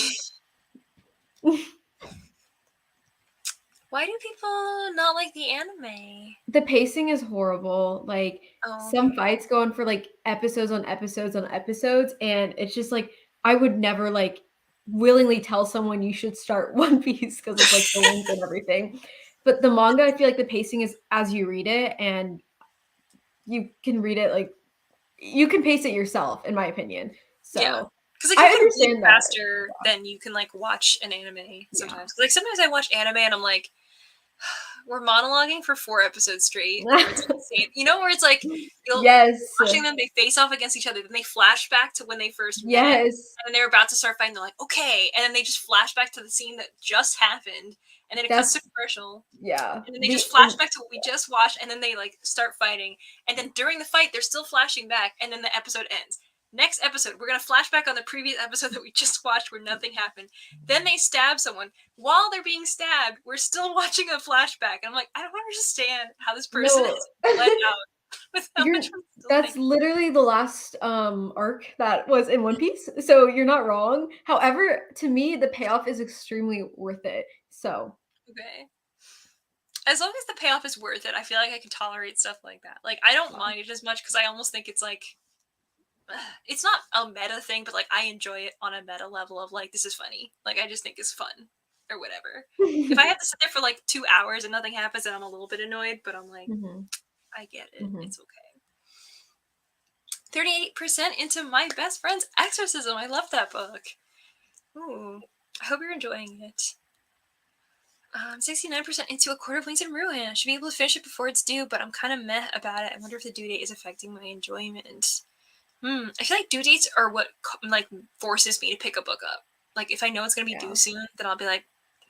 Speaker 1: why do people not like the anime?
Speaker 2: The pacing is horrible. Like, some fights go on for like episodes on episodes on episodes, and it's just like, I would never like willingly tell someone you should start One Piece because of like the length and everything. But the manga, I feel like the pacing is as you read it, and you can read it like, you can pace it yourself, in my opinion. So
Speaker 1: because like, you can read faster than you can like watch an anime sometimes. Like sometimes I watch anime and I'm like, we're monologuing for 4 episodes straight. It's insane. You know, where it's like, you'll watching them, they face off against each other, then they flash back to when they first met, and then they're about to start fighting. They're like, okay, and then they just flash back to the scene that just happened, and then it cuts to commercial. And then they just flash back to what we just watched, and then they like start fighting, and then during the fight, they're still flashing back, and then the episode ends. Next episode, we're going to flash back on the previous episode that we just watched where nothing happened. Then they stab someone. While they're being stabbed, we're still watching a flashback. And I'm like, I don't understand how this person is let out with how much
Speaker 2: that's literally the last arc that was in One Piece. So you're not wrong. However, to me, the payoff is extremely worth it. So.
Speaker 1: Okay. As long as the payoff is worth it, I feel like I can tolerate stuff like that. Like, I don't mind it as much because I almost think it's like, it's not a meta thing, but like I enjoy it on a meta level of like, this is funny. Like, I just think it's fun or whatever. If I have to sit there for like 2 hours and nothing happens, then I'm a little bit annoyed, but I'm like, I get it. It's okay. 38% into My Best Friend's Exorcism. I love that book. Ooh, I hope you're enjoying it. 69% into A Court of Wings and Ruin. I should be able to finish it before it's due, but I'm kind of meh about it. I wonder if the due date is affecting my enjoyment. I feel like due dates are what like forces me to pick a book up. Like, if I know it's gonna be due soon, then I'll be like,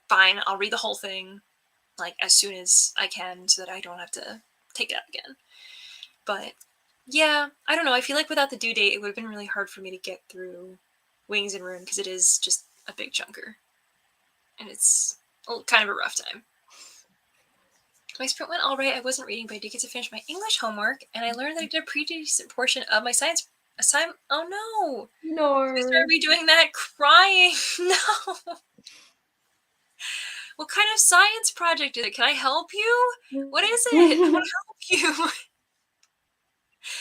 Speaker 1: fine, I'll read the whole thing like as soon as I can, so that I don't have to take it up again. But yeah, I don't know. I feel like without the due date, it would have been really hard for me to get through Wings and Ruin, because it is just a big chunker, and it's kind of a rough time. My sprint went all right. I wasn't reading, but I did get to finish my English homework, and I learned that I did a pretty decent portion of my science assignment. Oh no! I started redoing that, crying. No. What kind of science project is it? Can I help you? What is it? I want to help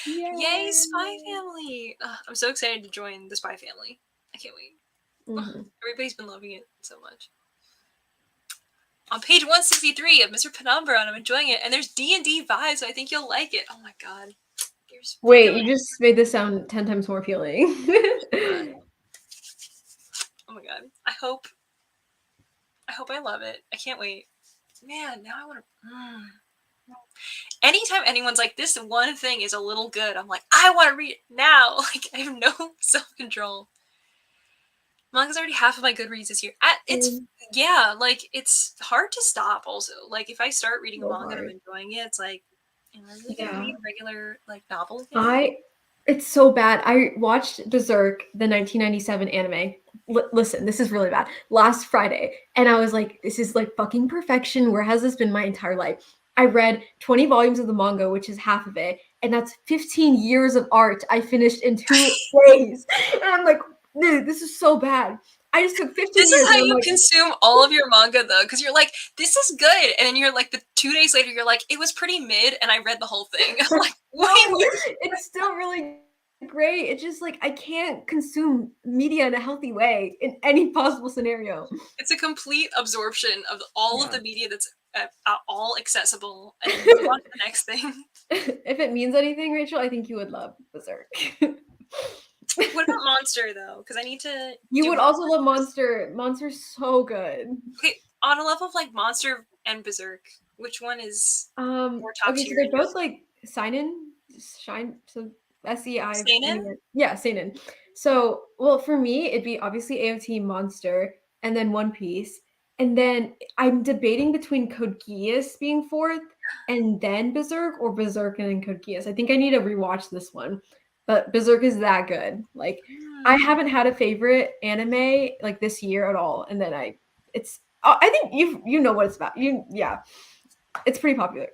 Speaker 1: you. Yay, Spy Family! I'm so excited to join the Spy Family. I can't wait. Everybody's been loving it so much. On page 163 of Mr. Penumbra, and I'm enjoying it. And there's D&D vibes, so I think you'll like it. Oh my god.
Speaker 2: Wait, you just made this sound 10 times more appealing.
Speaker 1: Oh my god. I hope I love it. I can't wait. Man, now I want to... Anytime anyone's like, this one thing is a little good, I'm like, I want to read it now. Like, I have no self-control. Manga's already half of my Goodreads this year. It's yeah, like it's hard to stop. Also, like if I start reading a manga and I'm enjoying it, it's like, am I really gonna read a regular like novel again?
Speaker 2: It's so bad. I watched Berserk, the 1997 anime. Listen, this is really bad. Last Friday, and I was like, this is like fucking perfection. Where has this been my entire life? I read 20 volumes of the manga, which is half of it, and that's 15 years of art I finished in 2 days. And I'm like, dude, this is so bad. I just took 15 years.
Speaker 1: This is how you consume all of your manga, though, because you're like, this is good, and then you're like, the 2 days later, you're like, it was pretty mid, and I read the whole thing. I'm like, wait,
Speaker 2: it's still really great. It's just like I can't consume media in a healthy way in any possible scenario.
Speaker 1: It's a complete absorption of all of the media that's all accessible, and then move on to the next thing.
Speaker 2: If it means anything, Rachel, I think you would love Berserk.
Speaker 1: What about Monster, though? Because I need to...
Speaker 2: You would also love Monster. Monster's so good.
Speaker 1: Okay, on a level of like Monster and Berserk, which one is more top tier?
Speaker 2: So they're both like seinen, so SEI.
Speaker 1: Seinen?
Speaker 2: Yeah, seinen. So, well, for me, it'd be obviously AOT, Monster, and then One Piece. And then I'm debating between Code Geass being 4th and then Berserk, or Berserk and then Code Geass. I think I need to rewatch this one. But Berserk is that good. Like, I haven't had a favorite anime like this year at all. And then I think you know what it's about. It's pretty popular.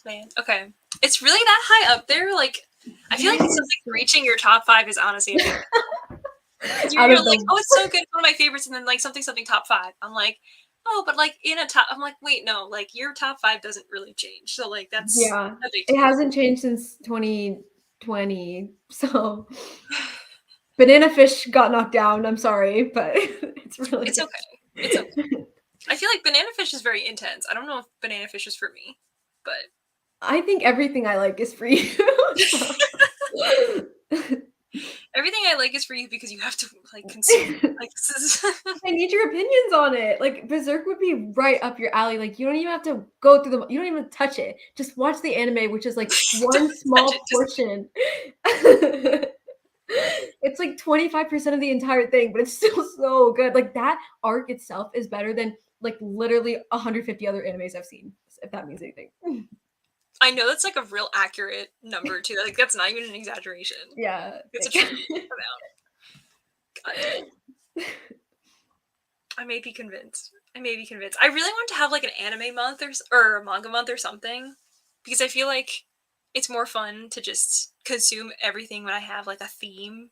Speaker 1: Man, okay. It's really that high up there. Like, I feel like it's something reaching your top 5 is honestly a big you're like, oh, it's so good, it's one of my favorites, and then like something top 5. I'm like, oh, but like in a top, I'm like, wait, no, like your top 5 doesn't really change. So like that's
Speaker 2: a big deal. It hasn't changed since 2020. So Banana Fish got knocked down. I'm sorry, but it's okay.
Speaker 1: It's okay. I feel like Banana Fish is very intense. I don't know if Banana Fish is for me, but
Speaker 2: I think everything I like is for you.
Speaker 1: Everything I like is for you because you have to like consume. Like this is
Speaker 2: I need your opinions on it. Like Berserk would be right up your alley. Like you don't even have to go through you don't even touch it. Just watch the anime, which is like one small portion. It's like 25% of the entire thing, but it's still so good. Like that arc itself is better than like literally 150 other animes I've seen, if that means anything.
Speaker 1: I know that's like a real accurate number too. Like that's not even an exaggeration.
Speaker 2: Yeah,
Speaker 1: it's a true amount. God. I may be convinced. I really want to have like an anime month or a manga month or something, because I feel like it's more fun to just consume everything when I have like a theme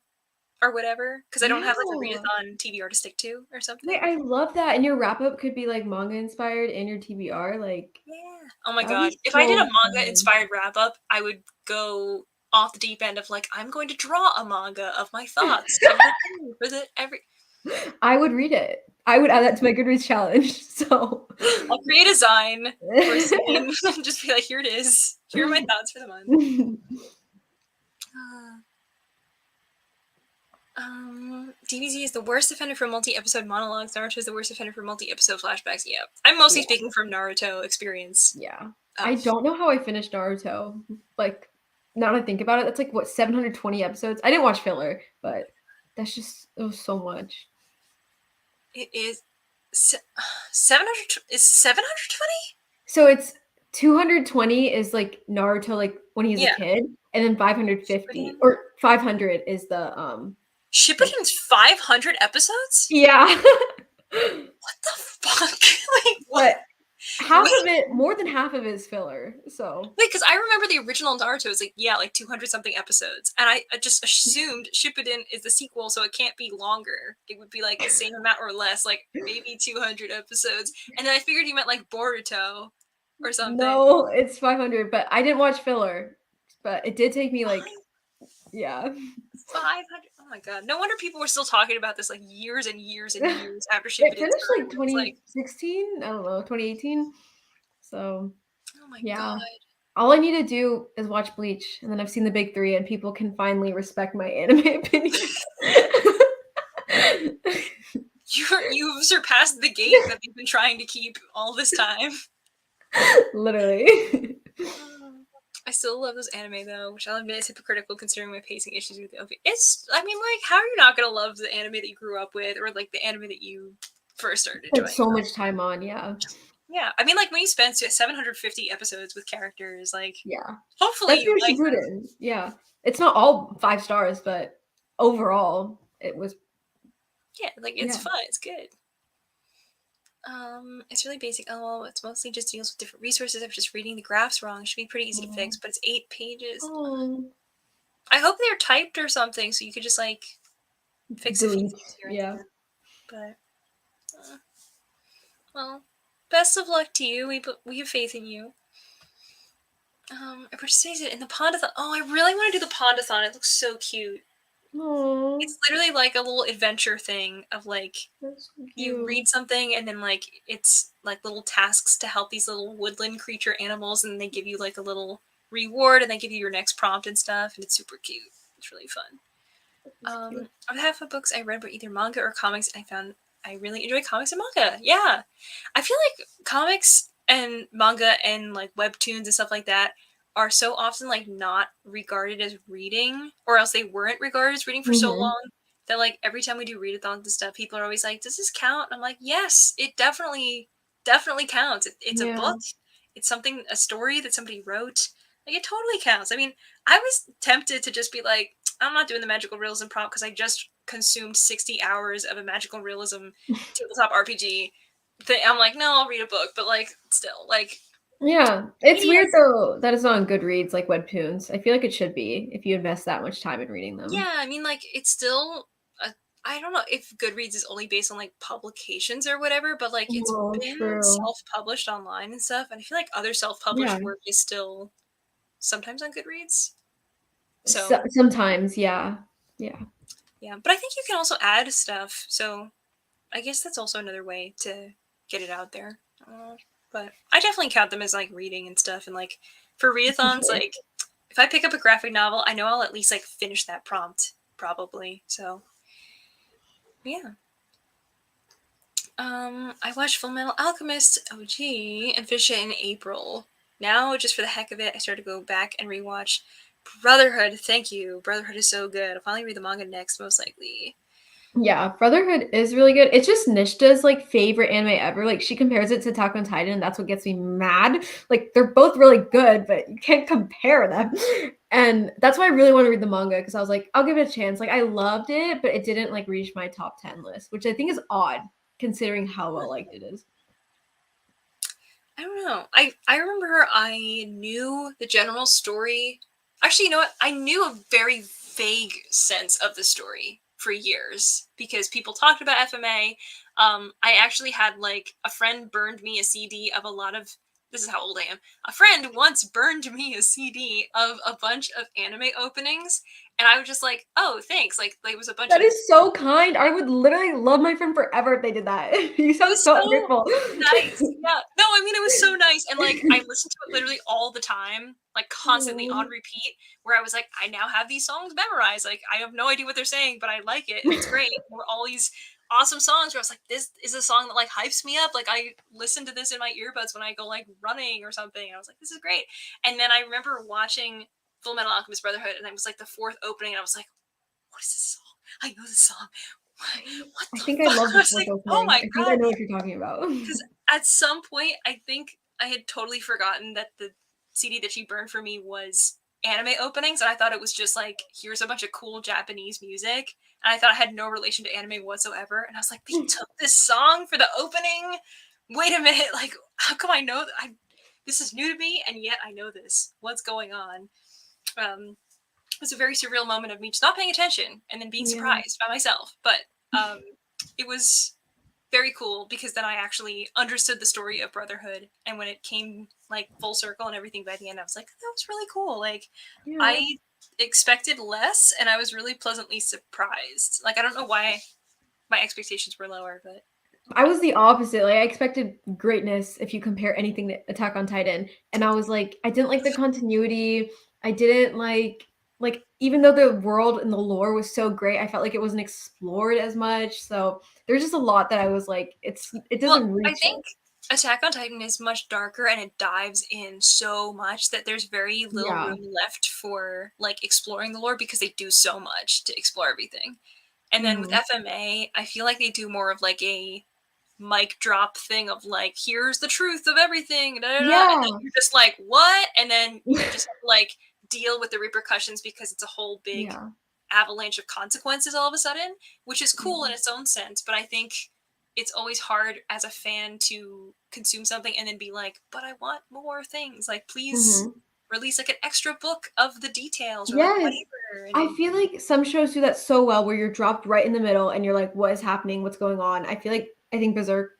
Speaker 1: or whatever, because I don't have like a readathon TBR to stick to or something.
Speaker 2: Wait, I love that. And your wrap up could be like manga inspired and your TBR. Like,
Speaker 1: yeah. Oh my god. If I did a manga inspired wrap up, I would go off the deep end of like, I'm going to draw a manga of my thoughts.
Speaker 2: I would read it. I would add that to my Goodreads challenge. So
Speaker 1: I'll create a Zine or a scene and just be like, here it is. Here are my thoughts for the month. DBZ is the worst offender for multi-episode monologues. Naruto is the worst offender for multi-episode flashbacks. Yeah. I'm mostly speaking from Naruto experience.
Speaker 2: Yeah. I don't know how I finished Naruto. Like, now that I think about it, that's like, what, 720 episodes? I didn't watch filler, but that's just, it was so much.
Speaker 1: It is 700, is 720?
Speaker 2: So it's 220 is like Naruto, like when he's a kid, and then 550 or 500 is the
Speaker 1: Shippuden's 500 episodes?
Speaker 2: Yeah.
Speaker 1: What the fuck? Like what?
Speaker 2: Half of it, more than half of it is filler. So
Speaker 1: wait, because I remember the original Naruto was like 200 something episodes, and I just assumed Shippuden is the sequel, so it can't be longer. It would be like the same amount or less, like maybe 200 episodes. And then I figured you meant like Boruto or something.
Speaker 2: No, it's 500, but I didn't watch filler. but it did take me like, yeah.
Speaker 1: 500. Oh my god! No wonder people were still talking about this like years and years and years after
Speaker 2: It
Speaker 1: Shippuden
Speaker 2: finished
Speaker 1: started.
Speaker 2: like
Speaker 1: It's like,
Speaker 2: 2016, I don't know, 2018. So
Speaker 1: oh my
Speaker 2: yeah.
Speaker 1: god.
Speaker 2: All I need to do is watch Bleach, and then I've seen the big three, and people can finally respect my anime opinions.
Speaker 1: You've surpassed the gate that they've been trying to keep all this time.
Speaker 2: Literally.
Speaker 1: I still love those anime though, which I'll admit is hypocritical considering my pacing issues with the OVA. I mean, like, how are you not gonna love the anime that you grew up with, or like the anime that you first started
Speaker 2: Spent
Speaker 1: enjoying?
Speaker 2: so much time on, yeah.
Speaker 1: Yeah, I mean, like when you spend 750 episodes with characters, like,
Speaker 2: Yeah.
Speaker 1: hopefully
Speaker 2: That's
Speaker 1: you
Speaker 2: very
Speaker 1: like them.
Speaker 2: Shippuden. Yeah. It's not all 5 stars, but overall, it was,
Speaker 1: Yeah, like it's
Speaker 2: yeah.
Speaker 1: fun, it's good. It's really basic. Oh, it's mostly just deals with different resources. I'm just reading the graphs wrong. It should be pretty easy to fix, but it's 8 pages.
Speaker 2: Oh.
Speaker 1: I hope they're typed or something, so you could just like fix a few
Speaker 2: Delete.
Speaker 1: things here and
Speaker 2: Yeah.
Speaker 1: there. But well, best of luck to you. We have faith in you. I purchased it in the Pondathon. Oh, I really want to do the Pondathon. It looks so cute.
Speaker 2: Oh.
Speaker 1: It's literally like a little adventure thing of like
Speaker 2: That's so
Speaker 1: you
Speaker 2: cute.
Speaker 1: read something and then like it's like little tasks to help these little woodland creature animals, and they give you like a little reward and they give you your next prompt and stuff, and it's super cute. It's really fun. On half of books I read were either manga or comics, and I found I really enjoy comics and manga. Yeah, I feel like comics and manga and like webtoons and stuff like that are so often like not regarded as reading, or else they weren't regarded as reading for so
Speaker 2: Mm-hmm.
Speaker 1: long that like every time we do readathons and stuff, people are always like, "Does this count?" I'm like, "Yes, it definitely counts. It's a
Speaker 2: Yeah.
Speaker 1: book. It's something, a story that somebody wrote. Like it totally counts." I mean, I was tempted to just be like, I'm not doing the magical realism prompt because I just consumed 60 hours of a magical realism tabletop RPG thing. I'm like, no, I'll read a book, but like, still, like,
Speaker 2: Yeah. It's weird
Speaker 1: yes,
Speaker 2: though that it's on Goodreads like webtoons. I feel like it should be if you invest that much time in reading them.
Speaker 1: yeah. I mean, like, it's still. I don't know if Goodreads is only based on like publications or whatever, but like it's
Speaker 2: Oh,
Speaker 1: been
Speaker 2: true.
Speaker 1: self-published online and stuff, and I feel like other
Speaker 2: Yeah.
Speaker 1: self-published work is still sometimes on Goodreads. So
Speaker 2: Sometimes, yeah. Yeah.
Speaker 1: yeah, but I think you can also add stuff. So I guess that's also another way to get it out there. But I definitely count them as like reading and stuff. And like for
Speaker 2: For
Speaker 1: readathons,
Speaker 2: sure.
Speaker 1: like if I pick up a graphic novel, I know I'll at least like finish that prompt probably. So yeah. I watched Full Metal Alchemist OG and finished it in April. Now, just for the heck of it, I started to go back and rewatch Brotherhood. Thank you. Brotherhood is so good. I'll finally read the manga next, most likely.
Speaker 2: Yeah, Brotherhood is really good. It's just Nishta's like favorite anime ever. Like she compares it to Attack on Titan, and that's what gets me mad. Like they're both really good, but you can't compare them. And that's why I really want to read the manga because I was like, I'll give it a chance. Like I loved it, but it didn't like reach my top 10 list, which I think is odd considering how well liked it is.
Speaker 1: I don't know. I remember I knew the general story. Actually, you know what? I knew a very vague sense of the story for years because people talked about FMA. I actually had like a friend burned me a CD of a lot of. This is how old I am. A friend once burned me a CD of a bunch of anime openings, and I was just like, "Oh, thanks!" Like, there was a bunch
Speaker 2: That
Speaker 1: of.
Speaker 2: is so kind. I would literally love my friend forever if they did that. You
Speaker 1: It
Speaker 2: sound
Speaker 1: was
Speaker 2: so
Speaker 1: so
Speaker 2: ungrateful.
Speaker 1: nice. Yeah. No, I mean it was so nice. And like I listened to it literally all the time, like constantly on
Speaker 2: Oh,
Speaker 1: repeat, where I was like, I now have these songs memorized. Like I have no idea what they're saying, but I like it and it's great. There were all these awesome songs where I was like, this is a song that like hypes me up. Like I listen to this in my earbuds when I go like running or something. And I was like, this is great. And then I remember watching Full Metal Alchemist Brotherhood, and it was like the fourth opening, and I was like, what is this song? I know this song. What
Speaker 2: I
Speaker 1: the
Speaker 2: think I
Speaker 1: fuck?
Speaker 2: love
Speaker 1: I
Speaker 2: the
Speaker 1: was
Speaker 2: fourth
Speaker 1: like, oh
Speaker 2: opening.
Speaker 1: my
Speaker 2: I think I
Speaker 1: god.
Speaker 2: know what you're talking about.
Speaker 1: Because at some point, I think I had totally forgotten that the CD that she burned for me was anime openings, and I thought it was just like, here's a bunch of cool Japanese music, and I thought it had no relation to anime whatsoever. And I was like, they took this song for the opening. Wait a minute, like, how come I know that? This is new to me, and yet I know this. What's going on? It was a very surreal moment of me just not paying attention and then being
Speaker 2: Yeah.
Speaker 1: surprised by myself. But it was very cool, because then I actually understood the story of Brotherhood, and when it came like full circle and everything by the end, I was like, that was really cool. Like,
Speaker 2: Yeah.
Speaker 1: I expected less, and I was really pleasantly surprised. Like, I don't know why my expectations were lower, but
Speaker 2: I was the opposite. Like I expected greatness if you compare anything to Attack on Titan, and I was like, I didn't like the continuity. I didn't like even though the world and the lore was so great, I felt like it wasn't explored as much. So there's just a lot that I was like, it
Speaker 1: well,
Speaker 2: doesn't
Speaker 1: I
Speaker 2: reach
Speaker 1: think
Speaker 2: it.
Speaker 1: Attack on Titan is much darker, and it dives in so much that there's very little
Speaker 2: Yeah.
Speaker 1: room left for like exploring the lore, because they do so much to explore everything. And then with
Speaker 2: Mhm.
Speaker 1: FMA, I feel like they do more of like a mic drop thing of like, here's the truth of everything, da, da, da, and then
Speaker 2: Yeah.
Speaker 1: you're just like, what? And then you just have to like deal with the repercussions, because it's a whole big
Speaker 2: Yeah.
Speaker 1: avalanche of consequences all of a sudden, which is cool
Speaker 2: Yeah.
Speaker 1: in its own sense. But I think it's always hard as a fan to consume something and then be like, but I want more things. Like, please
Speaker 2: Mhm.
Speaker 1: release like an extra book of the details, or like
Speaker 2: Yes.
Speaker 1: whatever.
Speaker 2: I
Speaker 1: And
Speaker 2: feel like some shows do that so well where you're dropped right in the middle and you're like, what is happening? What's going on? I think Berserk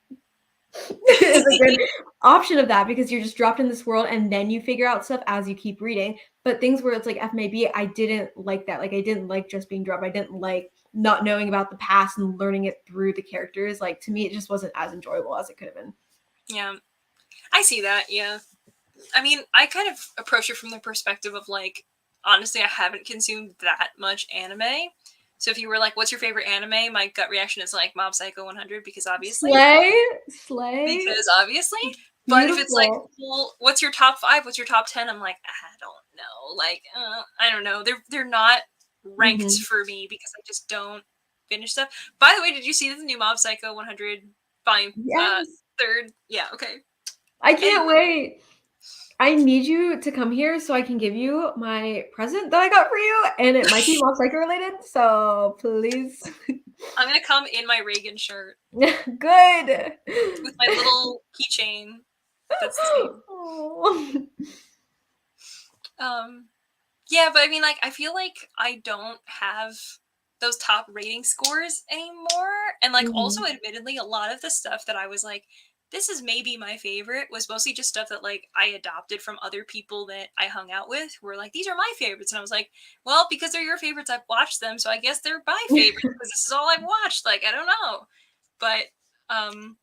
Speaker 2: is a good option of that because you're just dropped in this world and then you figure out stuff as you keep reading. But things where it's like FMAB, I didn't like that. Like I didn't like just being dropped. I didn't like not knowing about the past and learning it through the characters. Like to me, it just wasn't as enjoyable as it could have been.
Speaker 1: yeah, I see that. Yeah. I mean, I kind of approach it from the perspective of like, honestly, I haven't consumed that much anime. So if you were like, what's your favorite anime? My gut reaction is like Mob Psycho 100,
Speaker 2: Slay, slay,
Speaker 1: because obviously. But if it's like,
Speaker 2: beautiful.
Speaker 1: well, what's your top 5? What's your top 10? I'm like, I don't know. Like, I don't know. They're not ranked
Speaker 2: Mhm.
Speaker 1: for me because I just don't finish stuff. By the way, did you see the new Mob Psycho 100 volume
Speaker 2: Yes,
Speaker 1: third? Yeah, okay.
Speaker 2: I
Speaker 1: Anyway,
Speaker 2: can't wait. I need you to come here so I can give you my present that I got for you, and it might be Mob Psycho related. So please,
Speaker 1: I'm gonna come in my Reagan shirt
Speaker 2: good.
Speaker 1: with my little keychain that's the same.
Speaker 2: Oh.
Speaker 1: Um, yeah, but I mean, like, I feel like I don't have those top rating scores anymore. And, like, also,
Speaker 2: Mhm.
Speaker 1: admittedly, a lot of the stuff that I was like, this is maybe my favorite was mostly just stuff that, like, I adopted from other people that I hung out with who were like, these are my favorites. And I was like, well, because they're your favorites, I've watched them. So I guess they're my favorites because this is all I've watched. Like, I don't know. But, um,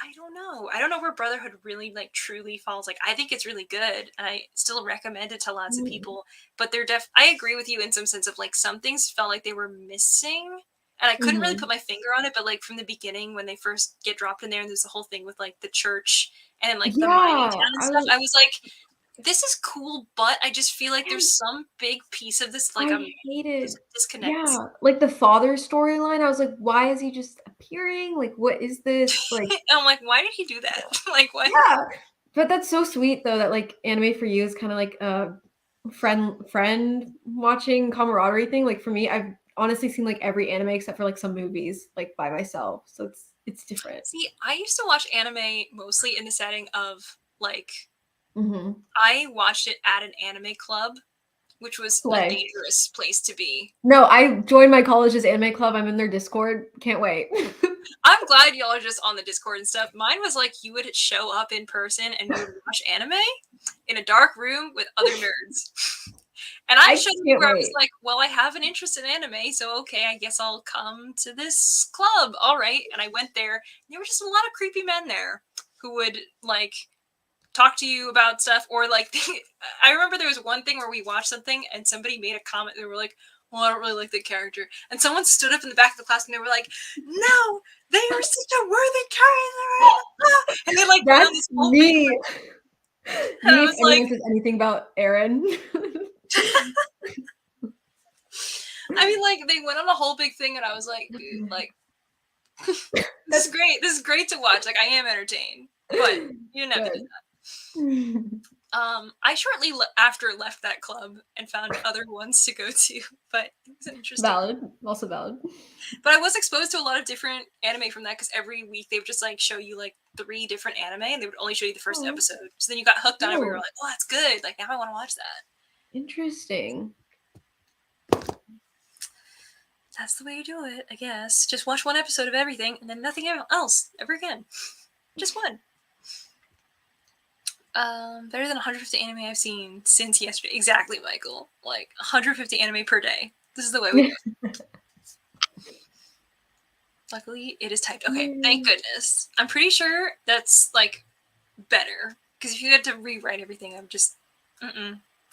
Speaker 1: I don't know. I don't know where Brotherhood really like truly falls. Like, I think it's really good, and I still recommend it to lots of
Speaker 2: Mm.
Speaker 1: people. But I agree with you in some sense of like some things felt like they were missing, and I couldn't really
Speaker 2: Mhm.
Speaker 1: put my finger on it. But like from the beginning, when they first get dropped in there, and there's the whole thing with like the church and like the mining
Speaker 2: Yeah,
Speaker 1: town and
Speaker 2: I
Speaker 1: stuff,
Speaker 2: was
Speaker 1: I was like, this is cool, but I just feel like there's
Speaker 2: yes,
Speaker 1: some big piece of this like
Speaker 2: I hated
Speaker 1: disconnect.
Speaker 2: yeah, like the father storyline, I was like, "Why is he just appearing? Like, what is this?" Like
Speaker 1: And I'm like, why did he do that? Like, what?
Speaker 2: yeah, but that's so sweet though that, like, anime for you is kinda like a friend watching camaraderie thing, like, for me, I've honestly seen, like, every anime except for, like, some movies, like, by myself, so it's different.
Speaker 1: See, I used to watch anime mostly in the setting of like
Speaker 2: Mhm.
Speaker 1: I watched it at an anime club, which was a
Speaker 2: Slay.
Speaker 1: dangerous place to be.
Speaker 2: No, I joined my college's anime club, I'm in their Discord, can't wait.
Speaker 1: I'm glad y'all are just on the Discord and stuff. Mine was like you would show up in person and we would watch anime in a dark room with other nerds. And I
Speaker 2: I
Speaker 1: showed up
Speaker 2: can't
Speaker 1: where I was
Speaker 2: wait.
Speaker 1: like, well, I have an interest in anime, so okay, I guess I'll come to this club. All right. And I went there. And there were just a lot of creepy men there who would like talk to you about stuff, or like I remember there was one thing where we watched something and somebody made a comment. They were like, well, I don't really like the character, and someone stood up in the back of the class and they were like, no, they are such a worthy character, and they like went on
Speaker 2: That's
Speaker 1: this whole big
Speaker 2: me.
Speaker 1: like, and I
Speaker 2: Me if
Speaker 1: was like,
Speaker 2: anyone says anything about Aaron.
Speaker 1: I mean, like they went on a whole big thing and I was like, dude, like this is
Speaker 2: That's
Speaker 1: great, this is great to watch, like I am entertained, but you didn't have to do
Speaker 2: good.
Speaker 1: that. I shortly after left that club and found other ones to go to, but it was an interesting.
Speaker 2: Valid, also valid.
Speaker 1: But I was exposed to a lot of different anime from that because every week they would just like show you like 3 different anime and they would only show you the first
Speaker 2: Oh,
Speaker 1: episode. So then you got hooked on it where you're
Speaker 2: oh,
Speaker 1: like, oh, that's good. Like now I want to watch that.
Speaker 2: interesting.
Speaker 1: that's the way you do it, I guess. Just watch one episode of everything and then nothing else ever again. Just one. Better than 150 anime I've seen since yesterday. Exactly, Michael. Like 150 anime per day. This is the way we do it. Luckily, it is typed. Okay, thank goodness. I'm pretty sure that's like better, because if you had to rewrite everything, I would just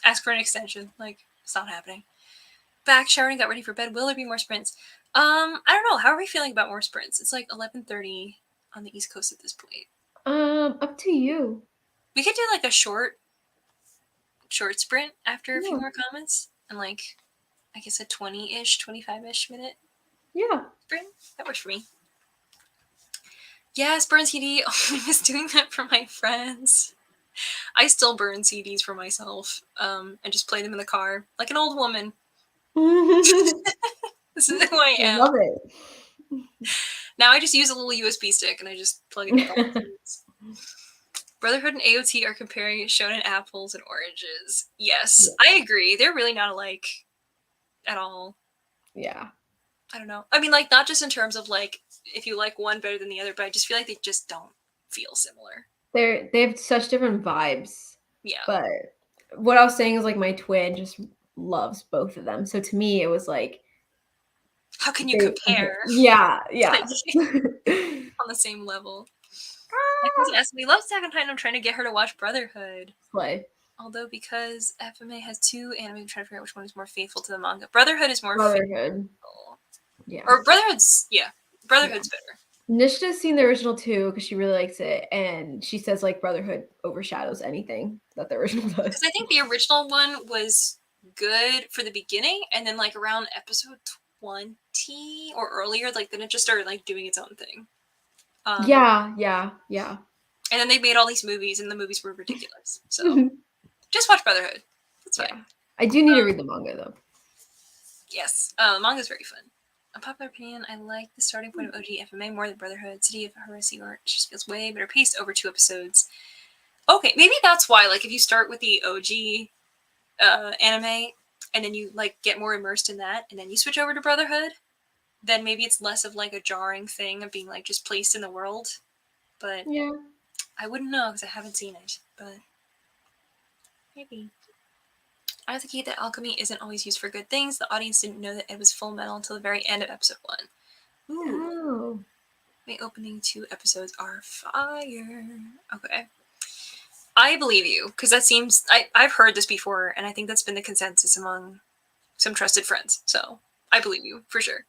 Speaker 1: ask for an extension. Like, it's not happening. Back, showered, and got ready for bed. Will there be more sprints? I don't know. How are we feeling about more sprints? It's like 11:30 on the East Coast at this point.
Speaker 2: Up to you.
Speaker 1: We could do like a short sprint after a few more comments, and like, I guess a 20-ish, 25-ish minute sprint. That works for me. Yes, burn CD. Oh, I was doing that for my friends. I still burn CDs for myself, and just play them in the car like an old woman. This is who I am.
Speaker 2: Love it.
Speaker 1: Now I just use a little USB stick and I just plug it in. Brotherhood and AOT are comparing shonen apples and oranges. Yes, I agree. They're really not alike at all.
Speaker 2: Yeah.
Speaker 1: I don't know. I mean, like, not just in terms of like if you like one better than the other, but I just feel like they just don't feel similar.
Speaker 2: They have such different vibes.
Speaker 1: Yeah.
Speaker 2: But what I was saying is like my twin just loves both of them. So to me, it was like,
Speaker 1: how can you compare?
Speaker 2: Yeah.
Speaker 1: On the same level. My cousin asked me, loves Attack on Titan. I'm trying to get her to watch Brotherhood.
Speaker 2: Play.
Speaker 1: Although because FMA has 2 anime, I'm trying to figure out which one is more faithful to the manga. Brotherhood is more faithful.
Speaker 2: Yeah.
Speaker 1: Or Brotherhood's better.
Speaker 2: Nishta's seen the original too because she really likes it, and she says like Brotherhood overshadows anything that the original does.
Speaker 1: Because I think the original one was good for the beginning, and then like around episode 20 or earlier, like then it just started like doing its own thing.
Speaker 2: Yeah.
Speaker 1: And then they made all these movies, and the movies were ridiculous. So just watch Brotherhood. That's fine.
Speaker 2: Yeah. I do need to read the manga though.
Speaker 1: Yes, manga's very fun. Unpopular opinion, I like the starting point of OG FMA more than Brotherhood. City of Heresy or it just feels way better paced over 2 episodes. Okay, maybe that's why, like, if you start with the OG anime, and then you, like, get more immersed in that, and then you switch over to Brotherhood, then maybe it's less of, like, a jarring thing of being, like, just placed in the world. But
Speaker 2: yeah,
Speaker 1: I wouldn't know, because I haven't seen it, but maybe. I advocate that alchemy isn't always used for good things. The audience didn't know that it was Full Metal until the very end of episode 1. Ooh. My opening 2 episodes are fire. Okay. I believe you, because that seems... I've heard this before, and I think that's been the consensus among some trusted friends. So, I believe you, for sure.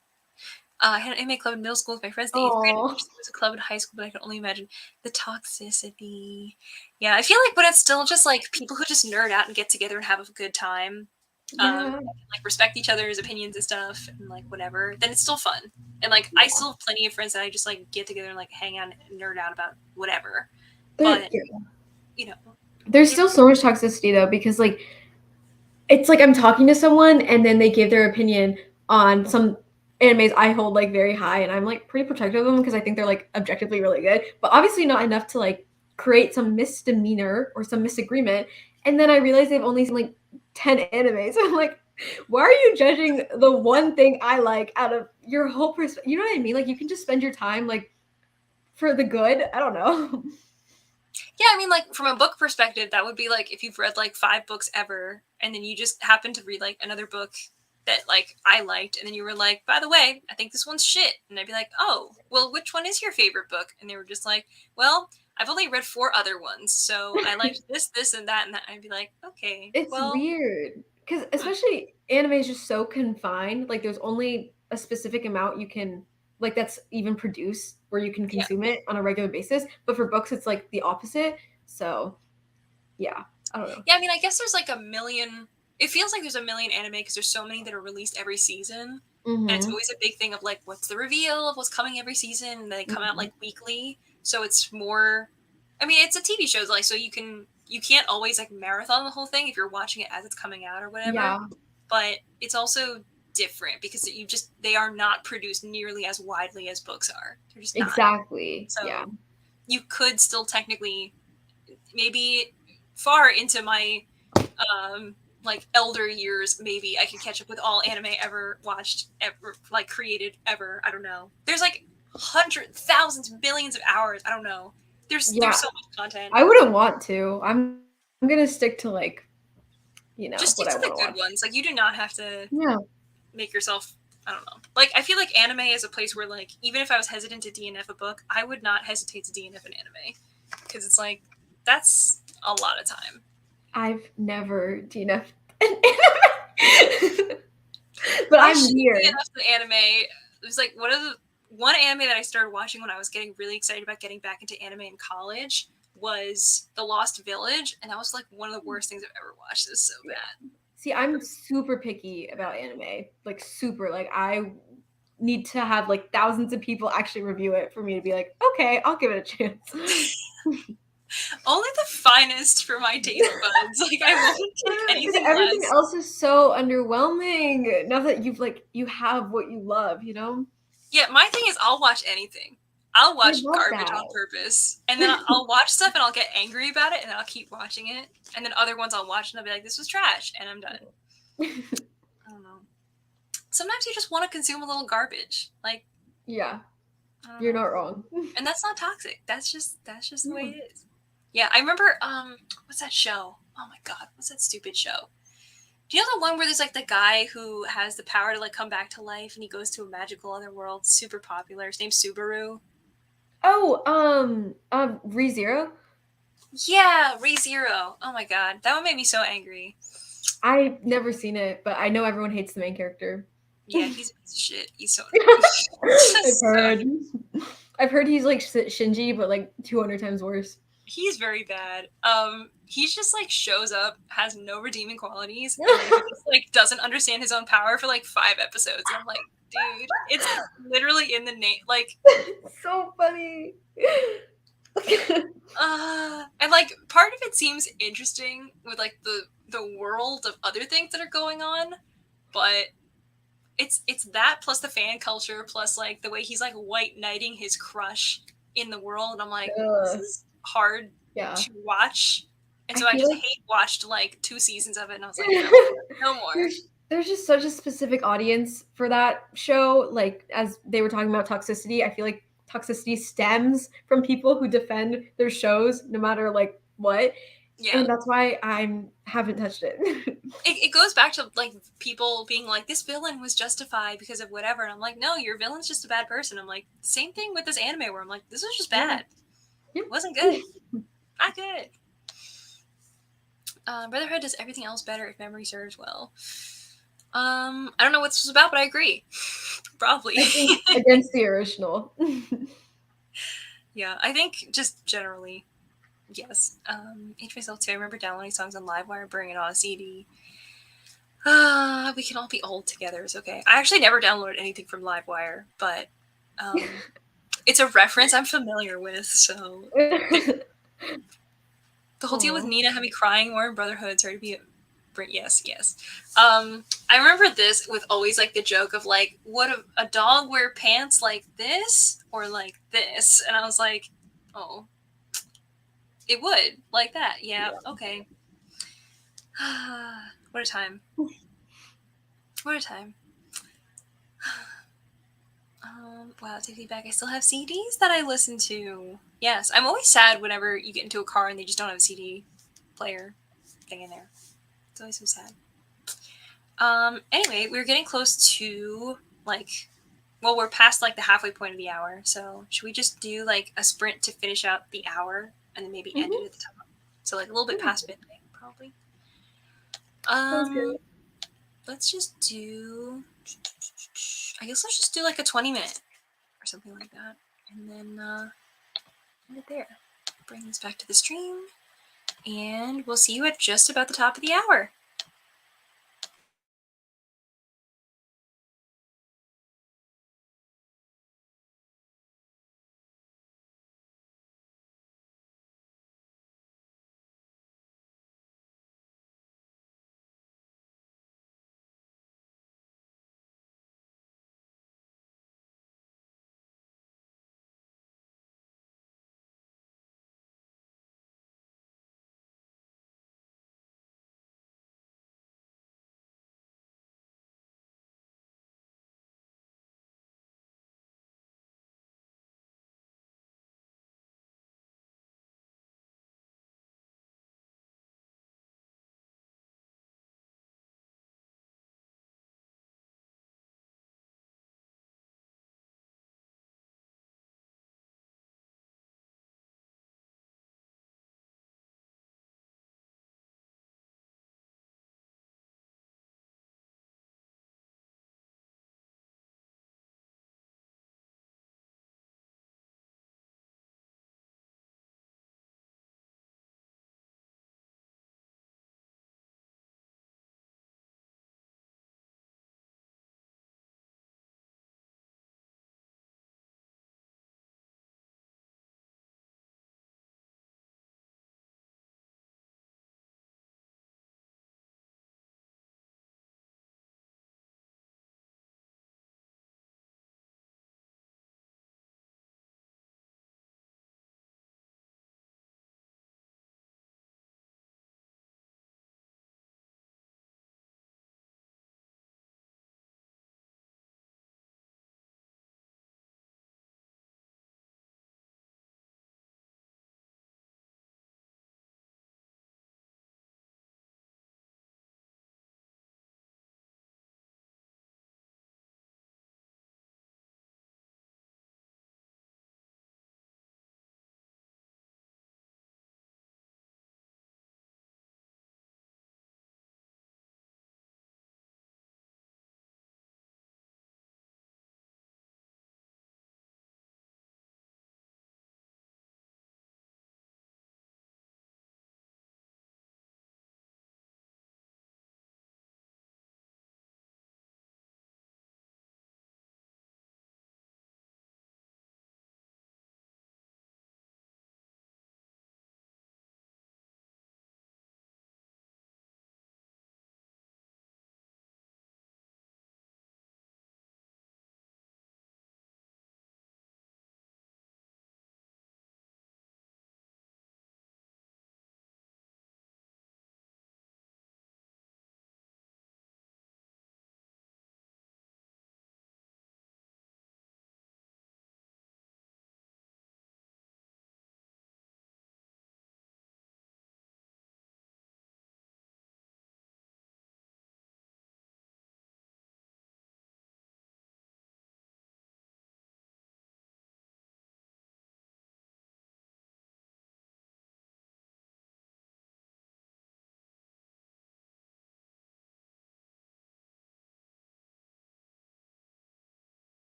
Speaker 1: I had an anime club in middle school with my friends. The 8th grade. There was a club in high school, but I can only imagine the toxicity. Yeah, I feel like when it's still just like people who just nerd out and get together and have a good time, and, like respect each other's opinions and stuff, and like whatever, then it's still fun. And like I still have plenty of friends that I just like get together and like hang out and nerd out about whatever. But you know,
Speaker 2: there's still so much toxicity though, because like it's like I'm talking to someone and then they give their opinion on some animes I hold like very high, and I'm like pretty protective of them because I think they're like objectively really good, but obviously not enough to like create some misdemeanor or some misagreement. And then I realize they've only seen like 10 animes. I'm like, why are you judging the one thing I like out of your whole perspective? You know what I mean? Like you can just spend your time like for the good. I don't know.
Speaker 1: Yeah, I mean, like from a book perspective, that would be like if you've read like 5 books ever, and then you just happen to read like another book that like I liked, and then you were like, by the way, I think this one's shit, and I'd be like, oh, well, which one is your favorite book? And they were just like, well, I've only read 4 other ones, so I liked this, and that, and I'd be like, okay,
Speaker 2: it's weird because especially anime is just so confined. Like there's only a specific amount you can like that's even produced where you can consume it on a regular basis. But for books, it's like the opposite. So yeah, I don't know.
Speaker 1: Yeah, I mean, I guess there's like a million. It feels like there's a million anime because there's so many that are released every season. And it's always a big thing of like, what's the reveal of what's coming every season? And they come out like weekly. So it's more, I mean, it's a TV show, like, so you can't always like marathon the whole thing if you're watching it as it's coming out or whatever.
Speaker 2: Yeah.
Speaker 1: But it's also different because they are not produced nearly as widely as books are. They're just not.
Speaker 2: Exactly.
Speaker 1: So
Speaker 2: yeah.
Speaker 1: You could still technically maybe far into my like elder years, maybe I could catch up with all anime ever watched, ever like created ever. I don't know. There's like hundreds, thousands, billions of hours. I don't know. There's so much content.
Speaker 2: I wouldn't want to. I'm gonna stick to like,
Speaker 1: Just stick
Speaker 2: what I
Speaker 1: to the
Speaker 2: want to
Speaker 1: good
Speaker 2: watch.
Speaker 1: ones. Like you do not have to
Speaker 2: Yeah.
Speaker 1: make yourself. I don't know. Like I feel like anime is a place where like even if I was hesitant to DNF a book, I would not hesitate to DNF an anime because it's like that's a lot of time.
Speaker 2: I've never DNF'd an anime. But I'm here.
Speaker 1: The anime. It was like one anime that I started watching when I was getting really excited about getting back into anime in college was The Lost Village, and that was like one of the worst things I've ever watched. It was so bad.
Speaker 2: See, I'm super picky about anime. Like super. Like I need to have like thousands of people actually review it for me to be like, okay, I'll give it a chance.
Speaker 1: Only the finest for my taste buds. Like I won't take anything
Speaker 2: everything
Speaker 1: less.
Speaker 2: else is so underwhelming. Now that you have what you love,
Speaker 1: Yeah, my thing is I'll watch anything. I'll watch garbage
Speaker 2: that.
Speaker 1: on purpose. And then I'll watch stuff and I'll get angry about it and I'll keep watching it. And then other ones I'll watch and I'll be like, this was trash. And I'm done. I don't know. Sometimes you just want to consume a little garbage. Like,
Speaker 2: yeah, you're not wrong.
Speaker 1: And that's not toxic. That's just the way it is. Yeah, I remember, what's that show? Oh my god, what's that stupid show? Do you know the one where there's like the guy who has the power to like come back to life and he goes to a magical other world, super popular. His name's Subaru.
Speaker 2: Oh, ReZero?
Speaker 1: Yeah, ReZero. Oh my god, that one made me so angry.
Speaker 2: I've never seen it, but I know everyone hates the main character.
Speaker 1: Yeah, he's a piece of shit. He's so
Speaker 2: I've heard he's like Shinji, but like 200 times worse.
Speaker 1: He's very bad. He's just like shows up, has no redeeming qualities, and then he just like doesn't understand his own power for like 5 episodes. And I'm like, dude, it's literally in the name. Like,
Speaker 2: so funny.
Speaker 1: And like part of it seems interesting with like the world of other things that are going on, but it's that plus the fan culture plus like the way he's like white knighting his crush in the world. And I'm like, this is hard to watch. And so I just hate watched like 2 seasons of it and I was like, no more.
Speaker 2: There's just such a specific audience for that show. Like as they were talking about toxicity, I feel like toxicity stems from people who defend their shows no matter like what. Yeah. And that's why I haven't touched it.
Speaker 1: It goes back to like people being like, this villain was justified because of whatever. And I'm like, no, your villain's just a bad person. I'm like, same thing with this anime where I'm like, this was just bad. It wasn't good. Not good. Brotherhood does everything else better if memory serves well. I don't know what this was about, but I agree. Probably.
Speaker 2: Against the original.
Speaker 1: Yeah, I think just generally, yes. Age myself too. I remember downloading songs on Livewire, bringing it on a CD. We can all be old together. It's okay. I actually never downloaded anything from Livewire, but it's a reference I'm familiar with. So the whole deal with Nina had me crying more in Brotherhood. Sorry to be yes. I remember this with always like the joke of like, would a dog wear pants like this or like this? And I was like, oh, it would like that. Yeah. Okay. What a time. What a time. Wow, take me back. I still have CDs that I listen to. Yes, I'm always sad whenever you get into a car and they just don't have a CD player thing in there. It's always so sad. Anyway, we're getting close to we're past like the halfway point of the hour. So should we just do like a sprint to finish out the hour and then maybe end it at the top? So like a little bit past midnight, probably.
Speaker 2: Sounds good.
Speaker 1: Let's just do. I guess let's just do like a 20-minute or something like that, and then end it there. Bring this back to the stream, and we'll see you at just about the top of the hour.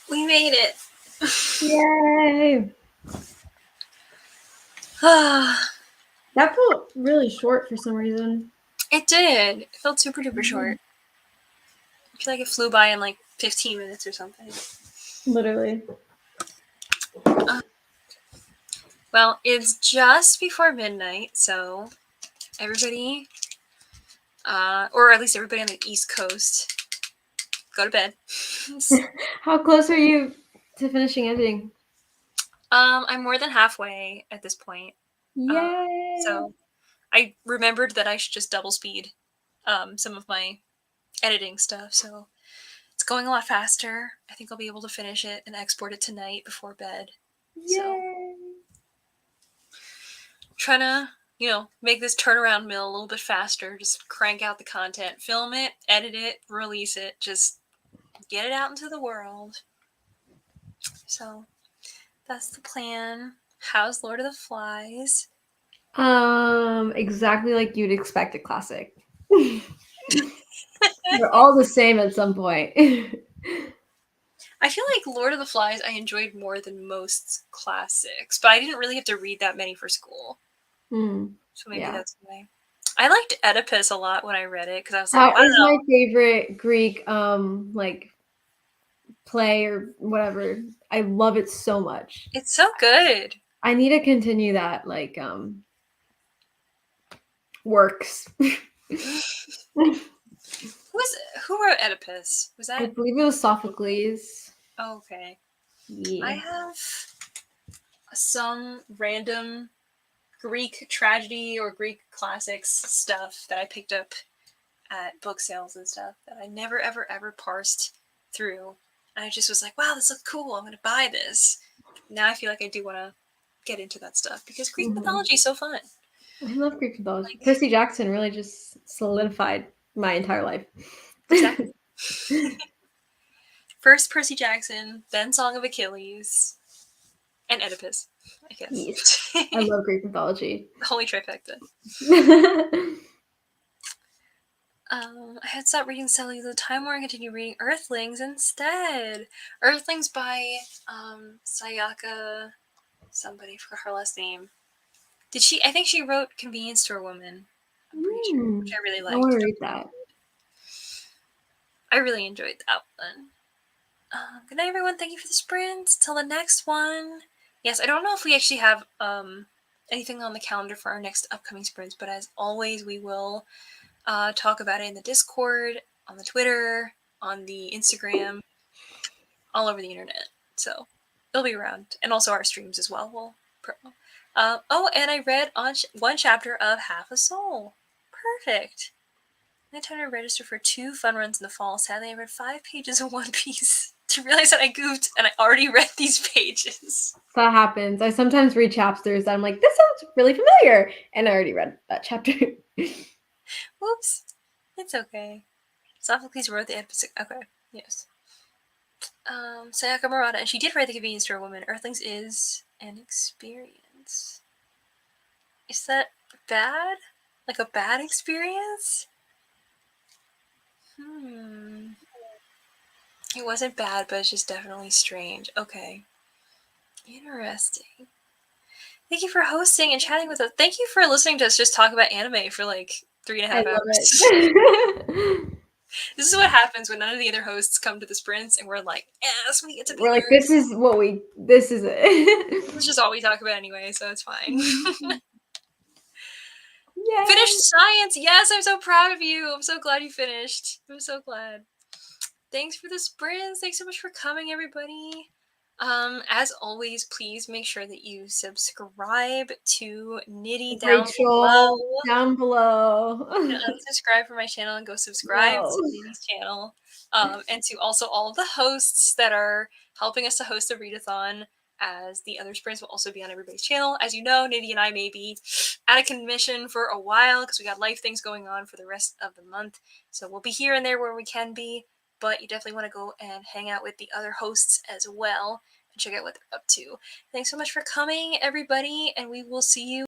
Speaker 1: We made it.
Speaker 2: Yay! That felt really short for some reason.
Speaker 1: It did. It felt super duper short. I feel like it flew by in like 15 minutes or something.
Speaker 2: Literally.
Speaker 1: Well, it's just before midnight, so everybody, or at least everybody on the East Coast, go to bed.
Speaker 2: How close are you to finishing editing?
Speaker 1: I'm more than halfway at this point.
Speaker 2: Yay!
Speaker 1: So I remembered that I should just double speed some of my editing stuff, so it's going a lot faster. I think I'll be able to finish it and export it tonight before bed.
Speaker 2: Yay!
Speaker 1: So trying to, make this turnaround mill a little bit faster. Just crank out the content, film it, edit it, release it. Just get it out into the world. So that's the plan. How's Lord of the Flies?
Speaker 2: Exactly like you'd expect a classic. They're all the same at some point.
Speaker 1: I feel like Lord of the Flies I enjoyed more than most classics, but I didn't really have to read that many for school. So maybe that's why. I liked Oedipus a lot when I read it because I was like,
Speaker 2: that is
Speaker 1: wow.
Speaker 2: my favorite Greek like play or whatever. I love it so much.
Speaker 1: It's so good.
Speaker 2: I need to continue that like works.
Speaker 1: Who wrote Oedipus? Was that?
Speaker 2: I believe it was Sophocles.
Speaker 1: Oh, okay.
Speaker 2: Yeah.
Speaker 1: I have some random Greek tragedy or Greek classics stuff that I picked up at book sales and stuff that I never ever ever parsed through. And I just was like, wow, this looks cool. I'm gonna buy this. Now I feel like I do want to get into that stuff because Greek mythology is so fun.
Speaker 2: I love Greek mythology. Percy Jackson really just solidified my entire life.
Speaker 1: Exactly. First Percy Jackson, then Song of Achilles, and Oedipus, I guess.
Speaker 2: Yes. I love Greek mythology.
Speaker 1: Holy trifecta. I had stopped reading Sally the Time War and continued reading Earthlings instead. Earthlings by Sayaka somebody, forgot her last name. I think she wrote Convenience Store Woman. I'm pretty sure, which I really liked.
Speaker 2: I want to read that.
Speaker 1: I really enjoyed that one. Good night, everyone. Thank you for the sprint. Till the next one. Yes, I don't know if we actually have anything on the calendar for our next upcoming sprints, but as always, we will talk about it in the Discord, on the Twitter, on the Instagram, all over the internet. So it'll be around, and also our streams as well. And I read one chapter of Half a Soul. Perfect. I tried to register for 2 fun runs in the fall. Sadly, I read 5 pages of One Piece to realize that I goofed and I already read these pages.
Speaker 2: That happens. I sometimes read chapters that I'm like, this sounds really familiar, and I already read that chapter.
Speaker 1: Whoops. It's okay. Sophocles wrote the episode. Okay, yes. Sayaka Murata, and she did write The Convenience Store Woman. Earthlings is an experience. Is that bad? Like a bad experience? It wasn't bad, but it's just definitely strange. Okay. Interesting. Thank you for hosting and chatting with us. Thank you for listening to us just talk about anime for like 3.5 hours. This is what happens when none of the other hosts come to the sprints and we're like, yes, we get to be
Speaker 2: We're like, this is it.
Speaker 1: This is just all we talk about anyway, so it's fine.
Speaker 2: Yay.
Speaker 1: Finished science! Yes, I'm so proud of you. I'm so glad you finished. I'm so glad. Thanks for the sprints. Thanks so much for coming, everybody. As always, please make sure that you subscribe to Nidhi down below. And unsubscribe from my channel and go subscribe to Nidhi's channel. And to also all of the hosts that are helping us to host the readathon, as the other sprints will also be on everybody's channel. As you know, Nidhi and I may be out of commission for a while because we got life things going on for the rest of the month. So we'll be here and there where we can be, but you definitely want to go and hang out with the other hosts as well and check out what they're up to. Thanks so much for coming, everybody, and we will see you